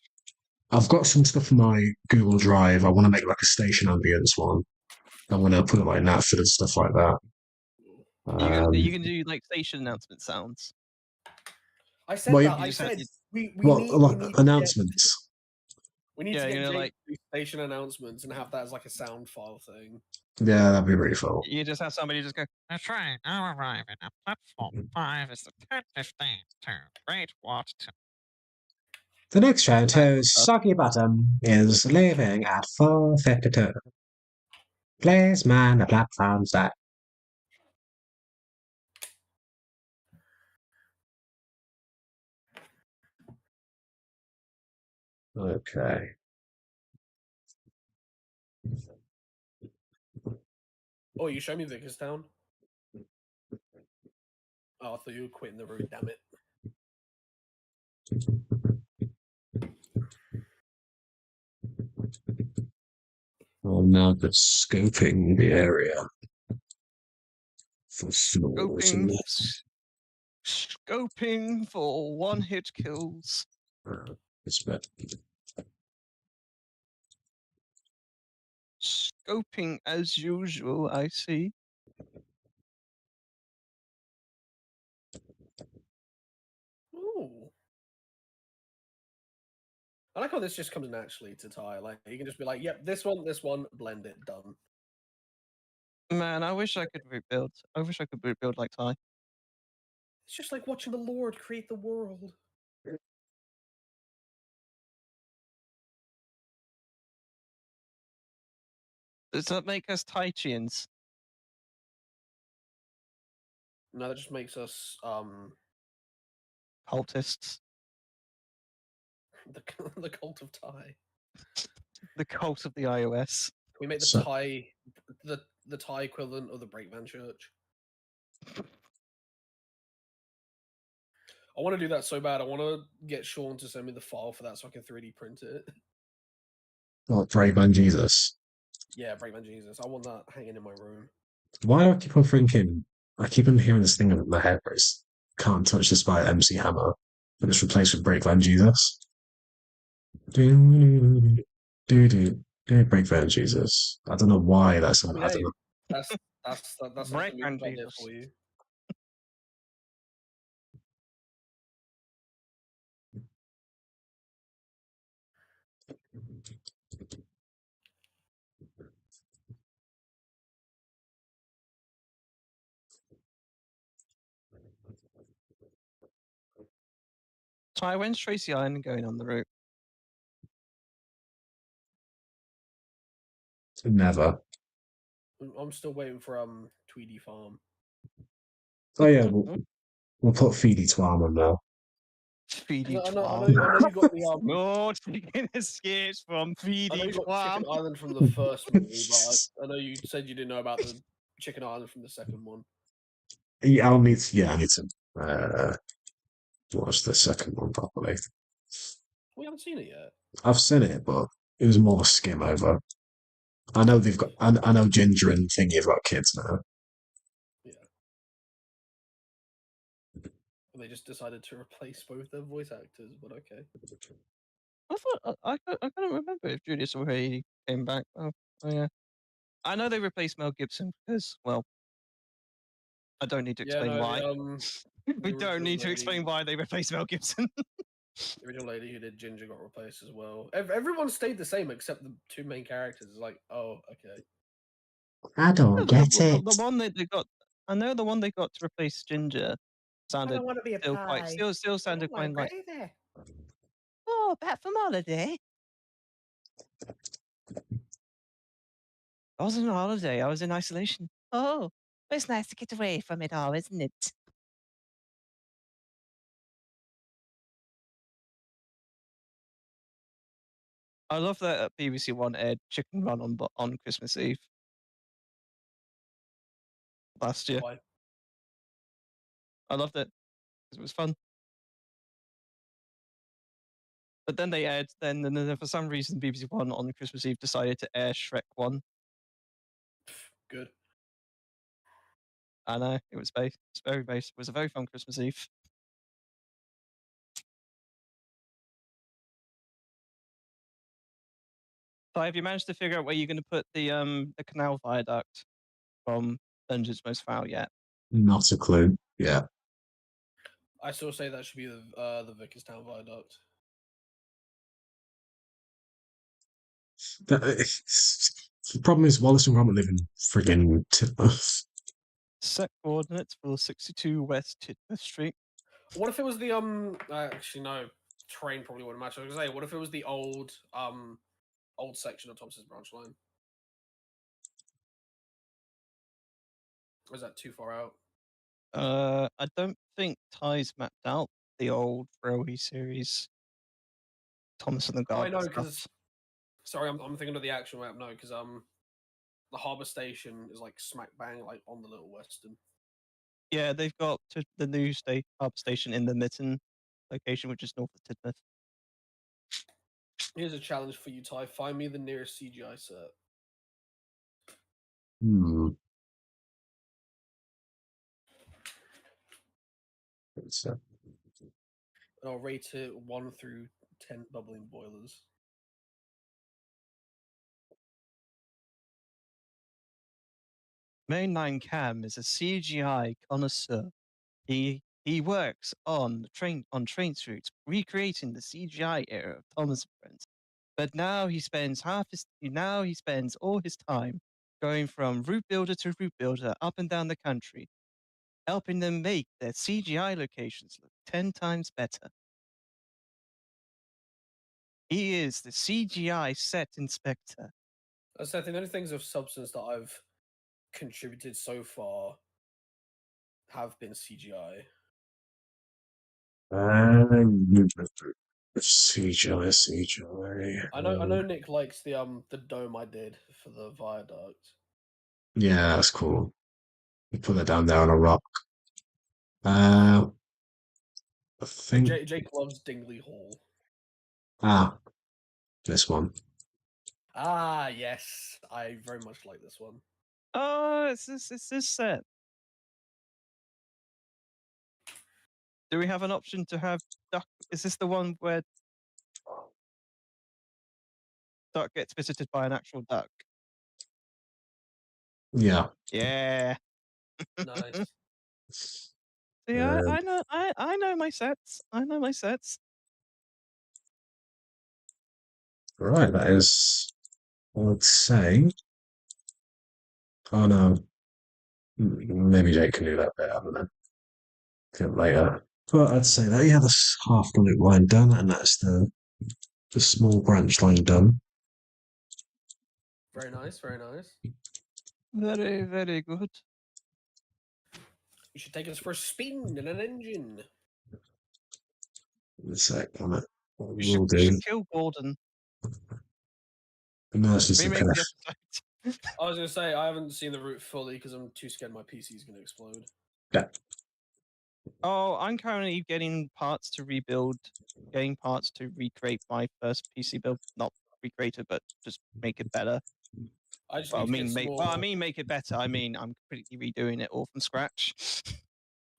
I've got some stuff in my Google Drive. I want to make like a station ambience one. I want to put it like Natford and stuff like that. You can do like station announcement sounds. I said Well, that. you I just have said to- we well, need like, we need announcements. we need Yeah, to get you know, Jake like- to do station announcements and have that as like a sound file thing. Yeah, that'd be really cool. You just have somebody just go, That's right. Now arriving at platform 5 is the 10:15 to Great Water. The next train to stuff. Soggy Bottom is leaving at 4:52. Please man the platforms that. Okay. Oh, you show me Vickerstown? Oh, I thought you were quitting the route. Damn it! I'm now just scoping the area for floors and scoping for one-hit kills. it's better. Scoping as usual, I see. Ooh. I like how this just comes naturally to Ty. Like you can just be like, "Yep, this one, blend it, done." Man, I wish I could rebuild. I wish I could rebuild like Ty. It's just like watching the Lord create the world. Does that make us Taichians? No, that just makes us Cultists. the the cult of Ty. The cult of the iOS. We make the So- Thai the Thai equivalent of the Breakman Church. I want to do that so bad. I want to get Sean to send me the file for that so I can 3D print it. Oh, Dragon Jesus. Yeah, Breakman Jesus. I want that hanging in my room. Why do I keep on thinking? I keep on hearing this thing in my head where it's can't touch this by MC Hammer, but it's replaced with Break Van Jesus. Break Van Jesus. I don't know why that's. I mean, I don't hey, know. that's Breakman something we there Jesus. for you. Ty, when's Tracy Island going on the route? Never. I'm still waiting for Tweedy Farm. Oh yeah, we'll put Feedy Twarm on now. Feedy I know Twam. you got the No chicken escapes from I know Feedy you got Twam. Chicken Island from the first movie, but I know you said you didn't know about the Chicken Island from the second one. Yeah, I need to watch the second one properly. We haven't seen it yet. I've seen it, but it was more of a skim over. I know they've got. I know Ginger and Thingy have got kids now. Yeah. And they just decided to replace both their voice actors, but okay. I thought I couldn't remember if Julius O'Reilly came back. Oh yeah. I know they replaced Mel Gibson because, well, I don't need to Yeah, explain no, why. We the don't need to original explain lady- why they replaced Mel Gibson. The original lady who did Ginger got replaced as well. Everyone stayed the same except the two main characters. It's like, oh, okay. I don't get it. The one that they got, I know the one they got to replace Ginger sounded want to be a still quite, still sounded quite like, oh, back from holiday. I wasn't on holiday. I was in isolation. Oh, it's nice to get away from it all, isn't it? I love that BBC One aired Chicken Run on Christmas Eve last year. Why? I loved it because it was fun. But then they aired, then for some reason BBC One on Christmas Eve decided to air Shrek 1. Good. I know, it was based. It's very based. It was a very fun Christmas Eve. So have you managed to figure out where you're going to put the canal viaduct from Dungeons Most Foul yet? Not a clue. Yeah. I still say that should be the Vickerstown Viaduct. The problem is Wallace and Gromit live in friggin' Titmouth. Set coordinates for 62 West Titmouth Street. What if it was the actually no, train probably wouldn't match. I was gonna say, what if it was the old section of Thompson's branch line? Or is that too far out? I don't think Ty's mapped out the old railway series. Thomas and the Oh, I Guard know, stuff. because sorry, I'm thinking of the actual map. No, because the harbour station is like smack bang like on the Little Western. Yeah, they've got the new harbour station in the Mitten location, which is north of Tidmouth. Here's a challenge for you, Ty. Find me the nearest CGI set. Hmm. And I'll rate it 1 through 10 bubbling boilers. Mainline Cam is a CGI connoisseur. He works on train routes, recreating the CGI era of Thomas and Friends. But now he spends all his time going from route builder to route builder up and down the country, helping them make their CGI locations look 10 times better. He is the CGI set inspector. I think the only things of substance that I've contributed so far have been CGI. CGI. I know Nick likes the dome I did for the viaduct. Yeah, that's cool. You put that down there on a rock. I think. Jake loves Dingley Hall. This one. Ah, yes, I very much like this one. Oh, it's this set. Do we have an option to have duck? Is this the one where duck gets visited by an actual duck? Yeah. Yeah. Nice. See, I know my sets. I know my sets. Right, that is, I would say. Oh no. Maybe Jake can do that bit, I don't know. Get later. But I'd say that, yeah, that's half the loop line done, and that's the small branch line done. Very nice, very nice. Very, very good. You should take us for a spin in an engine. In a sec, on it. We We'll should do. kill Gordon. No, it's just a Remake kind the of. episode. I was gonna say I haven't seen the route fully because I'm too scared my PC is gonna explode. Yeah. Oh, I'm currently getting parts to recreate my first PC build. Not recreate it, but just make it better. I just Well, need to get some more. make it better. I mean, I'm completely redoing it all from scratch.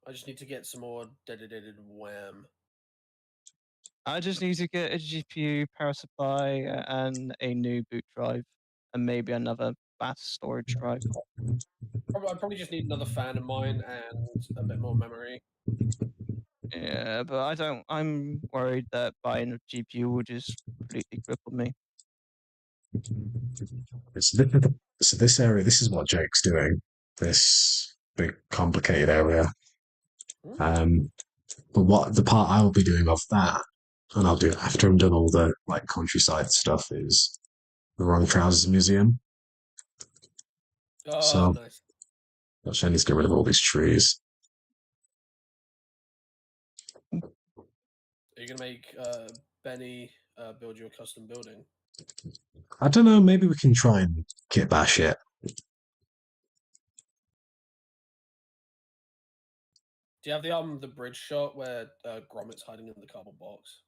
I just need to get some more dedicated wham. I just need to get a GPU, power supply, and a new boot drive, and maybe another fast storage drive. I probably just need another fan in mine and a bit more memory. Yeah, but I don't. I'm worried that buying a GPU will just completely cripple me. So this area, this is what Jake's doing. This big complicated area. But what the part I will be doing of that, and I'll do it after I'm done all the like countryside stuff, is the Wrong Trousers Museum. Oh, So nice. actually, I need to get rid of all these trees. Are you gonna make Benny build you a custom building? I don't know. Maybe we can try and kit bash it. Do you have the bridge shot where Gromit's hiding in the cardboard box?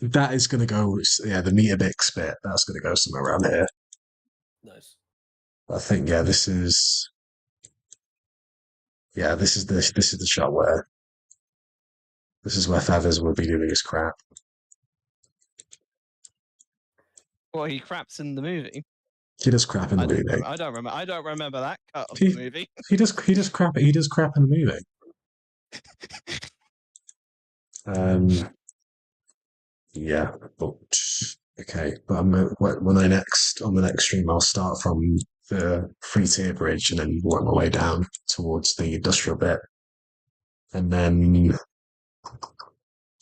That is going to go. Yeah, the Metabix bit. That's going to go somewhere around here. Nice. I think. Yeah, this is. Yeah, this is the shot where. This is where Feathers will be doing his crap. Well, he craps in the movie. He does crap in the movie. I don't remember. I don't remember that cut of He- the movie. He does crap. He does crap in the movie. Yeah, but okay. But when I next on the next stream, I'll start from the free tier bridge and then work my way down towards the industrial bit, and then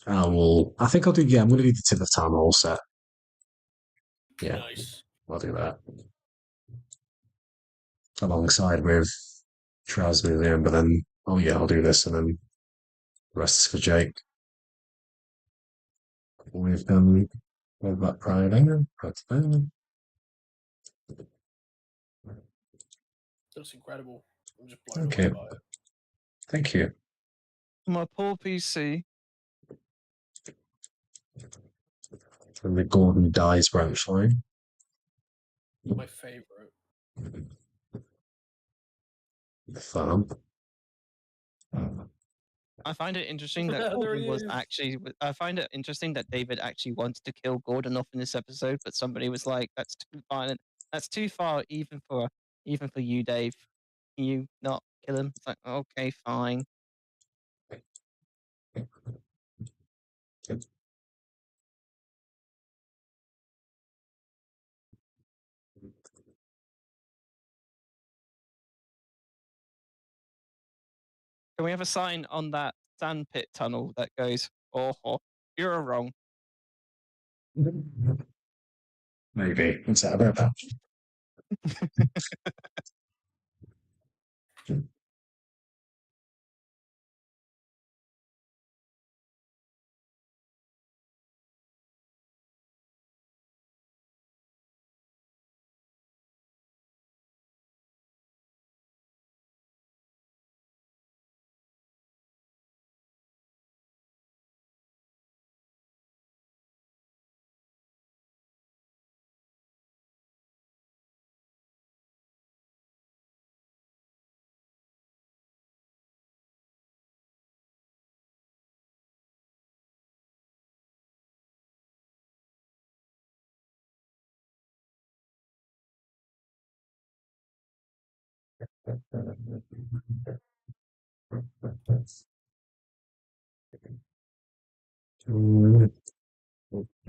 I will. I think I'll do. Yeah, I'm going to do the tip of town hall set. Yeah, Nice. I'll do that alongside with Trousers Museum. But then, oh yeah, I'll do this, and then the rest is for Jake. We've done with that Friday. That's incredible. I'm just blown Okay. away by it. Thank you. My poor PC. And the Gordon Dies branch line. My favorite. The farm. I find it interesting that There Gordon he was is. actually. I find it interesting that David actually wanted to kill Gordon off in this episode, but somebody was like, "That's too violent. That's too far, even for you, Dave. Can you not kill him?" It's like, okay, fine. Can we have a sign on that sandpit tunnel that goes, "Oh, you're wrong"? Maybe. What's that about?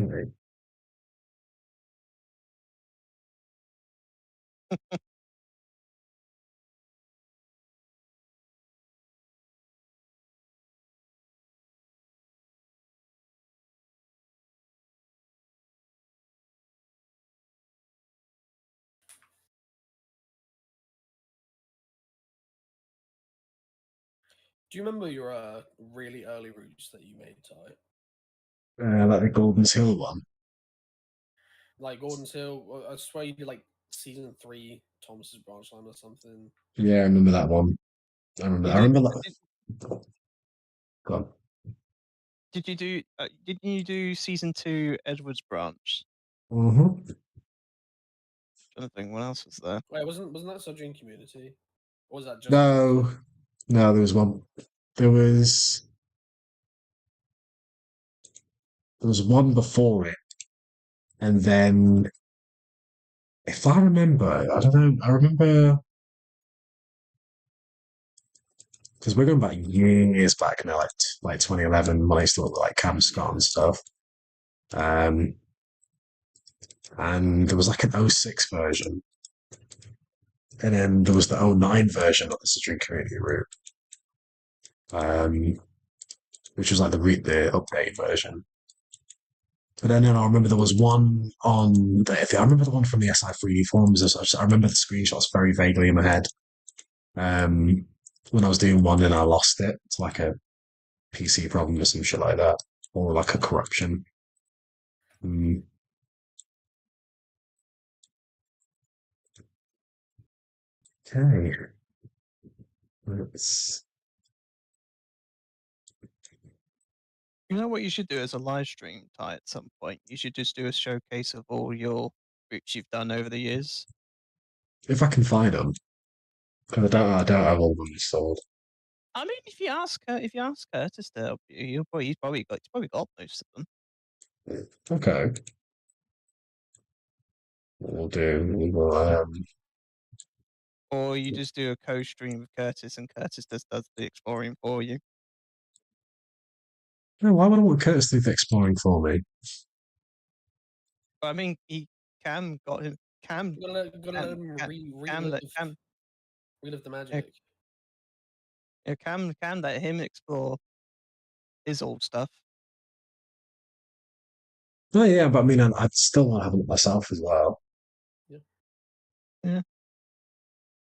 Okay. Do you remember your really early routes that you made, Ty? Like the Golden's Hill one. Like Gordon's Hill. I swear you did like season 3 Thomas's branch line or something. Yeah, I remember that one. I remember. You I did- remember that. Go on. Did you do? Didn't you do season 2 Edward's branch? Mm-hmm. Trying to think, what else was there? Wait, wasn't that Sojourn Community? Or was that just No, no, there was one. There was one before it, and then if I remember, I don't know. I remember because we're going back years back now, like 2011 when I used to look like Cam Scott and stuff. Um, and there was like an '06 version, and then there was the '09 version of the Citric Community route, which was like the update version. But then I remember there was one I remember the one from the SI3D forums. I remember the screenshots very vaguely in my head. When I was doing one and I lost it to like a PC problem or some shit like that, or like a corruption. Mm. Okay. Let's... You know what you should do as a live stream, Ty, at some point? You should just do a showcase of all your routes you've done over the years. If I can find them, because I don't have all of them installed. I mean, if you ask Curtis to help you, he's probably got most of them. Okay. What we'll do, we will, Or you just do a co-stream with Curtis, and Curtis just does the exploring for you. no, why would I want Curtis to do the exploring for me? I mean, Cam got him. Cam Gotta let him relive the magic. Cam let him explore his old stuff. Oh yeah, but I mean, I'd still want to have a look myself as well. Yeah.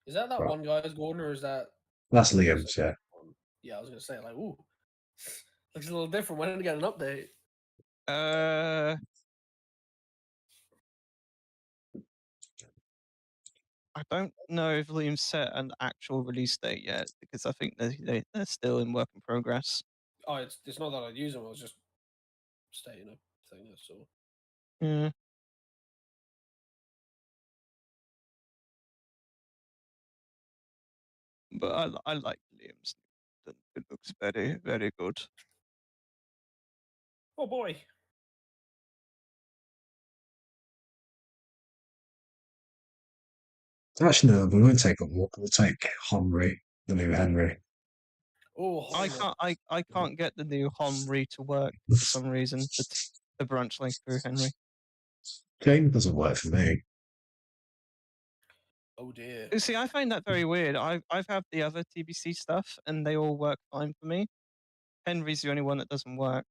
Is that Right. one guy's Gordon, or is that? That's Liam's, yeah. Yeah, I was gonna say like, ooh, looks a little different. When did it get an update? I don't know if Liam set an actual release date yet because I think they're still in work in progress. Oh, it's not that I'd use them. I was just stating a thing. That's all. Yeah. But I like Liam's. It looks very, very good. Oh boy. Actually, no, we won't take a walk. We'll take Henry, the new Henry. Oh, I can't get the new Henry to work for some reason. The branch link through Henry. Game doesn't work for me. Oh dear. You see, I find that very weird. I've had the other TBC stuff, and they all work fine for me. Henry's the only one that doesn't work.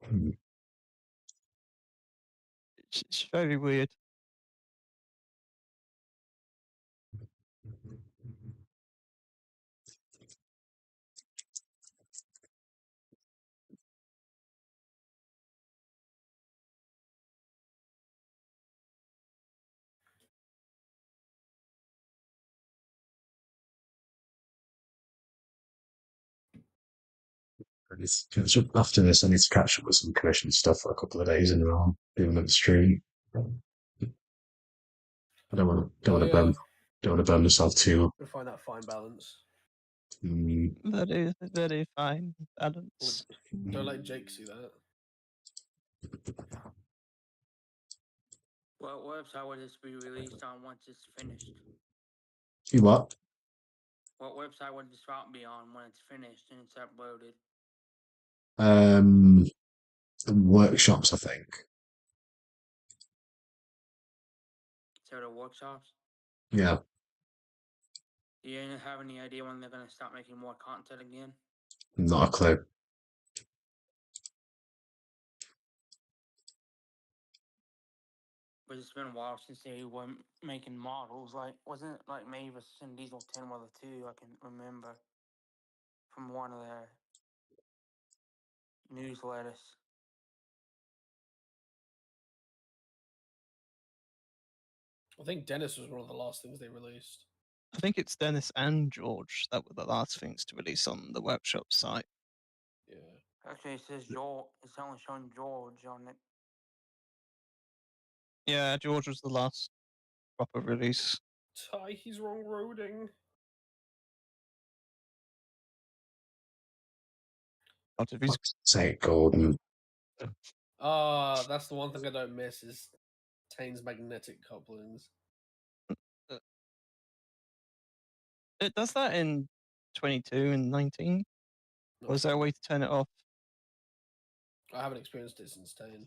Hmm. It's very weird. After this, I need to catch up with some commission stuff for a couple of days in a row, doing it stream. I don't want to burn myself too. We'll find that fine balance. Very, very fine balance. Don't let Jake see that. What website will this be released on once it's finished? You what? What website would this route be on when it's finished and it's uploaded? Workshops, I think. So the workshops? Yeah. Do you have any idea when they're going to start making more content again? Not a clue. But it's been a while since they were making models. Like, wasn't it like Mavis and Diesel 10 were the two I can remember from one of their newsletters? I think Dennis was one of the last things they released. I think it's Dennis and George that were the last things to release on the workshop site. Yeah. Actually, it says George. It's only showing George on it. Yeah, George was the last proper release. Ty, he's wrong roading. Out of his... Say Gordon. That's the one thing I don't miss is Tane's magnetic couplings. It does that in 22 and 19. No, Or is there a way to turn it off? I haven't experienced it since Tane.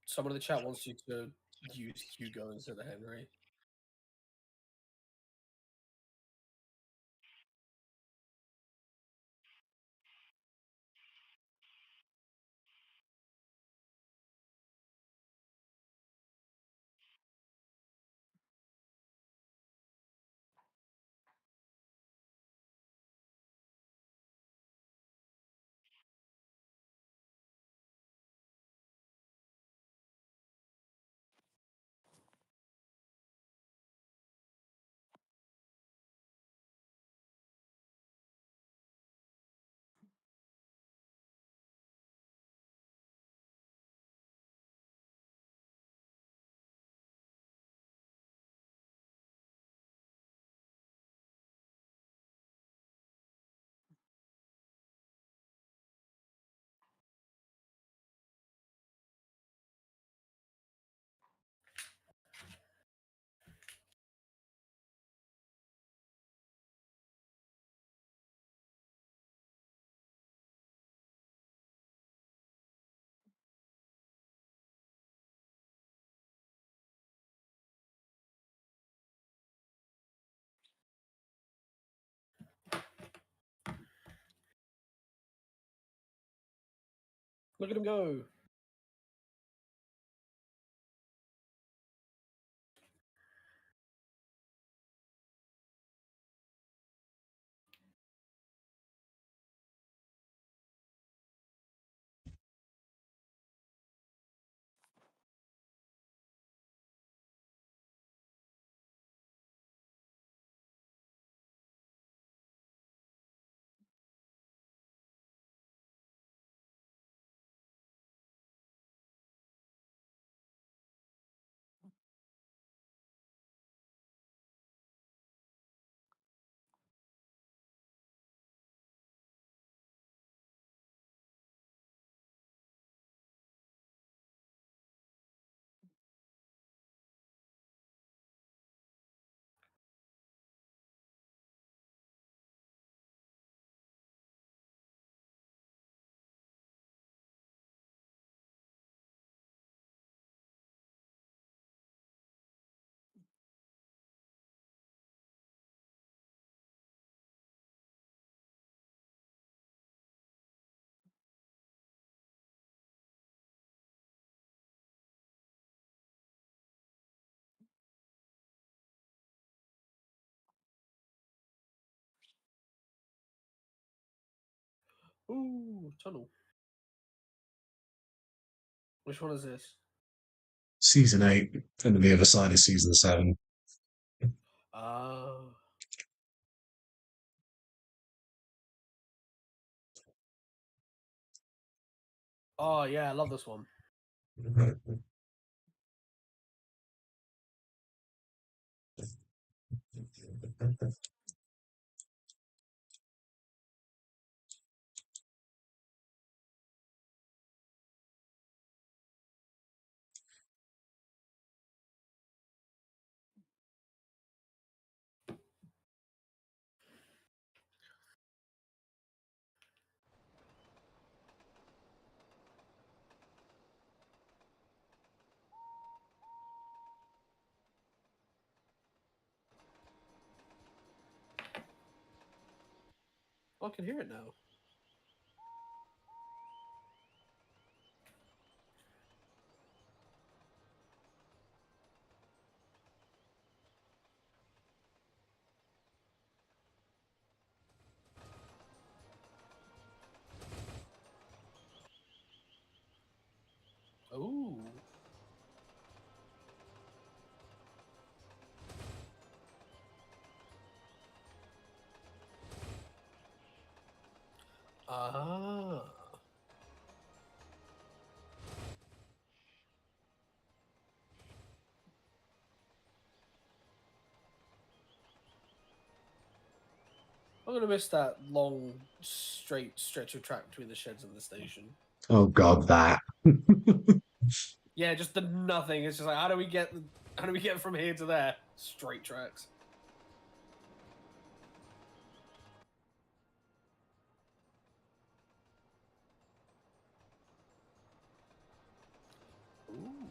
Someone in the chat wants you to use Hugo instead of Henry. Look at him go. Ooh, tunnel. Which one is this? Season 8, and the other side is season 7. Oh yeah, I love this one. Oh, I can hear it now. Ooh. Ah. I'm gonna miss that long, straight stretch of track between the sheds and the station. Oh God, that. Yeah, just the nothing. It's just like, how do we get from here to there? Straight tracks. Ooh.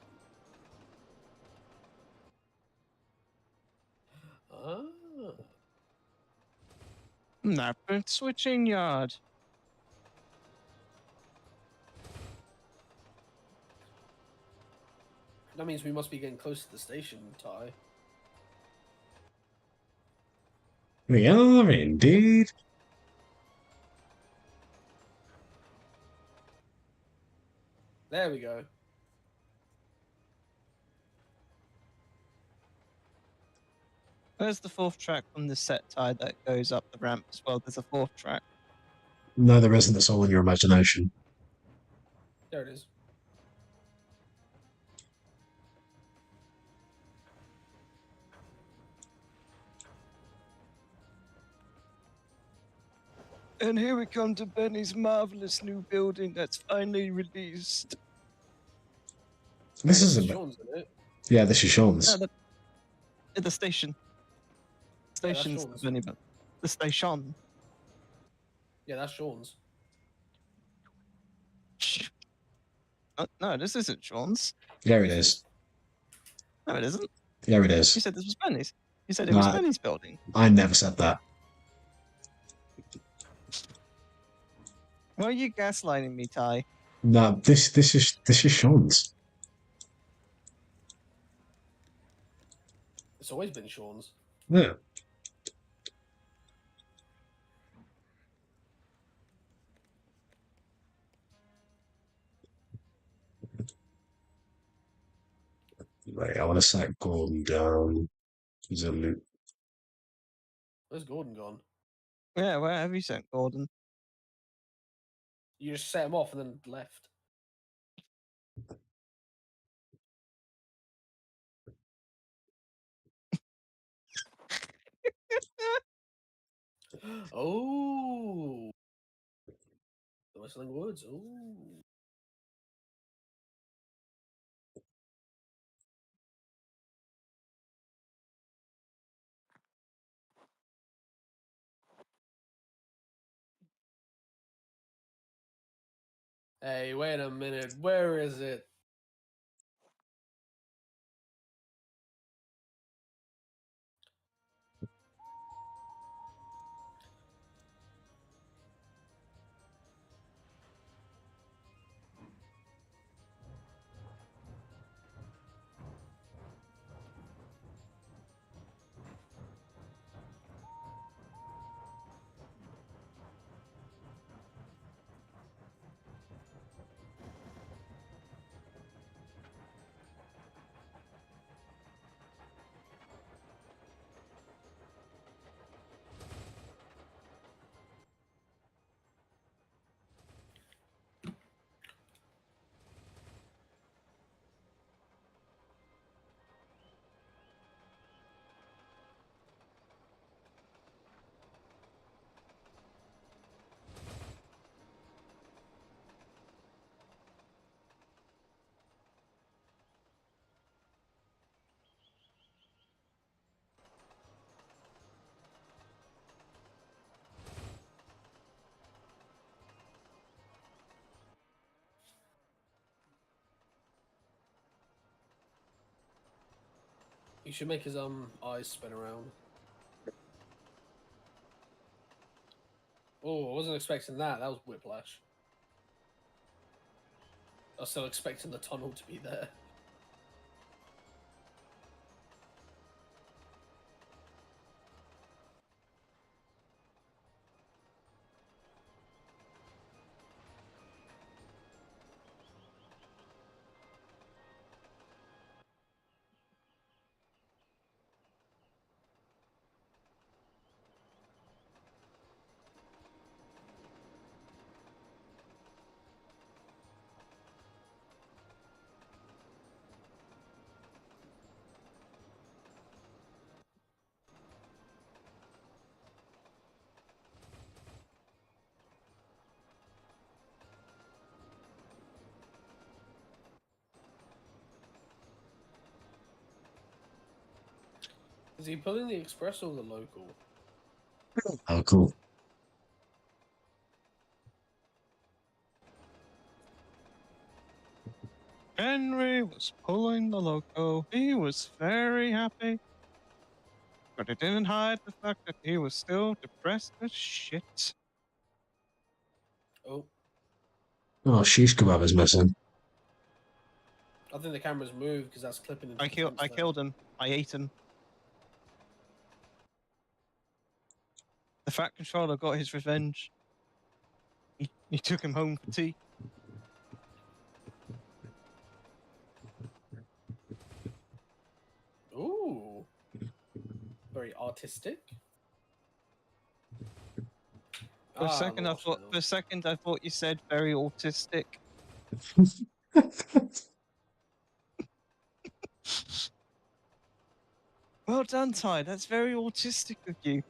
Ah. Napper switching yard. That means we must be getting close to the station, Ty. We are indeed. There we go. Where's the fourth track from the set tie that goes up the ramp as well? There's a fourth track. No, there isn't. That's all in your imagination. There it is. And here we come to Benny's marvelous new building that's finally released. This is Sean's in it. Yeah, this is Sean's. The station. Station's Sean's. Benny, but the station. Yeah, that's Sean's. No, this isn't Sean's. Yeah, it is. No, it isn't. Yeah, it is. You said this was Benny's. You said it was Benny's building. I never said that. Why are you gaslighting me, Ty? No, this is Sean's. It's always been Sean's. Yeah. Right, I want to set Gordon down. He's a loop. Where's Gordon gone? Yeah, where have you sent Gordon? You just set him off and then left. Oh, the Whistling Woods. Oh, hey, wait a minute. Where is it? He should make his eyes spin around. Oh, I wasn't expecting that. That was whiplash. I was still expecting the tunnel to be there. Is he pulling the express or the local? Oh, cool. Henry was pulling the loco. He was very happy. But it didn't hide the fact that he was still depressed as shit. Oh, Oh, sheesh kebab is missing. I think the camera's moved because that's clipping into I the killed him. I ate him. The Fat Controller got his revenge. He took him home for tea. Ooh. Very artistic. For a second, I thought you said very autistic. Well done, Ty. That's very autistic of you.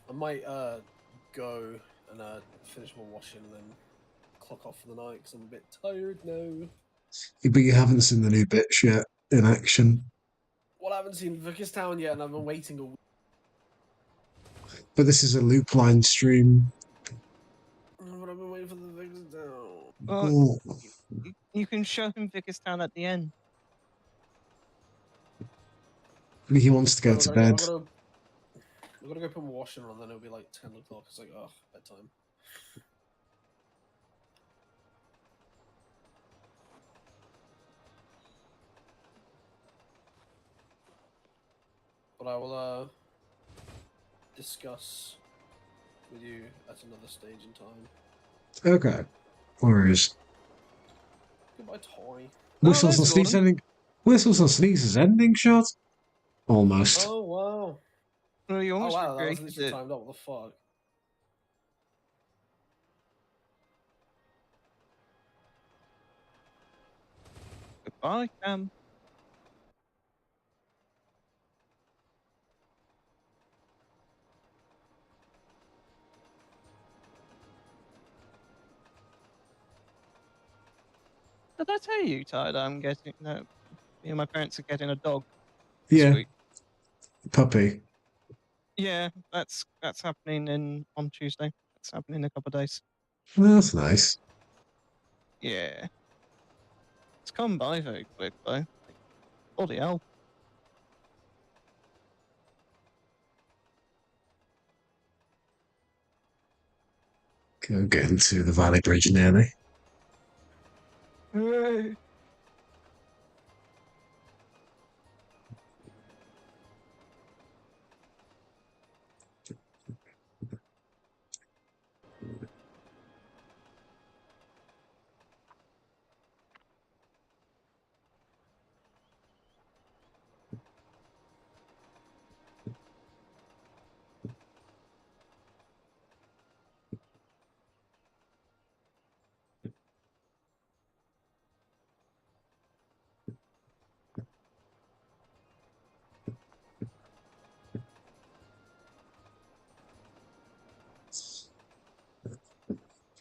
I might go and finish my washing and then clock off for the night because I'm a bit tired now. But you haven't seen the new bitch yet in action. Well, I haven't seen Vickerstown yet, and I've been waiting a week. But this is a loop line stream. But I've been waiting for the Vickerstown. Well, you can show him Vickerstown at the end. He wants to go to bed. I'm gonna go put my washing on, then it'll be like 10 o'clock. It's like, oh, bedtime. But I will discuss with you at another stage in time. Okay. Worries. Goodbye, Toy. Whistles and Sneezes ending. Whistles and Sneezes ending shot? Almost. Oh, wow. Well, you almost that was recreated literally it. timed up. What the fuck? Goodbye, Cam. Did I tell you, Ty, that I'm getting that me and my parents are getting a dog this Yeah. week? Puppy. Yeah, that's happening on Tuesday. That's happening in a couple of days. Well, that's nice. Yeah. It's come by very quick though. Like, bloody hell. Go get into the Valley Bridge nearly. Hooray.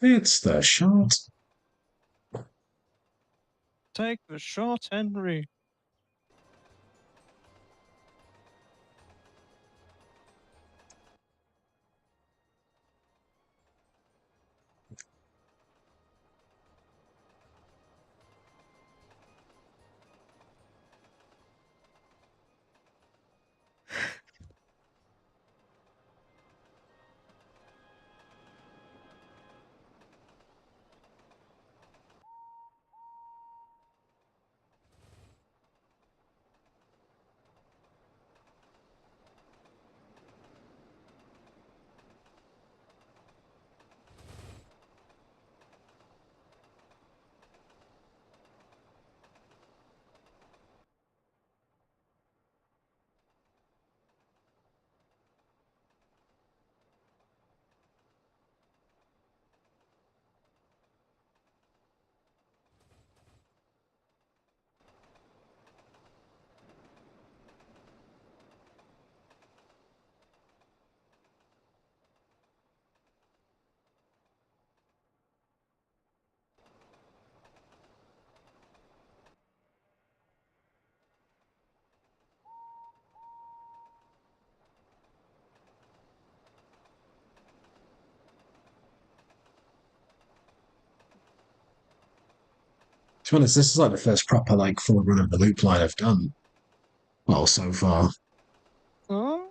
It's the shot. Take the shot, Henry. To be honest, this is like the first proper like full run of the loop line I've done. Well, so far. Oh.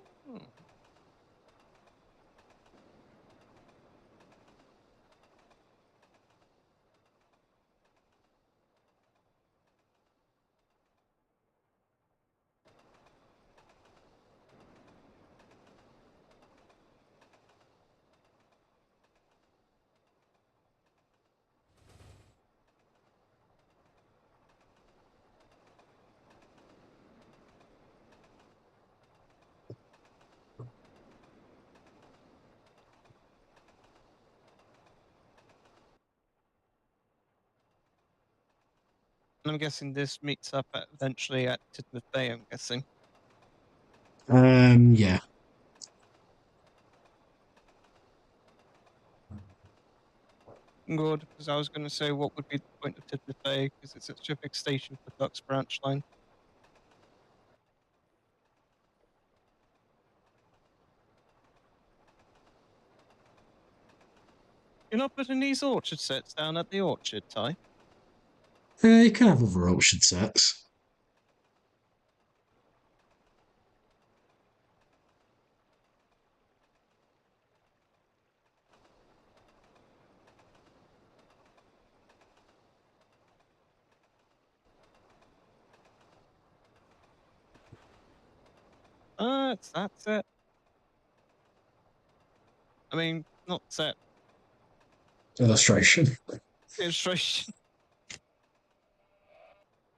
And I'm guessing this meets up eventually at Tidmouth Bay, I'm guessing. Yeah. Good, because I was going to say what would be the point of Tidmouth Bay, because it's such a big station for Ducks branch line. You're not putting these orchard sets down at the orchard, Ty? You can have other orchard sets. It's that set. I mean, not set. Illustration. Illustration.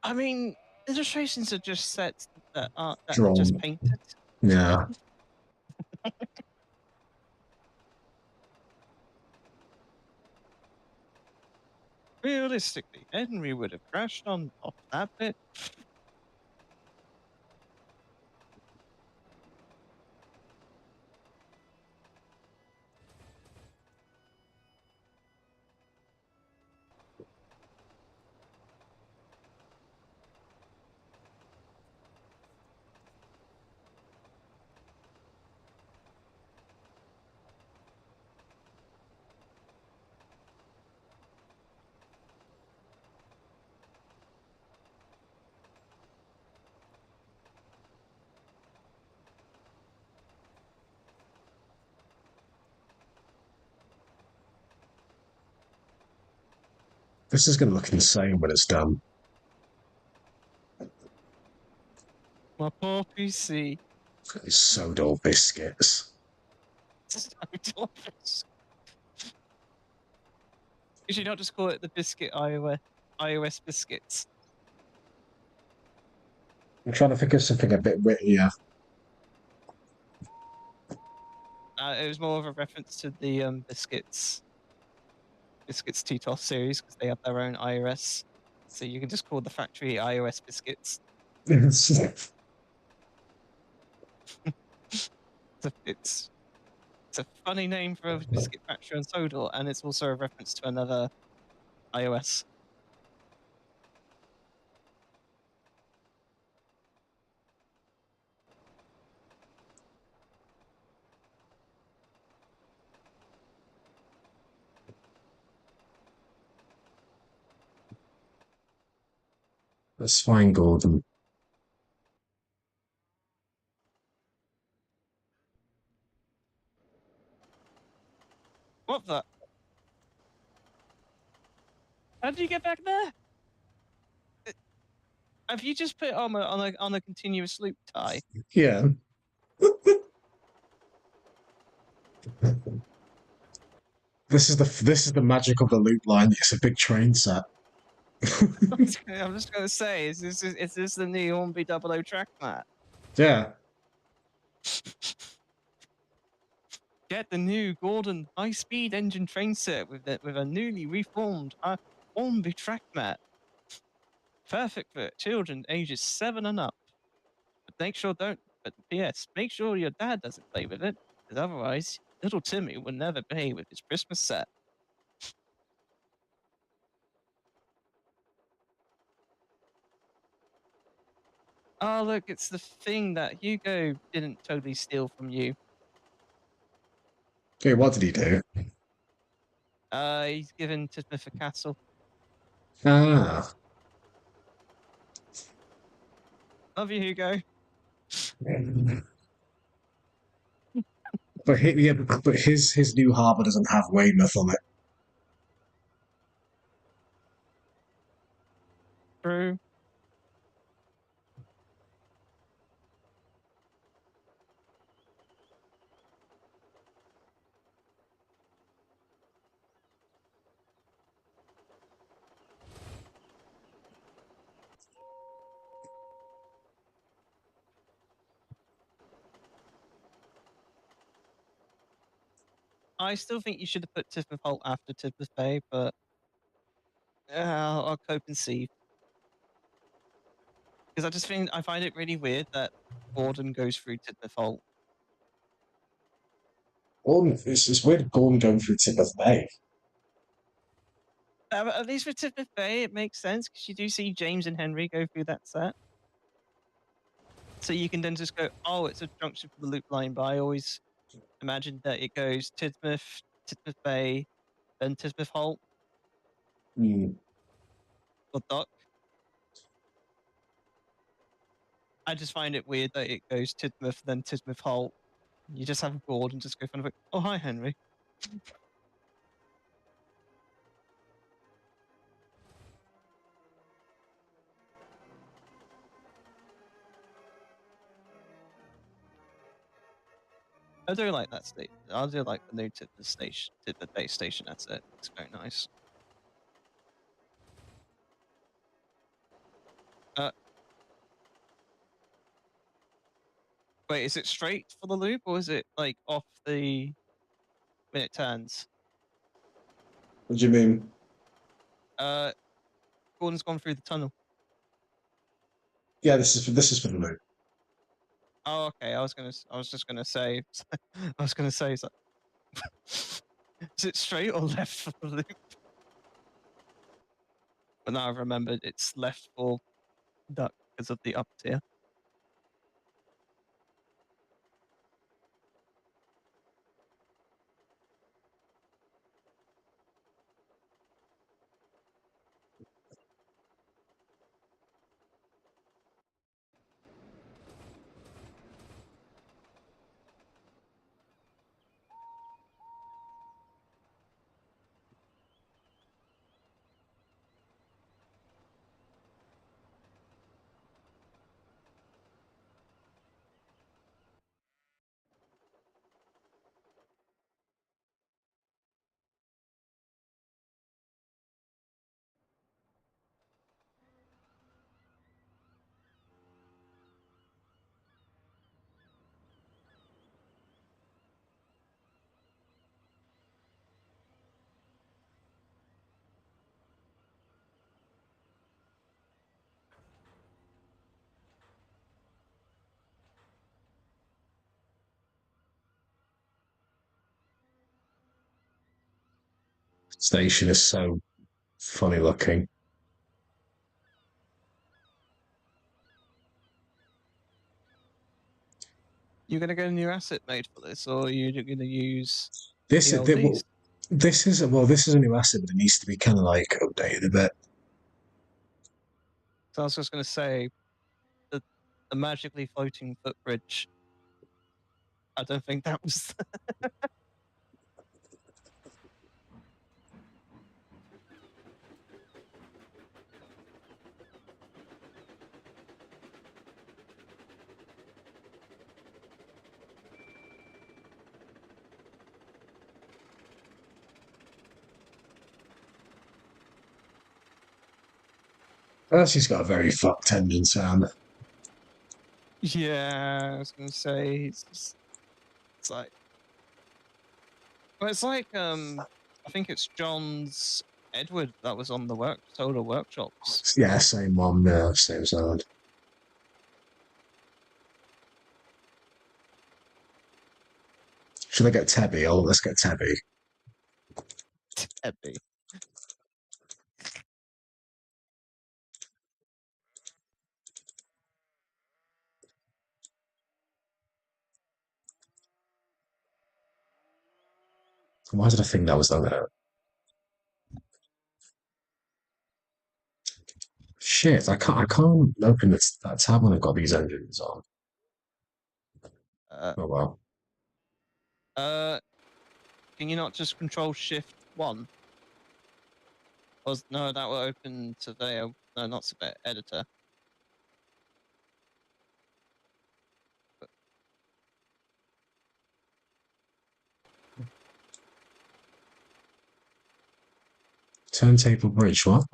I mean, illustrations are just sets that are just Drawn. painted. Yeah. Realistically, Henry would have crashed on off that bit. This is going to look insane when it's done. My poor PC. It's so dull biscuits. You should not just call it the biscuit iOS biscuits. I'm trying to think of something a bit wittier. It was more of a reference to the biscuits TTOS series because they have their own iOS. So you can just call the factory iOS biscuits. It's a funny name for a biscuit factory on Sodal, and it's also a reference to another iOS. That's fine, Gordon. What the? How did you get back there? Have you just put it on a continuous loop, Ty? Yeah. This is the magic of the loop line. It's a big train set. I'm just gonna say, is this the new Hornby 00 track mat? Yeah. Get the new Gordon high-speed engine train set with a newly reformed Hornby track mat. Perfect for children ages 7 and up. But P.S. Make sure your dad doesn't play with it, because otherwise, little Timmy will never play with his Christmas set. Oh, look, it's the thing that Hugo didn't totally steal from you. Okay, what did he do? He's given Tidmouth a castle. Ah. Love you, Hugo. But his new harbour doesn't have Weymouth on it. True. I still think you should have put Tidmouth Holt after Tidmouth Bay, but I'll cope and see. Because I find it really weird that Gordon goes through Tidmouth Holt. Gordon, it's weird Gordon going through Tidmouth Bay. At least with Tidmouth Bay, it makes sense because you do see James and Henry go through that set. So you can then just go, oh, it's a junction for the loop line. But I always imagined that it goes Tidmouth Bay, then Tidmouth Holt or Duck. I just find it weird that it goes Tidmouth, then Tidmouth Holt. You just have Gordon just go kind of like, oh, hi, Henry. I do like that station. I do like the new Tidmouth Bay station. That's it. It's very nice. Wait, is it straight for the loop or is it like off the when it turns? What do you mean? Gordon's gone through the tunnel. Yeah, this is for the loop. Oh, okay. I was just gonna say. Is it straight or left for the loop? But now I've remembered it's left for Duck because of the up tier. Station is so funny looking. You're gonna get a new asset made for this, or you're gonna use This the is LDs? this is a new asset, but it needs to be kind of like updated a bit. So I was just gonna say the magically floating footbridge. I don't think that was. She's got a very fucked engine sound. Yeah, I was gonna say it's like. Well, it's like I think it's John's Edward that was on the Solar Workshops. Yeah, same one, same sound. Should I get Tebby? Oh, let's get Tebby. Tebby. Why did I think that was on there? Shit, I can't open that tab when I've got these engines on. Uh, Oh well. can you not just control Shift 1? No, that will open Surveyor. No, not Surveyor, Editor. Turntable bridge, what?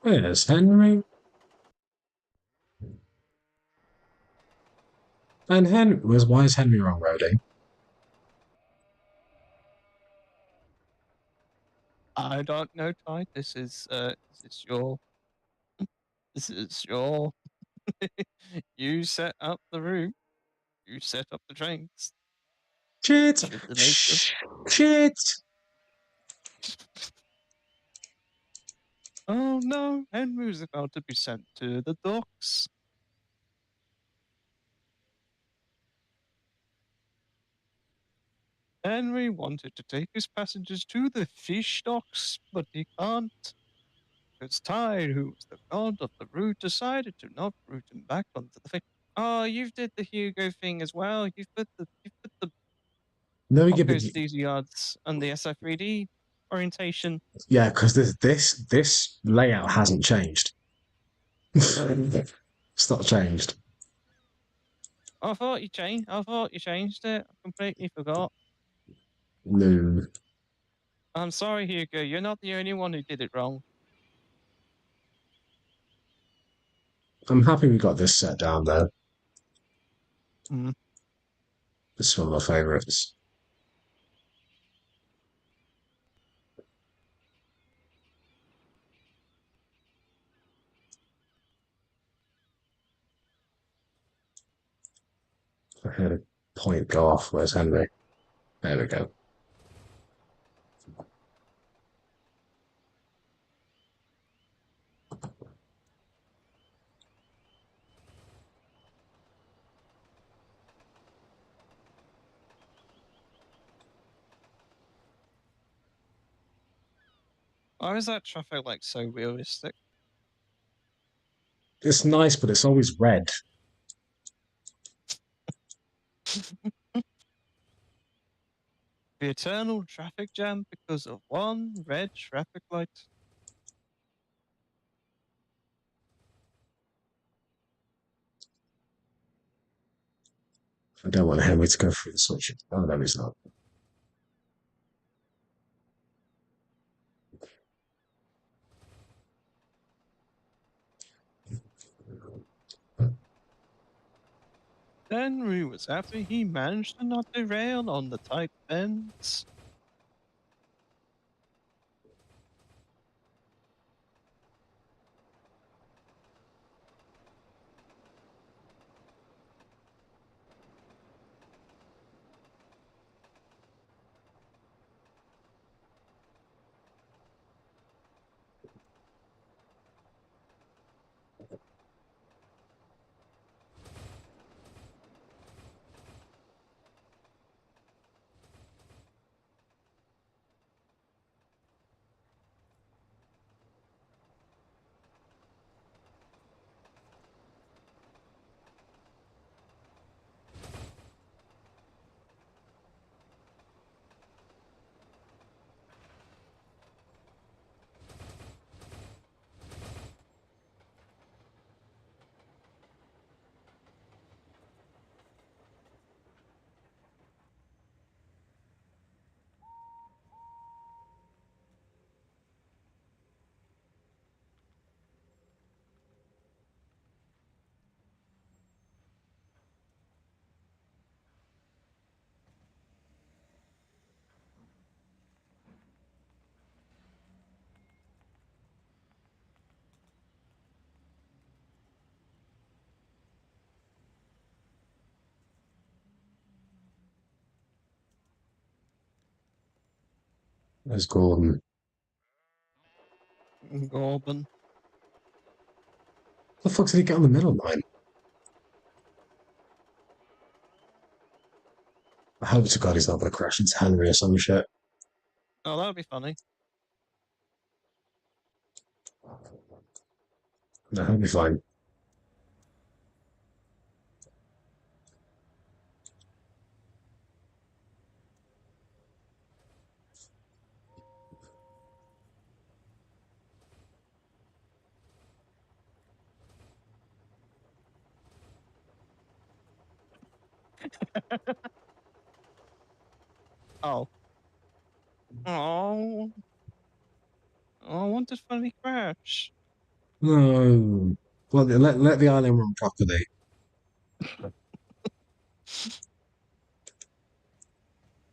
Where's Henry? And why is Henry wrong roading? I don't know, Ty. This is your. This is your. You set up the route. You set up the trains. Shit! With the nature. Shit! Oh no, Henry's about to be sent to the docks. Henry wanted to take his passengers to the fish docks, but he can't. Because Ty, who was the god of the route, decided to not route him back onto the fish. Oh, you've did the Hugo thing as well. You've put the No, yeah, but Opco's diesel yards on the SI3D orientation. yeah, because this layout hasn't changed. It's not changed. I thought you changed. I thought you changed it. I completely forgot. No. I'm sorry, Hugo. You're not the only one who did it wrong. I'm happy we got this set down though. Mm. This is one of my favourites. I heard a point go off. Where's Henry? There we go. Why is that traffic like so realistic? It's nice, but it's always red. The eternal traffic jam because of one red traffic light. I don't want Henry to go through the switch. Oh, no, he's not. Henry was happy he managed to not derail on the tight bends. There's Gordon. Gorban. The fuck did he get on the middle line? I hope to God he's not going to crash into Henry or some shit. Oh, that would be funny. No, he'll be fine. Oh. Oh. Oh, I wanted funny crash. No. Well, let the island run properly.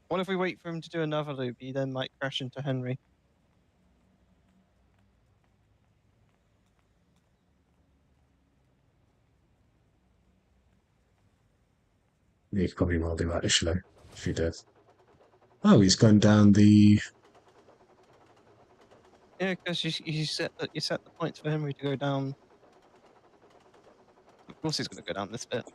What if we wait for him to do another loop? He then might crash into Henry. You could probably well do that, actually, if you did. Oh, he's gone down the... Yeah, because you set the points for Henry to go down. Of course, he's going to go down this bit.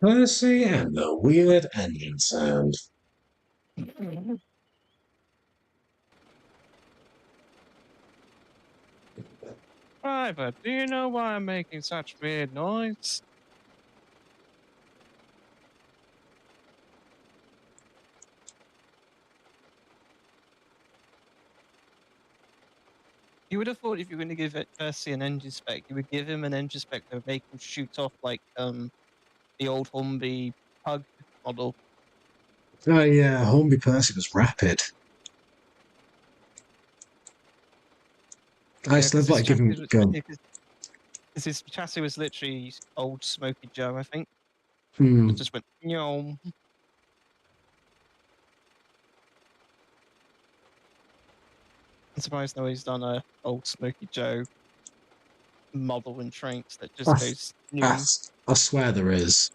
Percy and the weird engine sound. Private, do you know why I'm making such weird noise? You would have thought if you were going to give it Percy an engine spec, you would give him an engine spec that would make him shoot off like the old Humvee Pug model. Oh yeah, Hornby Percy was rapid. I still like give him go. Because his chassis was literally old Smoky Joe, I think. Hmm. It just went, yo. I'm surprised though he's done a old Smoky Joe model and trains that just goes new. I swear there is.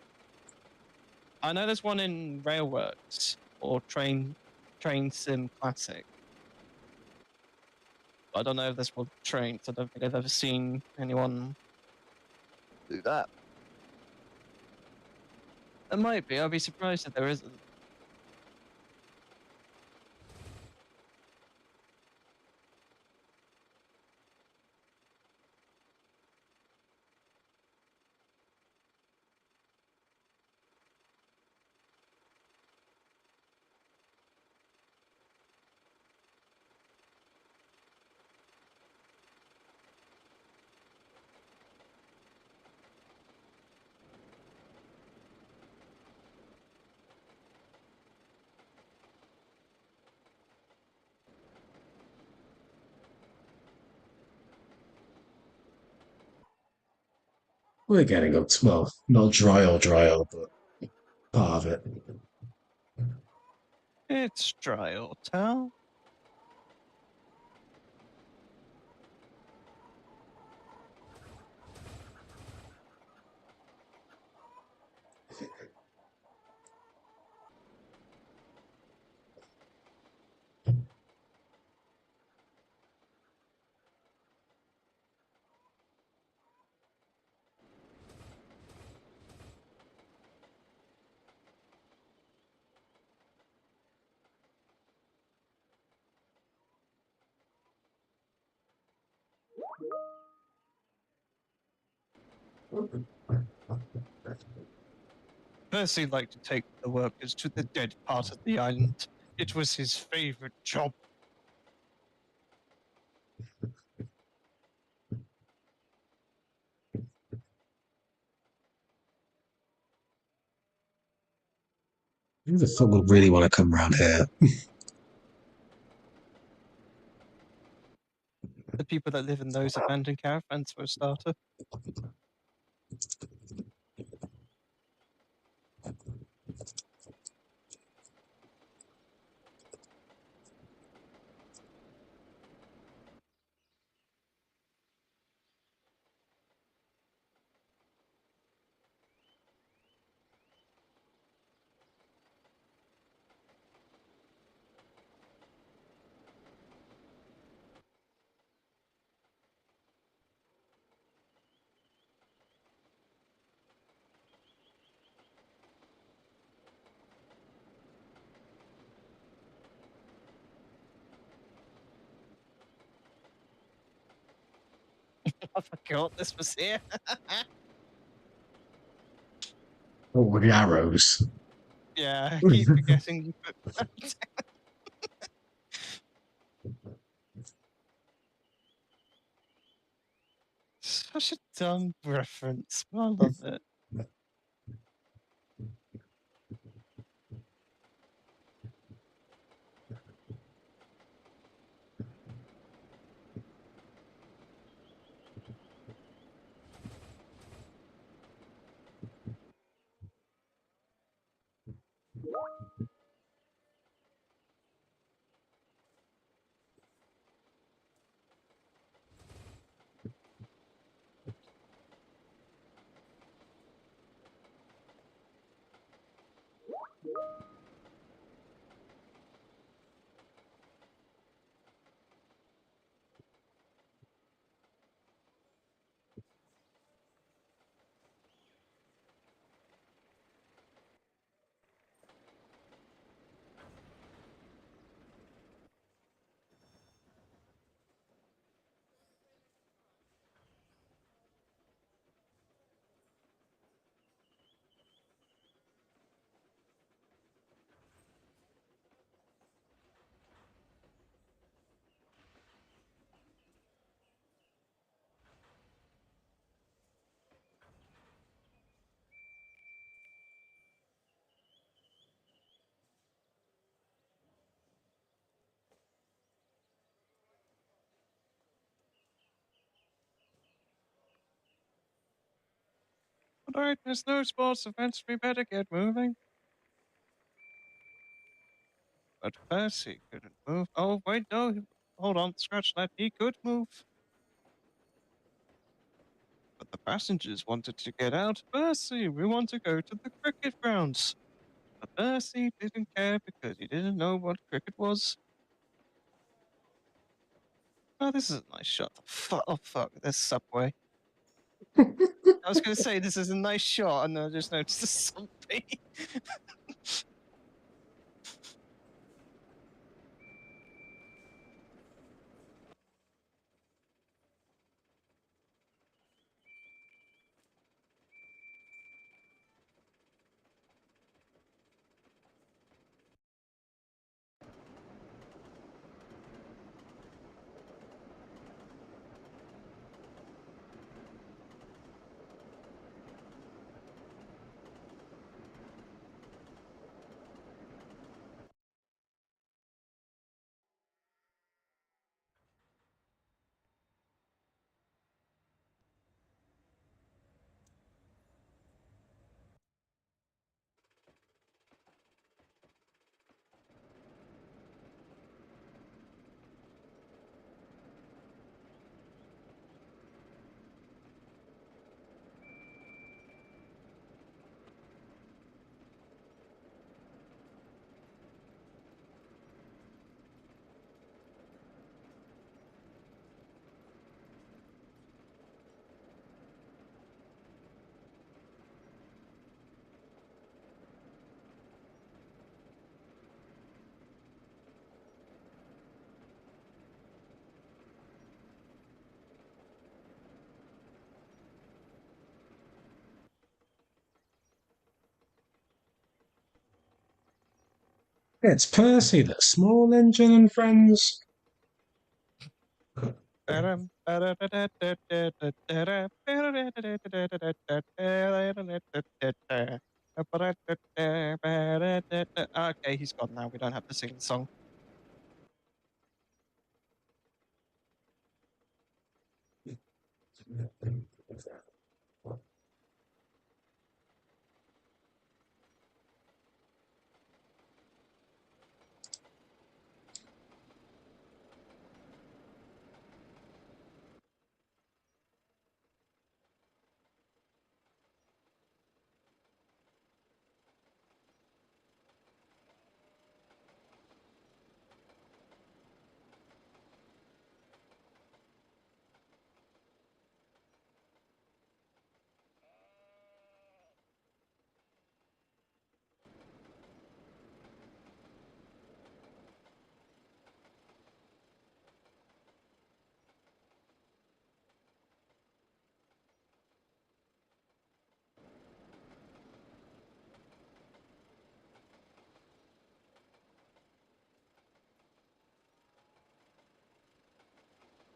I know there's one in Railworks or Train Sim Classic. But I don't know if there's one trains. I don't think I've ever seen anyone do that. It might be. I'd be surprised if there isn't. We're getting up to, well, not dry, but part of it. It's dry or tell. Percy liked to take the workers to the dead part of the island. It was his favorite job. Who the fuck would really want to come around here? The people that live in those abandoned caravans, for a starter. I forgot this was here. Oh, with the arrows. Yeah, I keep forgetting you put that down. Such a dumb reference, but I love it. Alright, there's no sports events, we better get moving. But Percy couldn't move. Oh, wait, no. Hold on, scratch that. He could move. But the passengers wanted to get out. Percy, we want to go to the cricket grounds. But Percy didn't care because he didn't know what cricket was. Oh, this is a nice shot. Oh, fuck, there's Subway. I was going to say this is a nice shot, and then I just noticed the zombie. It's Percy, the small engine and friends. Okay, he's gone now. We don't have to sing the song.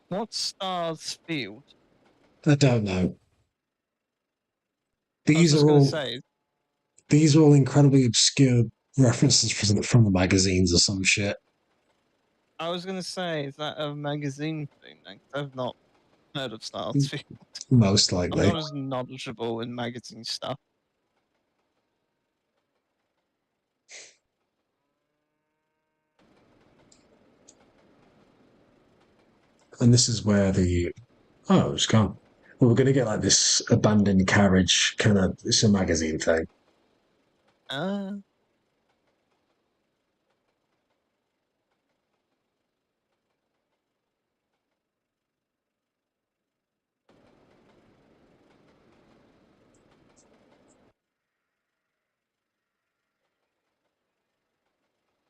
What's Stars Field? I don't know. I was These just are going to all say, these are all incredibly obscure references from the magazines or some shit. is that a magazine thing then? 'Cause I've not heard of Stars Field. Most I'm likely. not as knowledgeable in magazine stuff. And this is where it's gone. Well, we're gonna get like this abandoned carriage kind of. It's a magazine thing. Ah.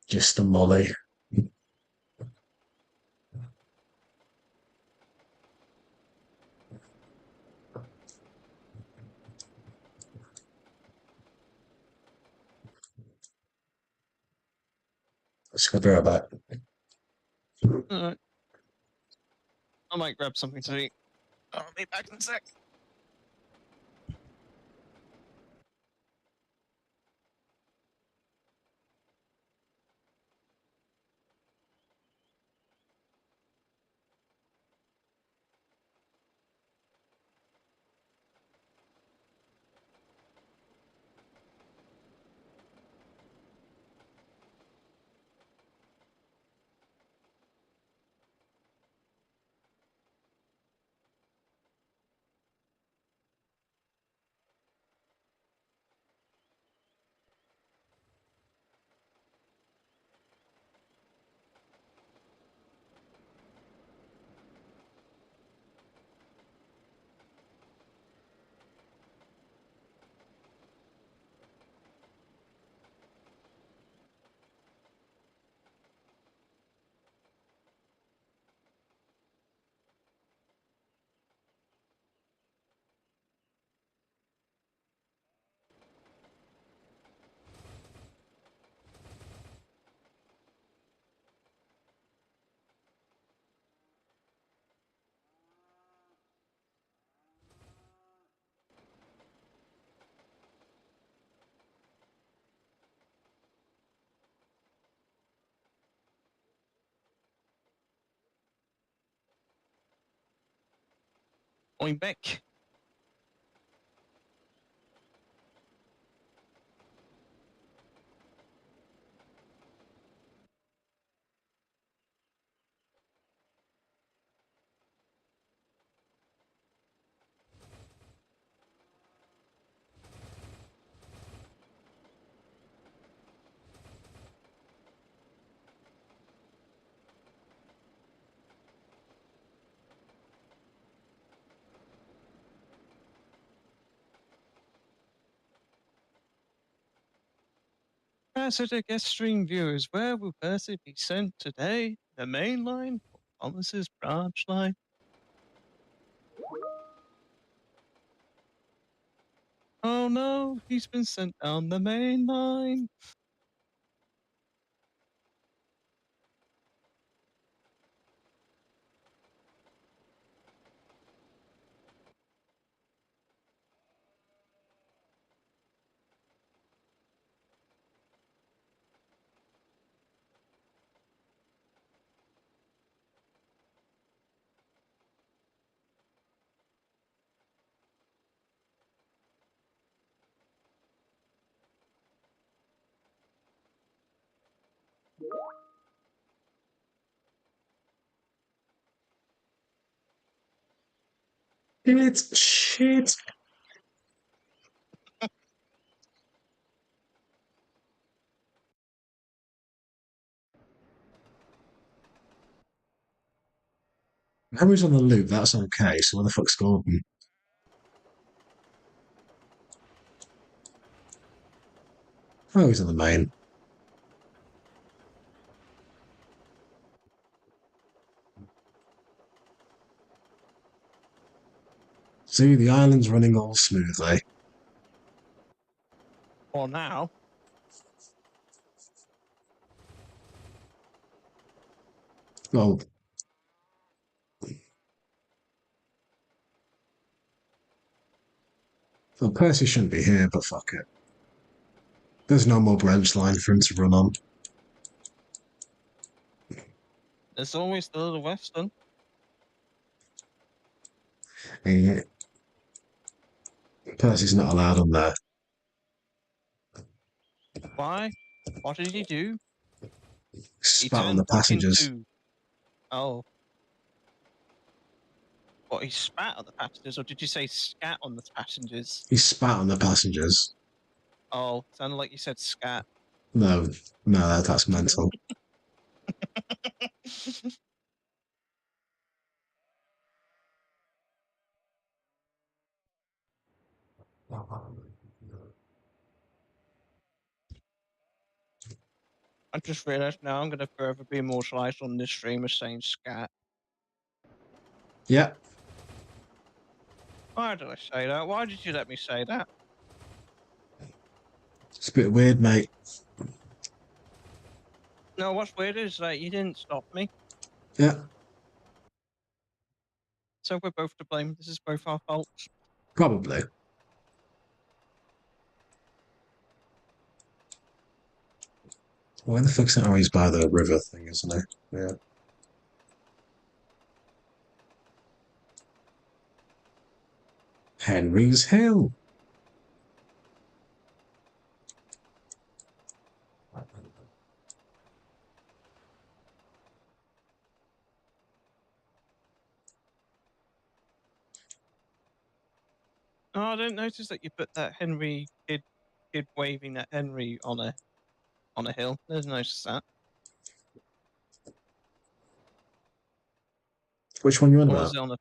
Just a molly. Let's go be right back. Alright. I might grab something to eat. I'll be back in a sec. Going back. Passenger guest stream viewers, where will Percy be sent today? The main line or Thomas's branch line? Oh no, he's been sent down the main line. Shit. Memory's on the loop, that's okay, so where the fuck's Gordon? Oh, he's on the main. See, the island's running all smoothly. For now. Well, Percy shouldn't be here, but fuck it. There's no more branch line for him to run on. There's always the Little Western. Yeah. Percy's not allowed on there. Why? What did he do? Spat on the back passengers. into. Oh. What, he spat on the passengers, or did you say scat on the passengers? He spat on the passengers. Oh, sounded like you said scat. No, that's mental. I just realised now I'm going to forever be immortalised on this stream as saying scat. Yeah. Why did I say that? Why did you let me say that? It's a bit weird, mate. No, what's weird is that you didn't stop me. Yeah. So we're both to blame. This is both our faults. Probably. Why the fuck's that? Oh, he's by the river thing, isn't he? Yeah. Henry's Hill. Oh, I didn't notice that you put that Henry kid waving at Henry on a hill. There's noticed that. Which one you on Or about? was it on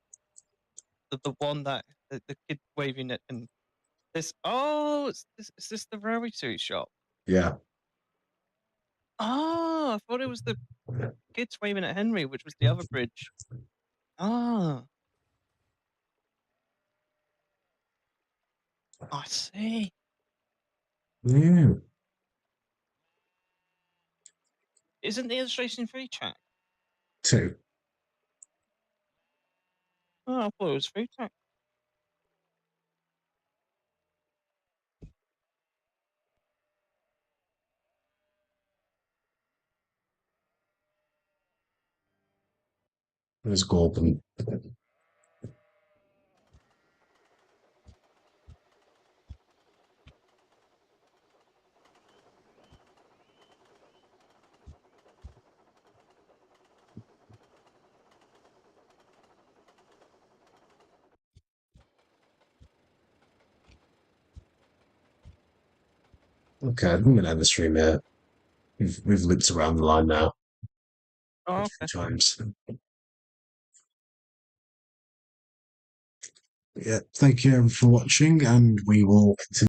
the one that the kid waving at and this? Oh, is this the railway suit shop? Yeah. Oh, I thought it was the kids waving at Henry, which was the other bridge. Ah, I see. Yeah. Isn't the illustration free track? 2. Oh, I thought it was free track. There's Gordon. Okay, I'm gonna end the stream here. We've looped around the line now Oh, a few okay. times. Yeah, thank you for watching, and we will continue.